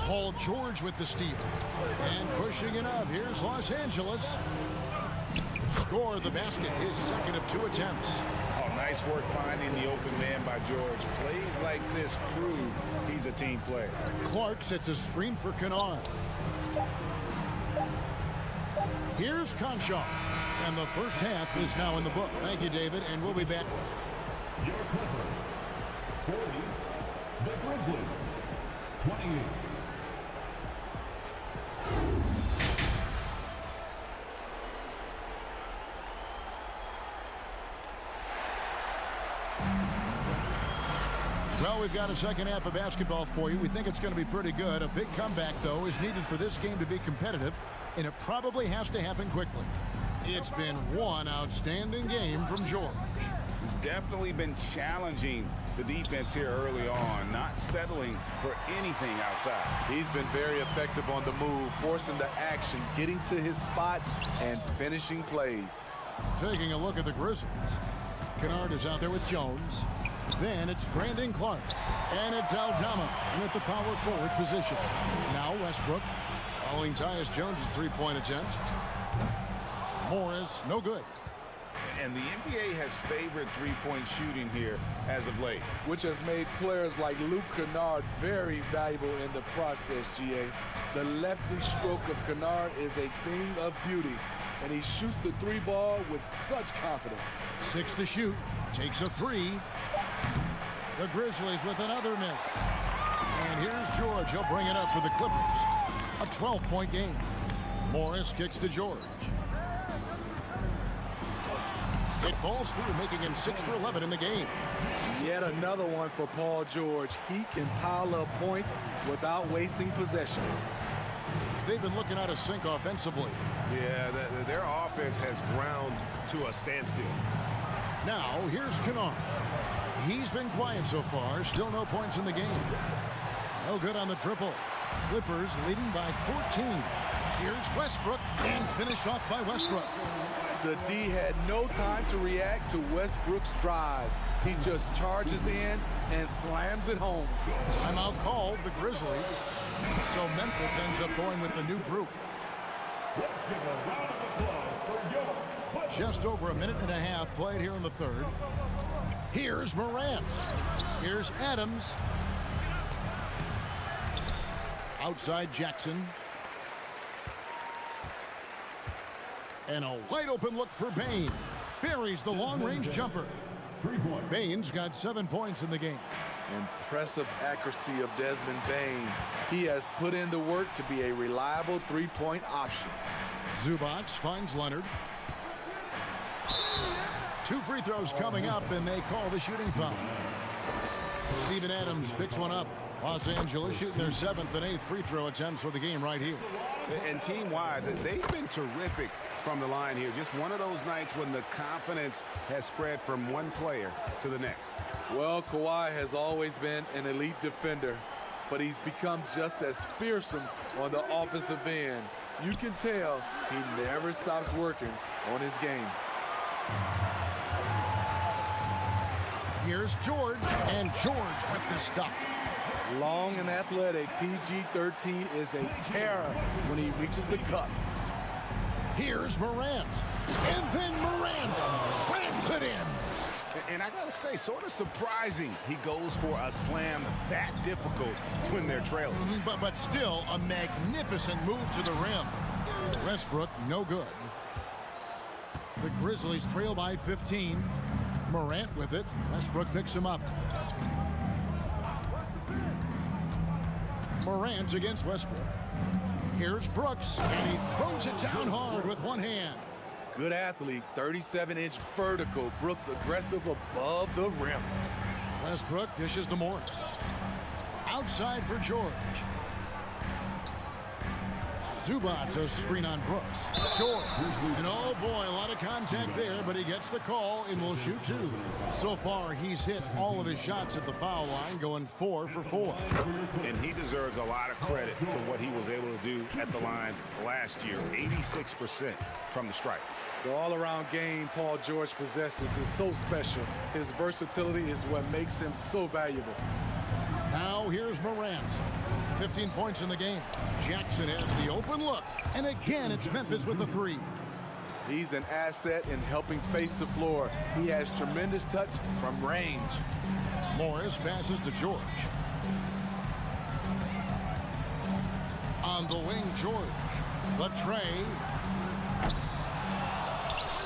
Paul George with the steal. And pushing it up. Here's Los Angeles. Score the basket. His second of 2 attempts. Oh, nice work finding the open man by George. Plays like this prove he's a team player. Clark sets a screen for Kennard. Here's Conchar. And the first half is now in the book. Thank you, David, and we'll be back. Your Clippers, 40. The Grizzlies, 28. Well, we've got a second half of basketball for you. We think it's going to be pretty good. A big comeback, though, is needed for this game to be competitive, and it probably has to happen quickly. It's been one outstanding game from George. Definitely been challenging the defense here early on, not settling for anything outside. He's been very effective on the move, forcing the action, getting to his spots, and finishing plays. Taking a look at the Grizzlies. Kennard is out there with Jones. Then it's Brandon Clark. And it's Aldama with the power forward position. Now Westbrook following Tyus Jones' three-point attempt. Morris, no good. And the NBA has favored three-point shooting here as of late. Which has made players like Luke Kennard very valuable in the process, GA. The lefty stroke of Kennard is a thing of beauty. And he shoots the 3 ball with such confidence. 6 to shoot. Takes a 3. The Grizzlies with another miss. And here's George. He'll bring it up for the Clippers. A 12-point game. Morris kicks to George. It falls through, making him 6 for 11 in the game. Yet another one for Paul George. He can pile up points without wasting possessions. They've been looking out of sync offensively. Yeah, their offense has ground to a standstill. Now, here's Kennard. He's been quiet so far. Still no points in the game. No good on the triple. Clippers leading by 14. Here's Westbrook, and finished off by Westbrook. The D had no time to react to Westbrook's drive. He just charges in and slams it home. Timeout called. The Grizzlies So Memphis ends up going with the new group. Just over a minute and a half played here in the third. Here's Morant. Here's Adams. Outside Jackson. And a wide open look for Bain. Buries the long-range jumper. Bain's got 7 points in the game. Impressive accuracy of Desmond Bain. He has put in the work to be a reliable three-point option. Zubac finds Leonard. 2 free throws coming up, and they call the shooting foul. Steven Adams picks one up. Los Angeles shooting their 7th and 8th free throw attempts for the game right here. And team-wide, they've been terrific from the line here. Just one of those nights when the confidence has spread from one player to the next. Well, Kawhi has always been an elite defender, but he's become just as fearsome on the offensive end. You can tell he never stops working on his game. Here's George, and George with the stuff. Long and athletic, PG-13 is a terror when he reaches the cup. Here's Morant, and then Morant slams it in. And I got to say, sort of surprising he goes for a slam that difficult when they're trailing. But still a magnificent move to the rim. Westbrook, no good. The Grizzlies trail by 15. Morant with it. Westbrook picks him up. Morant against Westbrook. Here's Brooks, and he throws it down hard with one hand. Good athlete, 37-inch vertical. Brooks aggressive above the rim. Westbrook dishes to Morris. Outside for George. Zubac, a screen on Brooks. George, and oh boy, a lot of contact there, but he gets the call and will shoot 2. So far, he's hit all of his shots at the foul line, going 4 for 4. And he deserves a lot of credit for what he was able to do at the line last year. 86% from the stripe. The all-around game Paul George possesses is so special. His versatility is what makes him so valuable. Now here's Morant. 15 points in the game. Jackson has the open look. And again, it's Memphis with the 3. He's an asset in helping space the floor. He has tremendous touch from range. Morris passes to George. On the wing, George. The tray.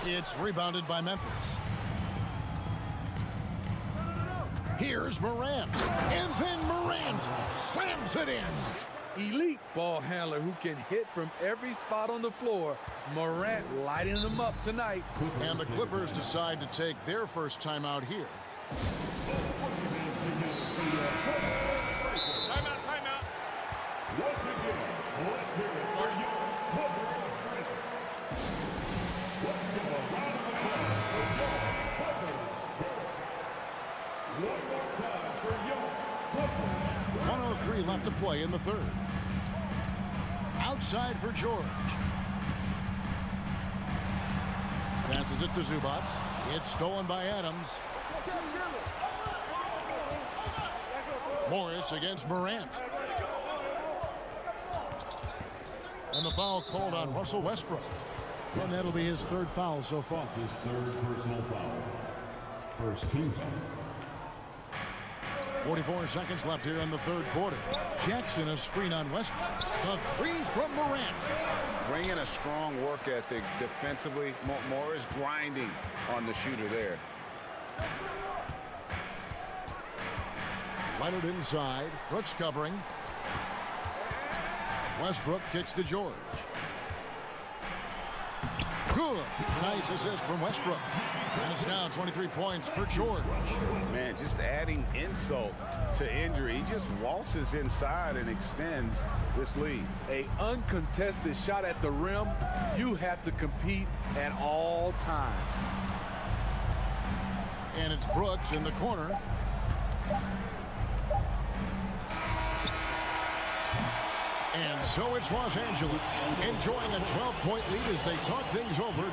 It's rebounded by Memphis. Here's Morant, and then Morant slams it in. Elite ball handler who can hit from every spot on the floor. Morant lighting them up tonight. And the Clippers decide to take their first timeout here. Timeout. Once again, let's hear it for you, Clippers. Let's give a round of applause for your Clippers. One more time for your Clippers. 103 left to play in the third. Outside for George. Passes it to Zubac. It's stolen by Adams. Morris against Morant. And the foul called on Russell Westbrook. And that'll be his 3rd foul so far. His 3rd personal foul. First team foul. 44 seconds left here in the 3rd quarter. Jackson, a screen on Westbrook. A 3 from Morant. Bringing a strong work ethic defensively. Morris grinding on the shooter there. Leonard inside. Brooks covering. Westbrook kicks to George. Good. Nice assist from Westbrook. And it's now 23 points for George. Man, just adding insult to injury. He just waltzes inside and extends this lead. A uncontested shot at the rim. You have to compete at all times. And it's Brooks in the corner. And so it's Los Angeles enjoying a 12-point lead as they talk things over.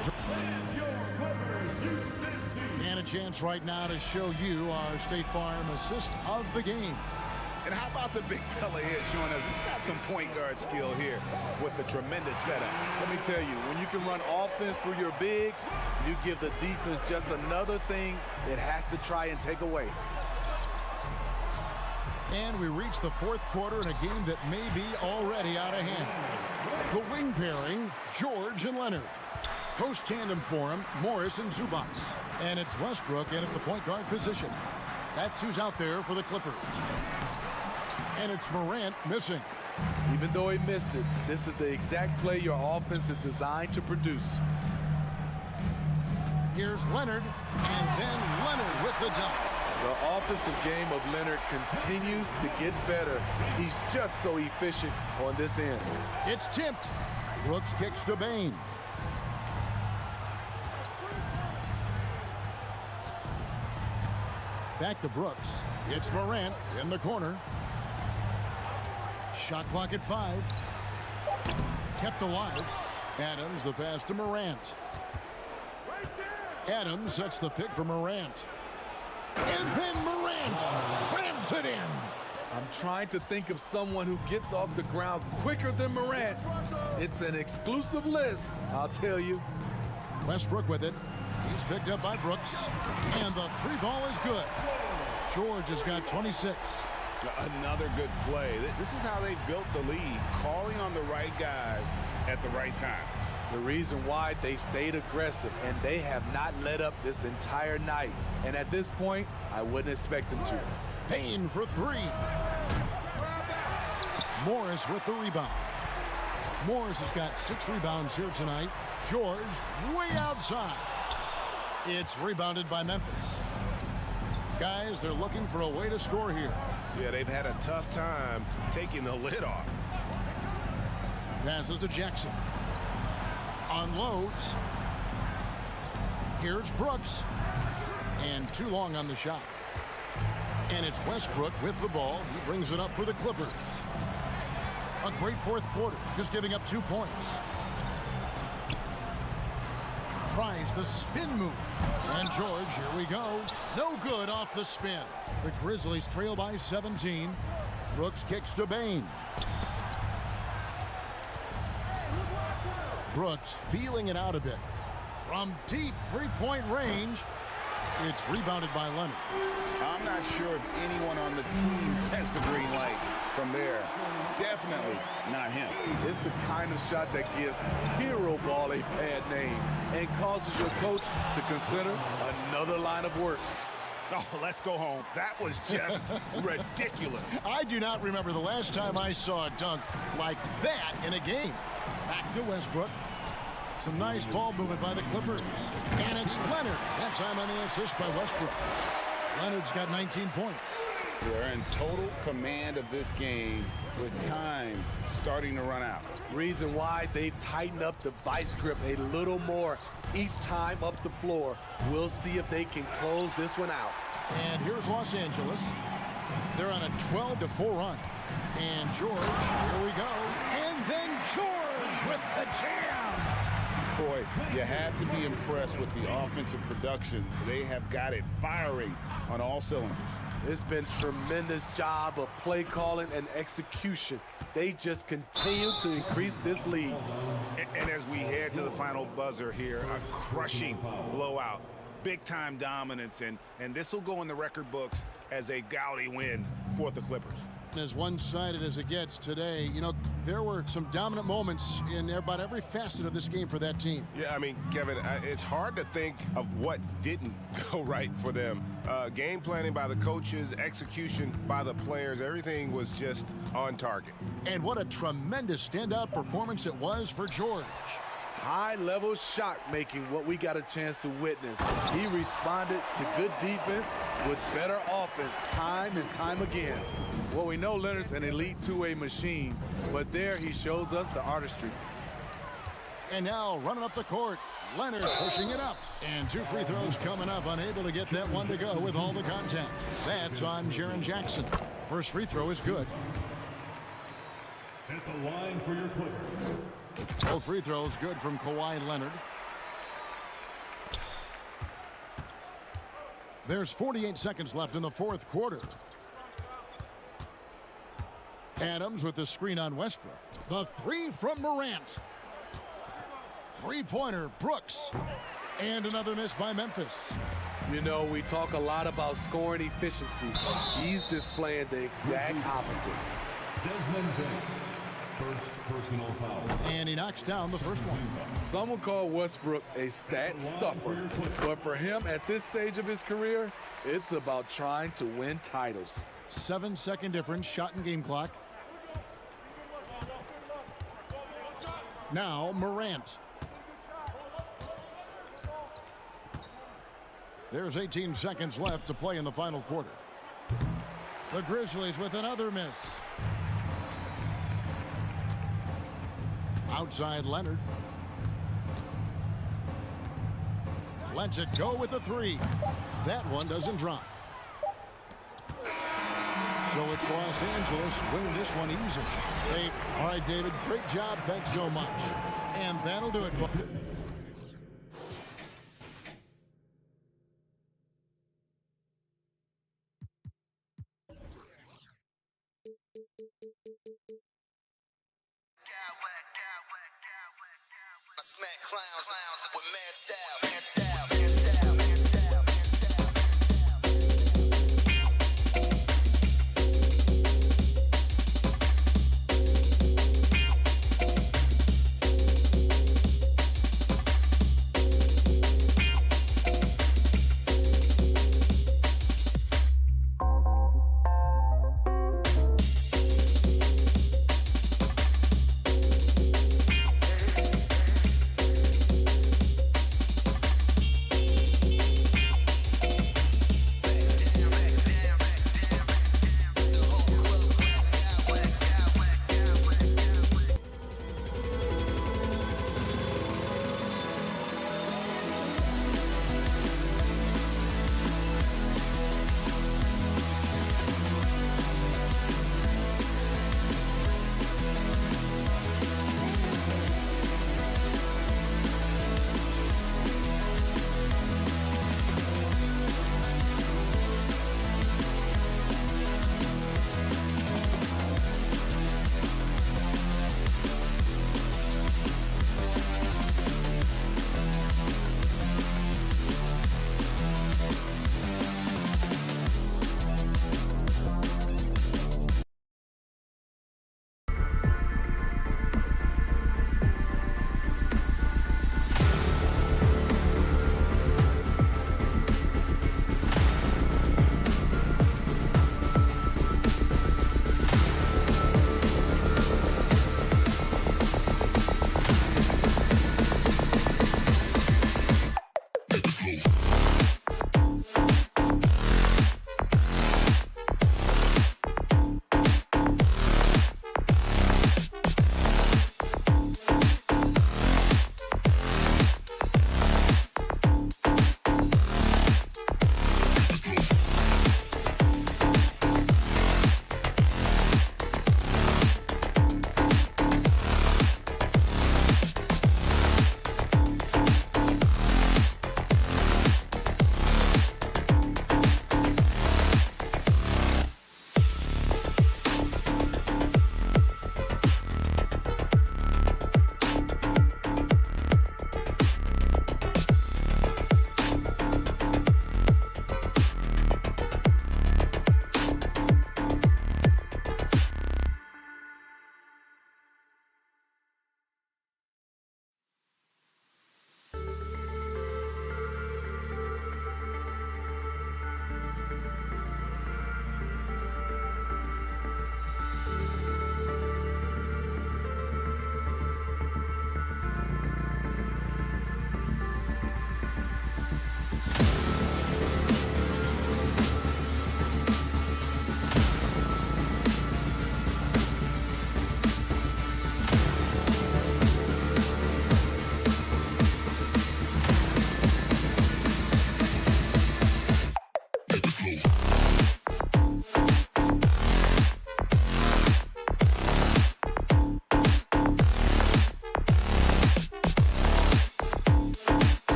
And a chance right now to show you our State Farm assist of the game. And how about the big fella here showing us he's got some point guard skill here with the tremendous setup. Let me tell you, when you can run offense through your bigs, you give the defense just another thing it has to try and take away. And we reach the fourth quarter in a game that may be already out of hand. The wing pairing, George and Leonard. Post tandem for him, Morris and Zubac. And it's Westbrook in at the point guard position. That's who's out there for the Clippers. And it's Morant missing. Even though he missed it, this is the exact play your offense is designed to produce. Here's Leonard, and then Leonard with the dunk. The offensive game of Leonard continues to get better. He's just so efficient on this end. It's tipped. Brooks kicks to Bain. Back to Brooks. It's Morant in the corner. Shot clock at 5. Kept alive. Adams the pass to Morant. Adams sets the pick for Morant. And then Morant slams it in. I'm trying to think of someone who gets off the ground quicker than Morant. It's an exclusive list, I'll tell you. Westbrook with it. He's picked up by Brooks. And the three ball is good. George has got 26. Another good play. This is how they built the lead, calling on the right guys at the right time. The reason why they've stayed aggressive, and they have not let up this entire night. And at this point, I wouldn't expect them to. Payne for 3. Morris with the rebound. Morris has got 6 rebounds here tonight. George way outside. It's rebounded by Memphis. Guys, they're looking for a way to score here. Yeah, they've had a tough time taking the lid off. Passes to Jackson. Unloads. Here's Brooks. And too long on the shot. And it's Westbrook with the ball. He brings it up for the Clippers. A great fourth quarter, just giving up 2 points. Tries the spin move. And George, here we go. No good off the spin. The Grizzlies trail by 17. Brooks kicks to Bain. Brooks feeling it out a bit. From deep three-point range, it's rebounded by Leonard. I'm not sure if anyone on the team has the green light from there. Definitely not him. It's the kind of shot that gives hero ball a bad name and causes your coach to consider another line of work. Oh, let's go home. That was just ridiculous. I do not remember the last time I saw a dunk like that in a game. Back to Westbrook. Some nice ball movement by the Clippers. And it's Leonard. That time on the assist by Westbrook. Leonard's got 19 points. They're in total command of this game with time starting to run out. Reason why they've tightened up the vice grip a little more each time up the floor. We'll see if they can close this one out. And here's Los Angeles. They're on a 12-4 run. And George, here we go. And then George with the jam. Boy, you have to be impressed with the offensive production. They have got it firing on all cylinders. It's been tremendous job of play calling and execution. They just continue to increase this lead. And as we head to the final buzzer here, a crushing blowout. Big-time dominance, and this will go in the record books as a gaudy win for the Clippers. As one-sided as it gets today, you know, there were some dominant moments in about every facet of this game for that team. Yeah, I mean, Kevin, it's hard to think of what didn't go right for them. Game planning by the coaches, execution by the players, everything was just on target. And what a tremendous standout performance it was for George. High-level shot making, what we got a chance to witness. He responded to good defense with better offense time and time again. Well, we know Leonard's an elite two-way machine, but there he shows us the artistry. And now running up the court, Leonard pushing it up. And 2 free throws coming up, unable to get that one to go with all the contact. That's on Jaren Jackson. First free throw is good. At the line for your Clippers. Both free throws good from Kawhi Leonard. There's 48 seconds left in the fourth quarter. Adams with the screen on Westbrook. The three from Morant. Three-pointer, Brooks. And another miss by Memphis. You know, we talk a lot about scoring efficiency. He's displaying the exact opposite. Desmond Bain, first personal foul. And he knocks down the first one. Someone called Westbrook a stat stuffer. But for him at this stage of his career, it's about trying to win titles. 7-second difference, shot and game clock. Now Morant. There's 18 seconds left to play in the final quarter. The Grizzlies with another miss. Outside Leonard. Lets it go with a three. That one doesn't drop. So it's Los Angeles winning this one easily. All right, David, great job. Thanks so much. And that'll do it. I smack clowns with mad style.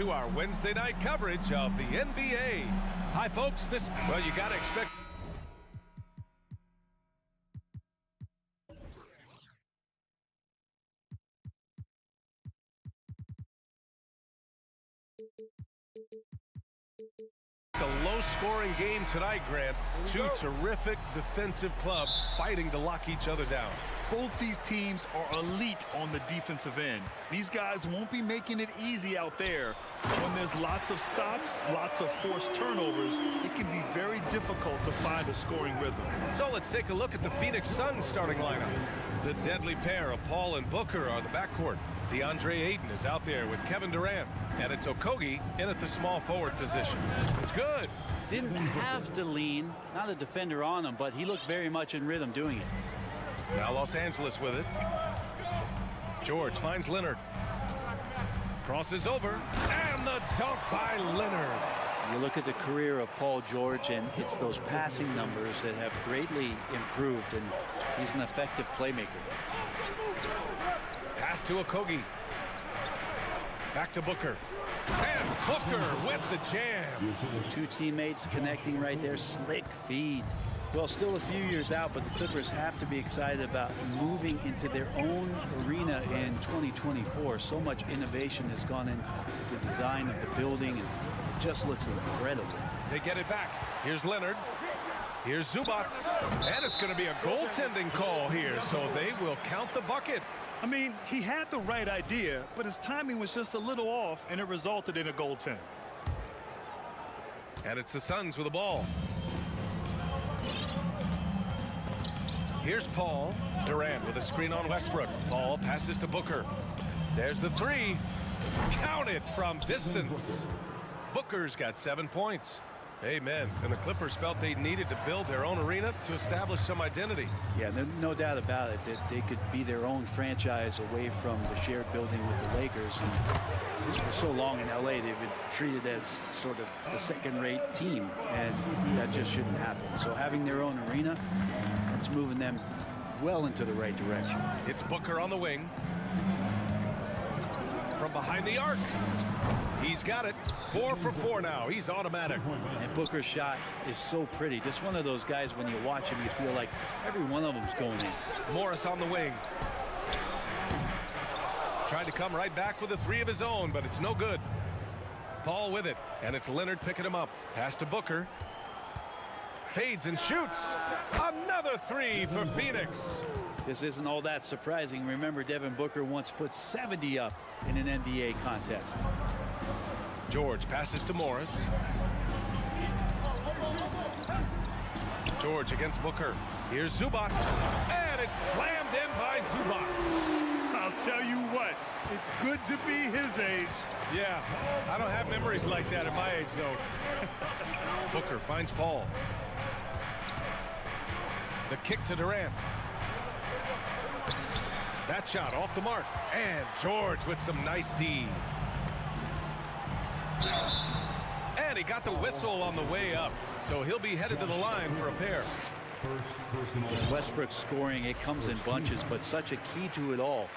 to our Wednesday night coverage of the NBA. Hi, folks. Well, you got to expect. The low-scoring game tonight, Grant. Two terrific defensive clubs fighting to lock each other down. Both these teams are elite on the defensive end. These guys won't be making it easy out there. When there's lots of stops, lots of forced turnovers, it can be very difficult to find a scoring rhythm. So let's take a look at the Phoenix Suns starting lineup. The deadly pair of Paul and Booker are the backcourt. DeAndre Ayton is out there with Kevin Durant, and it's Okogie in at the small forward position. It's good. Didn't have to lean, not a defender on him, but he looked very much in rhythm doing it. Now Los Angeles with it. George finds Leonard. Crosses over, and the dunk by Leonard. You look at the career of Paul George, and it's those passing numbers that have greatly improved, and he's an effective playmaker. Pass to Okogie. Back to Booker. And Booker with the jam. Two teammates connecting right there. Slick feed. Well, still a few years out, but the Clippers have to be excited about moving into their own arena in 2024. So much innovation has gone into the design of the building, and it just looks incredible. They get it back. Here's Leonard. Here's Zubac. And it's going to be a goaltending call here, so they will count the bucket. I mean, he had the right idea, but his timing was just a little off, and it resulted in a goaltend. And it's the Suns with the ball. Here's Paul. Durant with a screen on Westbrook. Paul passes to Booker. There's the three. Count it from distance. Booker's got 7 points. Amen. And the Clippers felt they needed to build their own arena to establish some identity. Yeah, no doubt about it that they could be their own franchise away from the shared building with the Lakers. And for so long in LA, they've been treated as sort of the second-rate team, and that just shouldn't happen. So having their own arena, it's moving them well into the right direction. It's Booker on the wing. From behind the arc. He's got it. 4 for 4 now. He's automatic. And Booker's shot is so pretty. Just one of those guys, when you watch him, you feel like every one of them's going in. Morris on the wing. Trying to come right back with a three of his own, but it's no good. Paul with it, and it's Leonard picking him up. Pass to Booker. Fades and shoots. Another three for Phoenix. This isn't all that surprising. Remember, Devin Booker once put 70 up in an NBA contest. George passes to Morris. George against Booker. Here's Zubac. And it's slammed in by Zubac. I'll tell you what, it's good to be his age. Yeah, I don't have memories like that at my age, though. Booker finds Paul. The kick to Durant. That shot off the mark. And George with some nice D. And he got the whistle on the way up. So he'll be headed to the line for a pair. Westbrook scoring, it comes in bunches, but such a key to it all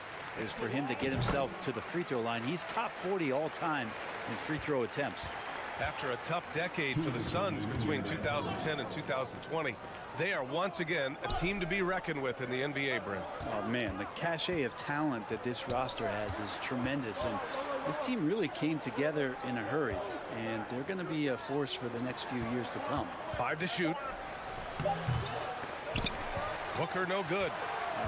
is for him to get himself to the free throw line. He's top 40 all time in free throw attempts. After a tough decade for the Suns between 2010 and 2020, they are once again a team to be reckoned with in the NBA, Brent. Oh, man, the cachet of talent that this roster has is tremendous, and this team really came together in a hurry, and they're going to be a force for the next few years to come. 5 to shoot. Booker no good.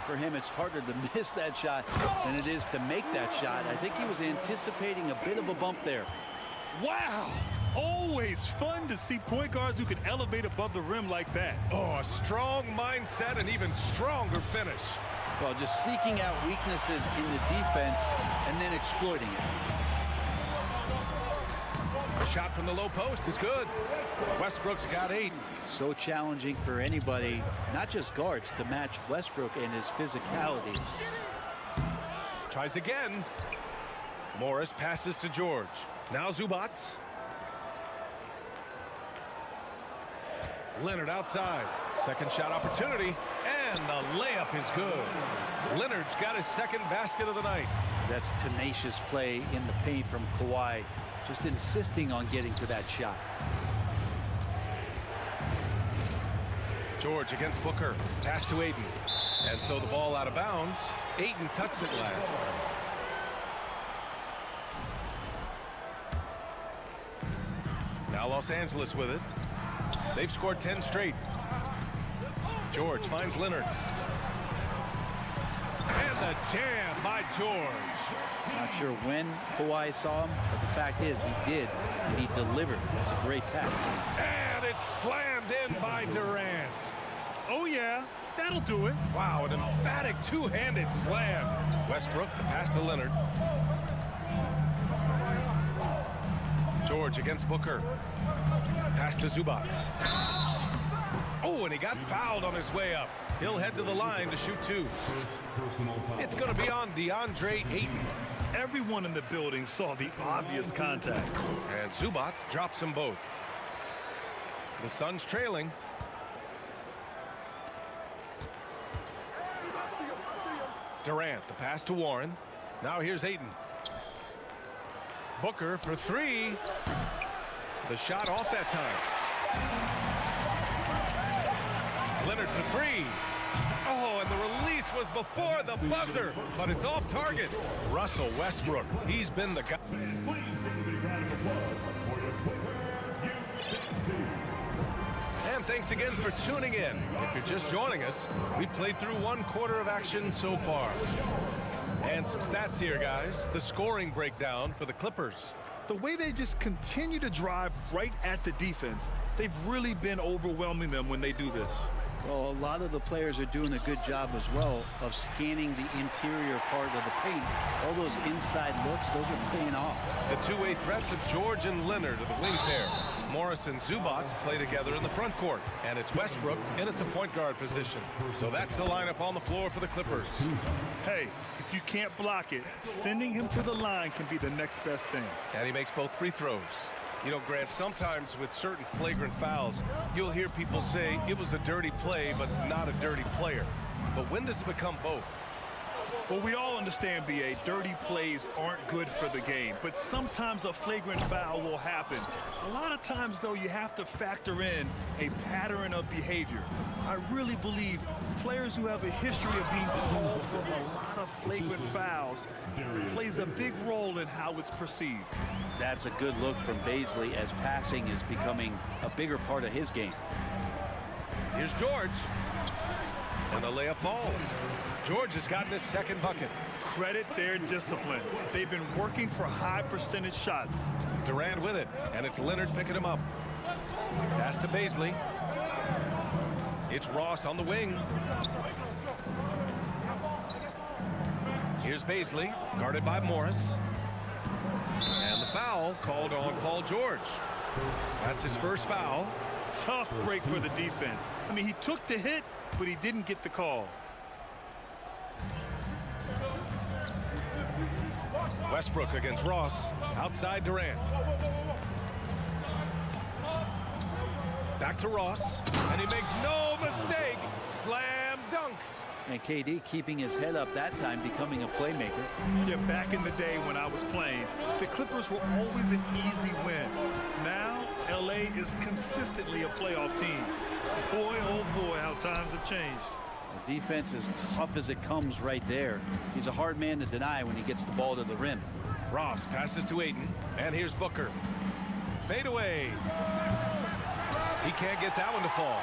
For him, it's harder to miss that shot than it is to make that shot. I think he was anticipating a bit of a bump there. Wow! Always fun to see point guards who can elevate above the rim like that. Oh, a strong mindset and even stronger finish. Well, just seeking out weaknesses in the defense and then exploiting it. A shot from the low post is good. Westbrook's got 8. So challenging for anybody, not just guards, to match Westbrook and his physicality. Tries again. Morris passes to George. Now Zubac. Leonard outside. Second shot opportunity. And the layup is good. Leonard's got his second basket of the night. That's tenacious play in the paint from Kawhi. just insisting on getting to that shot. George against Booker. Pass to Ayton. And so the ball out of bounds. Ayton touched it last. Now Los Angeles with it. They've scored 10 straight. George finds Leonard. And the jam by George. Not sure when Kawhi saw him, but the fact is he did, and he delivered. It's a great pass. And it's slammed in by Durant. Oh, yeah, that'll do it. Wow, an emphatic two-handed slam. Westbrook, the pass to Leonard. George against Booker. Pass to Zubac. Oh, and he got fouled on his way up. He'll head to the line to shoot two. It's going to be on DeAndre Ayton. Everyone in the building saw the obvious contact. And Zubac drops them both. The Suns trailing. Durant, the pass to Warren. Now here's Ayton. Booker for three. The shot off that time. Leonard for three. Oh, and the release was before the buzzer, but it's off target. Russell Westbrook, he's been the guy. And thanks again for tuning in. If you're just joining us, we played through one quarter of action so far. And some stats here, guys. The scoring breakdown for the Clippers. The way they just continue to drive right at the defense, they've really been overwhelming them when they do this. Well, a lot of the players are doing a good job as well of scanning the interior part of the paint. All those inside looks, those are paying off. The two-way threats of George and Leonard are the wing pair. Morris and Zubac play together in the front court. And it's Westbrook in at the point guard position. So that's the lineup on the floor for the Clippers. Hey, if you can't block it, sending him to the line can be the next best thing. And he makes both free throws. You know, Grant, sometimes with certain flagrant fouls, you'll hear people say it was a dirty play, but not a dirty player. But when does it become both? Well, we all understand, B.A., dirty plays aren't good for the game, but sometimes a flagrant foul will happen. A lot of times, though, you have to factor in a pattern of behavior. I really believe players who have a history of being called for a lot of flagrant fouls plays a big role in how it's perceived. That's a good look from Bazley as passing is becoming a bigger part of his game. Here's George. And the layup falls. George has gotten his second bucket. Credit their discipline. They've been working for high percentage shots. Durant with it, and it's Leonard picking him up. Pass to Bazley. It's Ross on the wing. Here's Bazley, guarded by Morris. And the foul called on Paul George. That's his first foul. Tough break for the defense. I mean, he took the hit, but he didn't get the call. Westbrook against Ross. Outside Durant. Back to Ross. And he makes no mistake. Slam dunk. And KD keeping his head up that time, becoming a playmaker. Yeah, back in the day when I was playing, the Clippers were always an easy win. Now, LA is consistently a playoff team. Boy, oh boy, how times have changed. The defense is tough as it comes right there. He's a hard man to deny when he gets the ball to the rim. Ross passes to Ayton. And here's Booker. Fade away. He can't get that one to fall.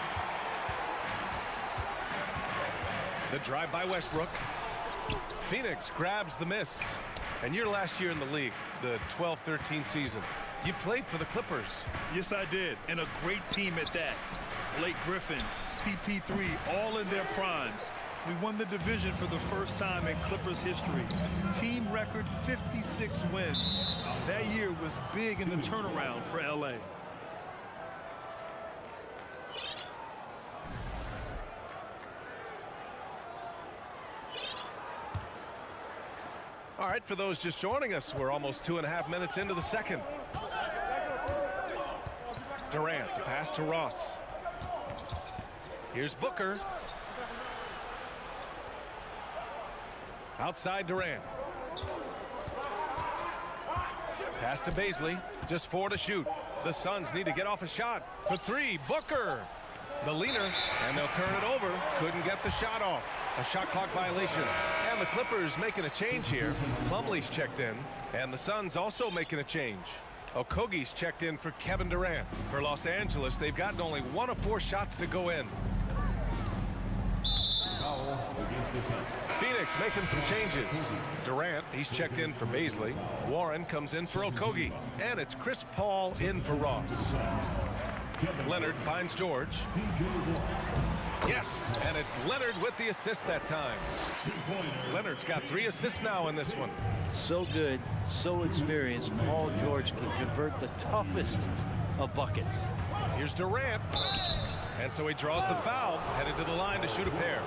The drive by Westbrook. Phoenix grabs the miss. And your last year in the league, the 12-13 season, you played for the Clippers. Yes, I did. And a great team at that. Blake Griffin, CP3, all in their primes. We won the division for the first time in Clippers history. Team record 56 wins. That year was big in the turnaround for LA. All right, for those just joining us, we're almost 2.5 minutes into the second. Durant, the pass to Ross. Here's Booker. Outside Durant. Pass to Baisley. Just 4 to shoot. The Suns need to get off a shot. For 3, Booker. The leaner, and they'll turn it over. Couldn't get the shot off. A shot clock violation. And the Clippers making a change here. Plumlee's checked in, and the Suns also making a change. Okogie's checked in for Kevin Durant. For Los Angeles, they've gotten only 1 of 4 shots to go in. Phoenix making some changes. Durant, he's checked in for Baisley. Warren comes in for Okogie. And it's Chris Paul in for Ross. Leonard finds George. Yes, and it's Leonard with the assist that time. Leonard's got 3 assists now in this one. So good, so experienced. Paul George can convert the toughest of buckets. Here's Durant. And so he draws the foul, headed to the line to shoot a pair.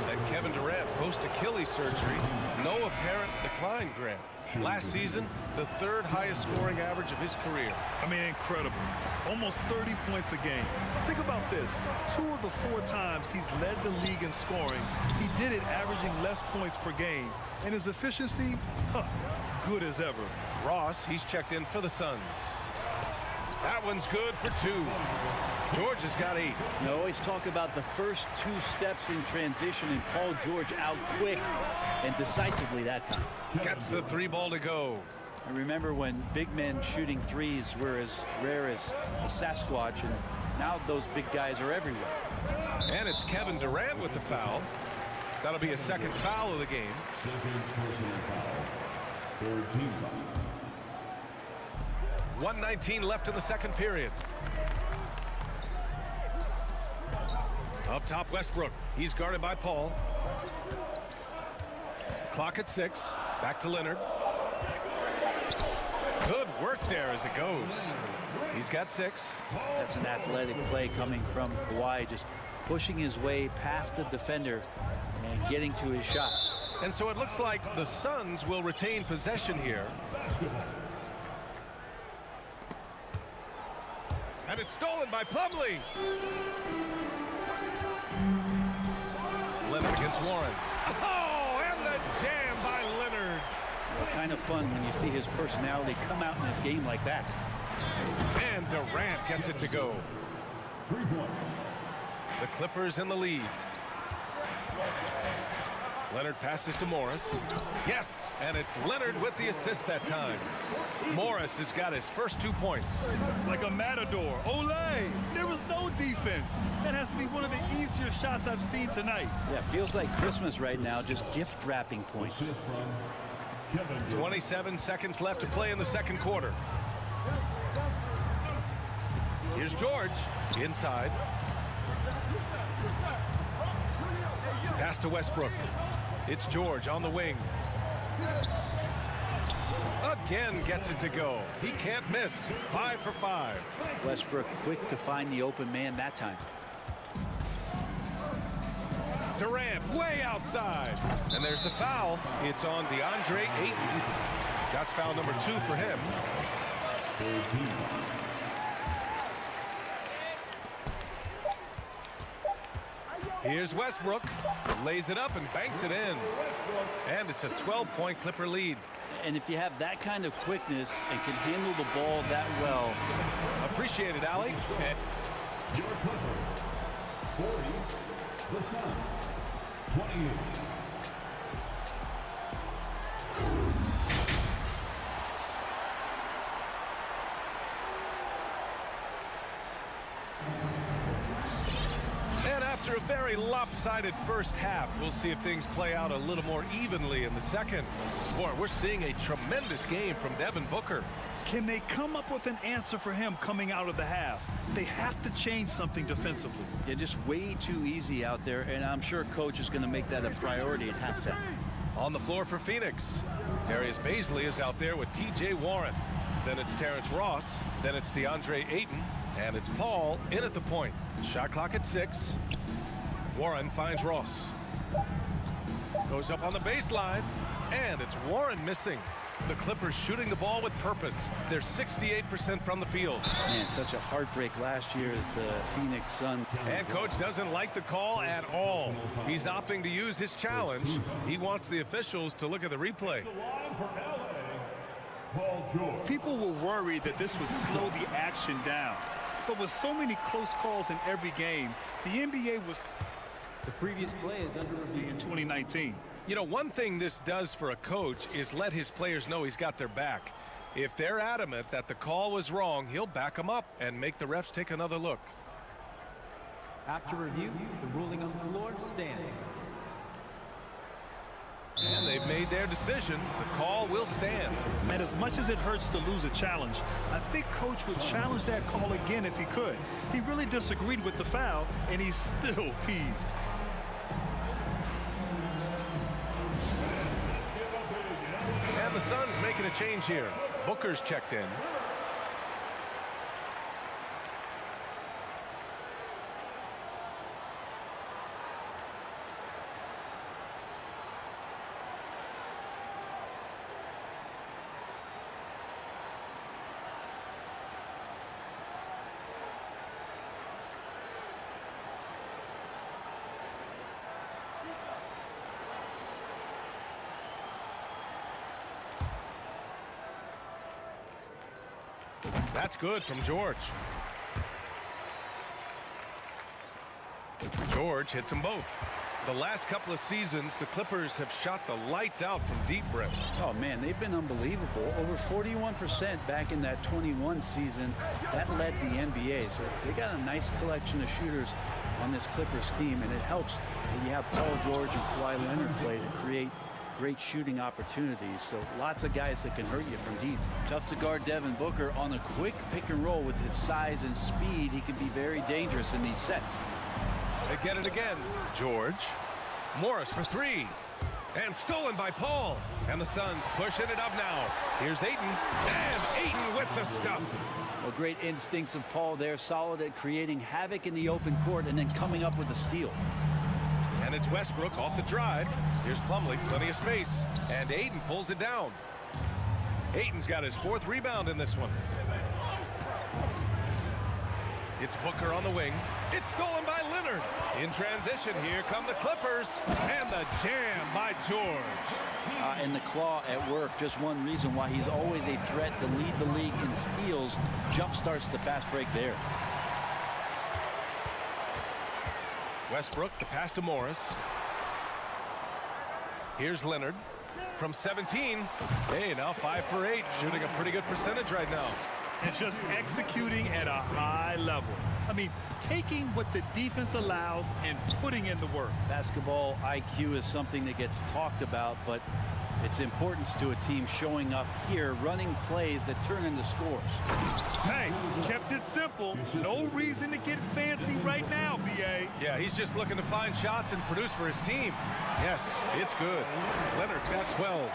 And Kevin Durant post-Achilles surgery. No apparent decline, Grant. Last season, the 3rd highest scoring average of his career. I mean, incredible. Almost 30 points a game. Think about this. 2 of the 4 times he's led the league in scoring, he did it averaging less points per game. And his efficiency, good as ever. Ross, he's checked in for the Suns. That one's good for 2. George has got 8. You always talk about the first 2 steps in transition, and Paul George out quick and decisively that time. Gets the 3 ball to go. I remember when big men shooting threes were as rare as a Sasquatch, and now those big guys are everywhere. And it's Kevin Durant with the foul. That'll be a 2nd foul of the game. 1:19 left in the 2nd period. Up top, Westbrook. He's guarded by Paul. Clock at 6. Back to Leonard. Good work there as it goes. He's got 6. That's an athletic play coming from Kawhi, just pushing his way past the defender and getting to his shot. And so it looks like the Suns will retain possession here. And it's stolen by Plumlee. Leonard against Warren. Oh, and the jam by Leonard. Well, kind of fun when you see his personality come out in this game like that. And Durant gets it to go. The Clippers in the lead. Leonard passes to Morris. Yes, and it's Leonard with the assist that time. Morris has got his first 2 points. Like a matador. Olay! There was no defense. That has to be one of the easier shots I've seen tonight. Yeah, feels like Christmas right now, just gift wrapping points. 27 seconds left to play in the 2nd quarter. Here's George inside. Pass to Westbrook. It's George on the wing. Again gets it to go. He can't miss. 5 for 5. Westbrook quick to find the open man that time. Durant way outside. And there's the foul. It's on DeAndre Ayton. That's foul number 2 for him. Here's Westbrook. Lays it up and banks it in. And it's a 12-point Clipper lead. And if you have that kind of quickness and can handle the ball that well. Appreciate it, Allie. Your Clipper, 40. The Suns, 28. And after a very lopsided first half, we'll see if things play out a little more evenly in the second. Boy, we're seeing a tremendous game from Devin Booker. Can they come up with an answer for him coming out of the half? They have to change something defensively. Yeah, just way too easy out there, and I'm sure Coach is going to make that a priority at halftime. On the floor for Phoenix, Darius Baisley is out there with T.J. Warren. Then it's Terrence Ross. Then it's DeAndre Ayton. And it's Paul in at the point. Shot clock at 6. Warren finds Ross. Goes up on the baseline. And it's Warren missing. The Clippers shooting the ball with purpose. They're 68% from the field. Man, such a heartbreak last year as the Phoenix Suns. And Coach doesn't like the call at all. He's opting to use his challenge. He wants the officials to look at the replay. Paul George. People were worried that this would slow the action down. But with so many close calls in every game, the NBA was The previous play is under review. in 2019. You know, one thing this does for a coach is let his players know he's got their back. If they're adamant that the call was wrong, he'll back them up and make the refs take another look. After review, the ruling on the floor stands. And they've made their decision. The call will stand. And as much as it hurts to lose a challenge, I think Coach would challenge that call again if he could. He really disagreed with the foul, and he's still peeved. And the Suns making a change here. Booker's checked in. That's good from George. George hits them both. The last couple of seasons, the Clippers have shot the lights out from deep breath. Oh, man, they've been unbelievable. Over 41% back in that 21 season. That led the NBA. So they got a nice collection of shooters on this Clippers team, and it helps that you have Paul George and Kawhi Leonard play to create great shooting opportunities. So lots of guys that can hurt you from deep. Tough to guard Devin Booker on a quick pick and roll. With his size and speed, he can be very dangerous in these sets. They get it again. George. Morris for three. And stolen by Paul. And the Suns pushing it up now. Here's Ayton. And Ayton with the stuff. Well, great instincts of Paul there. Solid at creating havoc in the open court and then coming up with a steal. And it's Westbrook off the drive. Here's Plumlee, plenty of space. And Ayton pulls it down. Ayton's got his fourth rebound in this one. It's Booker on the wing. It's stolen by Leonard. In transition, here come the Clippers. And the jam by George. And the claw at work. Just one reason why he's always a threat to lead the league in steals. Jump starts the fast break there. Westbrook, the pass to Morris. Here's Leonard from 17. Hey, now 5 for 8. Shooting a pretty good percentage right now. And just executing at a high level. I mean, taking what the defense allows and putting in the work. Basketball IQ is something that gets talked about, but its importance to a team showing up here, running plays that turn into scores. Hey, kept it simple. No reason to get fancy right now, B.A. Yeah, he's just looking to find shots and produce for his team. Yes, it's good. Leonard's got 12.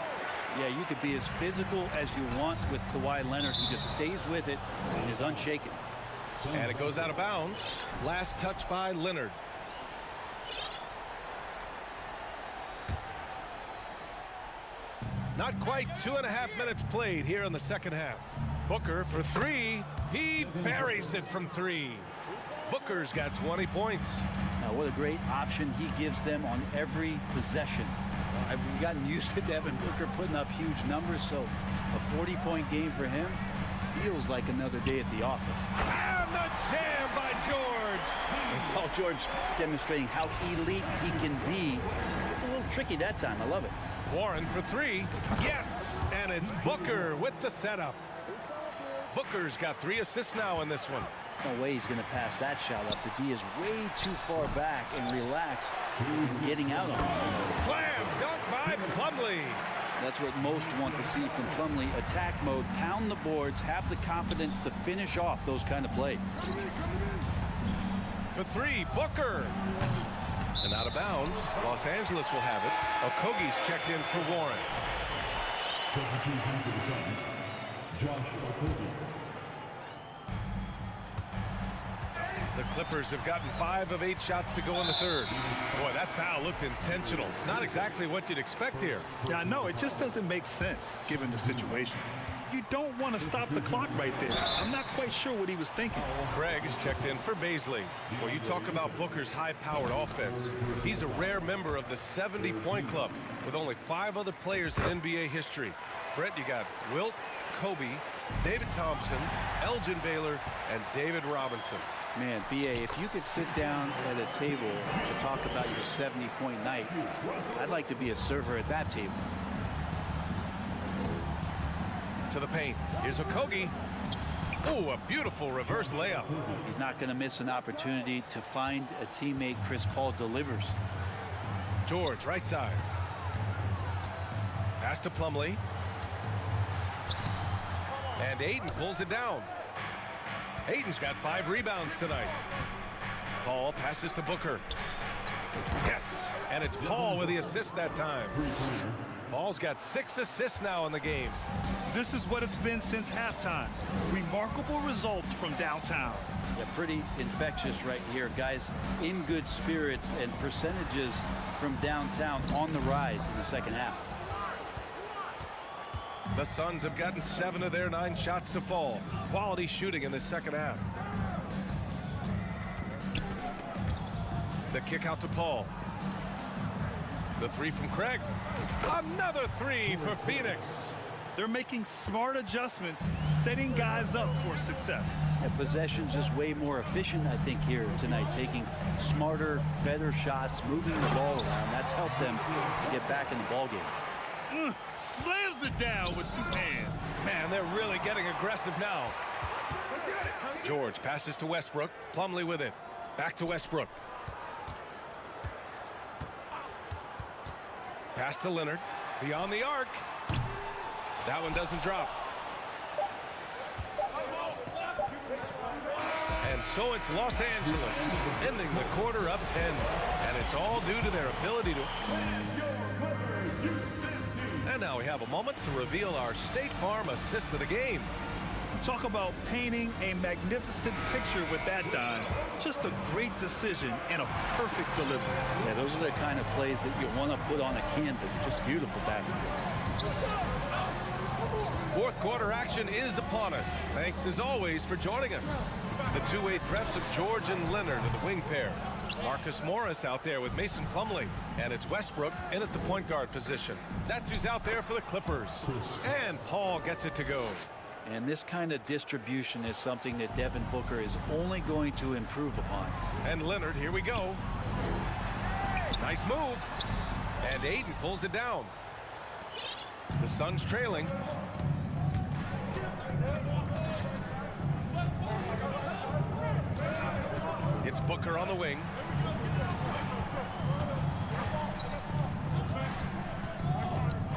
Yeah, you could be as physical as you want with Kawhi Leonard. He just stays with it and is unshaken. And it goes out of bounds. Last touch by Leonard. Not quite 2.5 minutes played here in the second half. Booker for three. He buries it from three. Booker's got 20 points. Now, what a great option he gives them on every possession. I've gotten used to Devin Booker putting up huge numbers, so a 40-point game for him feels like another day at the office. And the jam by George. And Paul George demonstrating how elite he can be. It's a little tricky that time. I love it. Warren for three. Yes, and it's Booker with the setup. Booker's got 3 assists now in this one. No way he's going to pass that shot up. The D is way too far back and relaxed in getting out on it. Slam dunk by Plumlee. That's what most want to see from Plumlee. Attack mode, pound the boards, have the confidence to finish off those kind of plays. For three, Booker. And out of bounds, Los Angeles will have it. Okogie's checked in for Warren. Substitution for the Suns, Josh Okogie. The Clippers have gotten 5 of 8 shots to go in the third. Boy, that foul looked intentional. Not exactly what you'd expect here. Yeah, I know. It just doesn't make sense given the situation. You don't want to stop the clock right there. I'm not quite sure what he was thinking. Craig is checked in for Baisley. Well, you talk about Booker's high-powered offense. He's a rare member of the 70-point club with only 5 other players in NBA history. Brett, you got Wilt, Kobe, David Thompson, Elgin Baylor, and David Robinson. Man, B.A., if you could sit down at a table to talk about your 70-point night, I'd like to be a server at that table. To the paint. Here's Okogie. Oh, a beautiful reverse layup. He's not going to miss an opportunity to find a teammate. Chris Paul delivers. George, right side. Pass to Plumlee. And Ayton pulls it down. Ayton's got 5 rebounds tonight. Paul passes to Booker. Yes, and it's Paul with the assist that time. Paul's got 6 assists now in the game. This is what it's been since halftime. Remarkable results from downtown. Yeah, pretty infectious right here. Guys in good spirits, and percentages from downtown on the rise in the second half. The Suns have gotten 7 of their 9 shots to fall. Quality shooting in the second half. The kick out to Paul. The 3 from Craig. Another 3 for Phoenix. They're making smart adjustments, setting guys up for success. And possession just way more efficient, I think, here tonight. Taking smarter, better shots, moving the ball around. That's helped them get back in the ballgame. Slams it down with 2 hands. Man, they're really getting aggressive now. George passes to Westbrook. Plumlee with it. Back to Westbrook. Pass to Leonard. Beyond the arc. That one doesn't drop. And so it's Los Angeles ending the quarter up 10. And it's all due to their ability to... And now we have a moment to reveal our State Farm assist of the game. Talk about painting a magnificent picture with that dime. Just a great decision and a perfect delivery. Yeah, those are the kind of plays that you want to put on a canvas. Just beautiful basketball. Fourth quarter action is upon us. Thanks as always for joining us. The two-way threats of George and Leonard are the wing pair. Marcus Morris out there with Mason Plumlee. And it's Westbrook in at the point guard position. That's who's out there for the Clippers. And Paul gets it to go. And this kind of distribution is something that Devin Booker is only going to improve upon. And Leonard, here we go. Nice move. And Ayton pulls it down. The Suns trailing. It's Booker on the wing.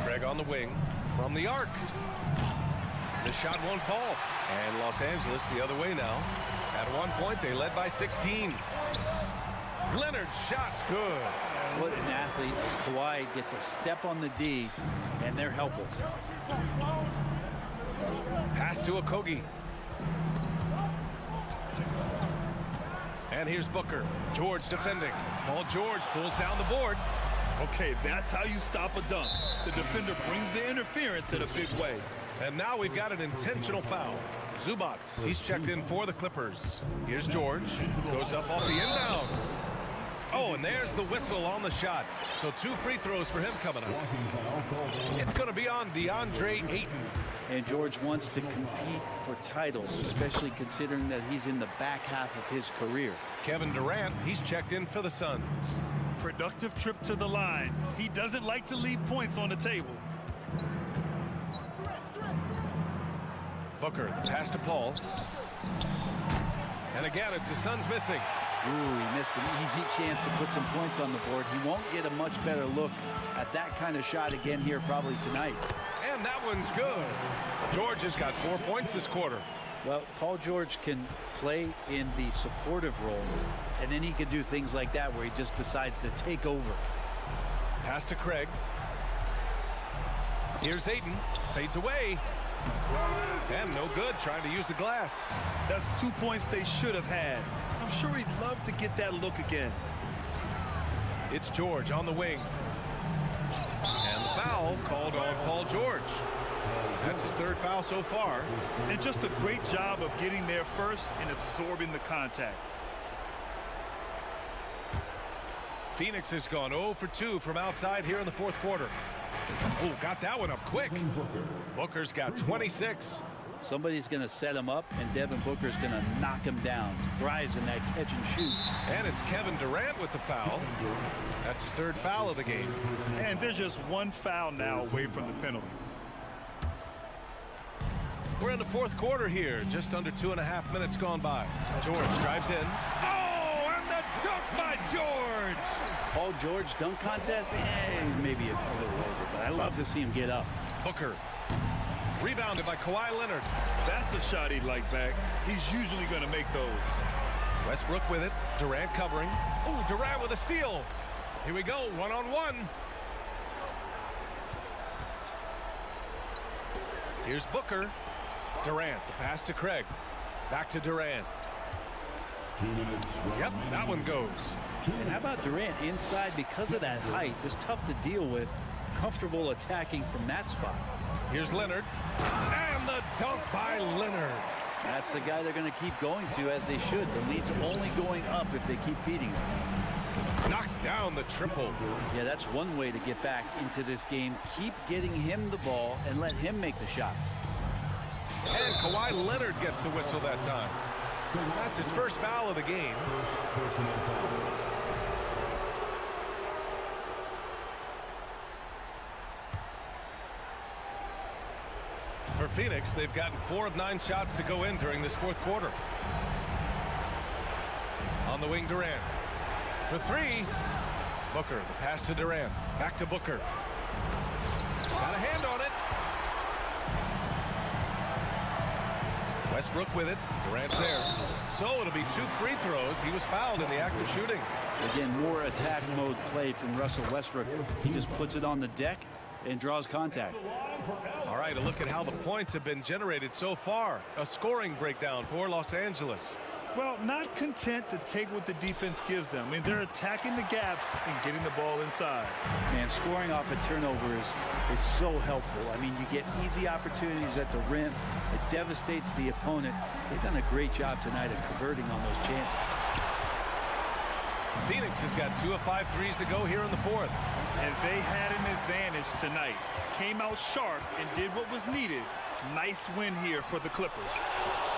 Craig on the wing from the arc. The shot won't fall. And Los Angeles the other way now. At one point, they led by 16. Leonard's shot's good. What an athlete. Kawhi gets a step on the D, and they're helpless. Pass to Okogie. And here's Booker. George defending. Paul George pulls down the board. Okay, that's how you stop a dunk. The defender brings the interference in a big way. And now we've got an intentional foul. Zubats, he's checked in for the Clippers. Here's George. Goes up off the inbound. Oh, and there's the whistle on the shot. So 2 free throws for him coming up. It's going to be on DeAndre Ayton. And George wants to compete for titles, especially considering that he's in the back half of his career. Kevin Durant, he's checked in for the Suns. Productive trip to the line. He doesn't like to leave points on the table. Booker, pass to Paul. And again, it's the Suns missing. Ooh, he missed an easy chance to put some points on the board. He won't get a much better look at that kind of shot again here probably tonight. And that one's good. George has got 4 points this quarter. Well, Paul George can play in the supportive role, and then he can do things like that where he just decides to take over. Pass to Craig. Here's Ayton. Fades away. And no good, trying to use the glass. That's 2 points they should have had. I'm sure he'd love to get that look again. It's George on the wing. And the foul called on Paul George. That's his 3rd foul so far. And just a great job of getting there first and absorbing the contact. Phoenix has gone 0 for 2 from outside here in the 4th quarter. Oh, got that one up quick. Booker's got 26. Somebody's going to set him up, and Devin Booker's going to knock him down. Thrives in that catch and shoot. And it's Kevin Durant with the foul. That's his third foul of the game. And there's just one foul now away from the penalty. We're in the fourth quarter here. Just under 2.5 minutes gone by. George drives in. Oh, and the dunk by George. Paul George dunk contest? Maybe a little over, but I love to see him get up. Booker. Rebounded by Kawhi Leonard. That's a shot he'd like back. He's usually going to make those. Westbrook with it. Durant covering. Oh, Durant with a steal. Here we go, one-on-one. Here's Booker. Durant, the pass to Craig. Back to Durant. Yep, that one goes. And how about Durant inside because of that height? Just tough to deal with. Comfortable attacking from that spot. Here's Leonard. And the dunk by Leonard. That's the guy they're going to keep going to, as they should. The lead's only going up if they keep feeding him. Knocks down the triple. Yeah, that's one way to get back into this game. Keep getting him the ball and let him make the shots. And Kawhi Leonard gets a whistle that time. That's his first foul of the game. For Phoenix, they've gotten 4 of 9 shots to go in during this fourth quarter. On the wing, Durant. For 3, Booker. The pass to Durant. Back to Booker. Got a hand on it. Westbrook with it. Durant's there. So it'll be 2 free throws. He was fouled in the act of shooting. Again, more attack mode play from Russell Westbrook. He just puts it on the deck and draws contact. All right, a look at how the points have been generated so far. A scoring breakdown for Los Angeles. Well, not content to take what the defense gives them. I mean, they're attacking the gaps and getting the ball inside. Man, scoring off of turnovers is so helpful. I mean, you get easy opportunities at the rim. It devastates the opponent. They've done a great job tonight of converting on those chances. Phoenix has got 2 of 5 threes to go here in the fourth. And they had an advantage tonight. Came out sharp and did what was needed. Nice win here for the Clippers.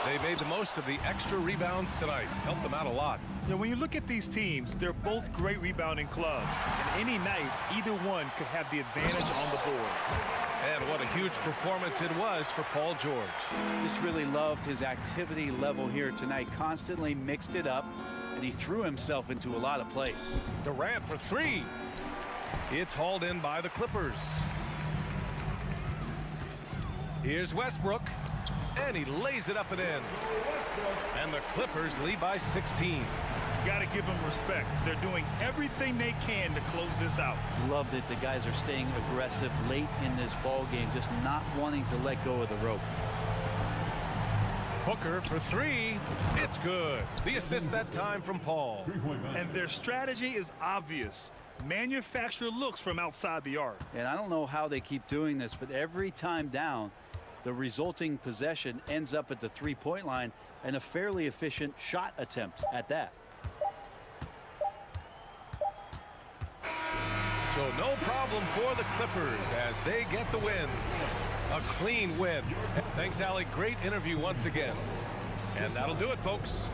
They made the most of the extra rebounds tonight. Helped them out a lot. Now, when you look at these teams, they're both great rebounding clubs. And any night, either one could have the advantage on the boards. And what a huge performance it was for Paul George. Just really loved his activity level here tonight. Constantly mixed it up, and he threw himself into a lot of plays. Durant for 3. It's hauled in by the Clippers. Here's Westbrook, and he lays it up and in. And the Clippers lead by 16. Got to give them respect. They're doing everything they can to close this out. Loved it. The guys are staying aggressive late in this ball game, just not wanting to let go of the rope. Booker for 3. It's good. The assist that time from Paul. And their strategy is obvious. Manufacture looks from outside the arc. And I don't know how they keep doing this, but every time down, the resulting possession ends up at the three-point line, and a fairly efficient shot attempt at that. So no problem for the Clippers as they get the win. A clean win. Thanks, Alec. Great interview once again. And that'll do it, folks.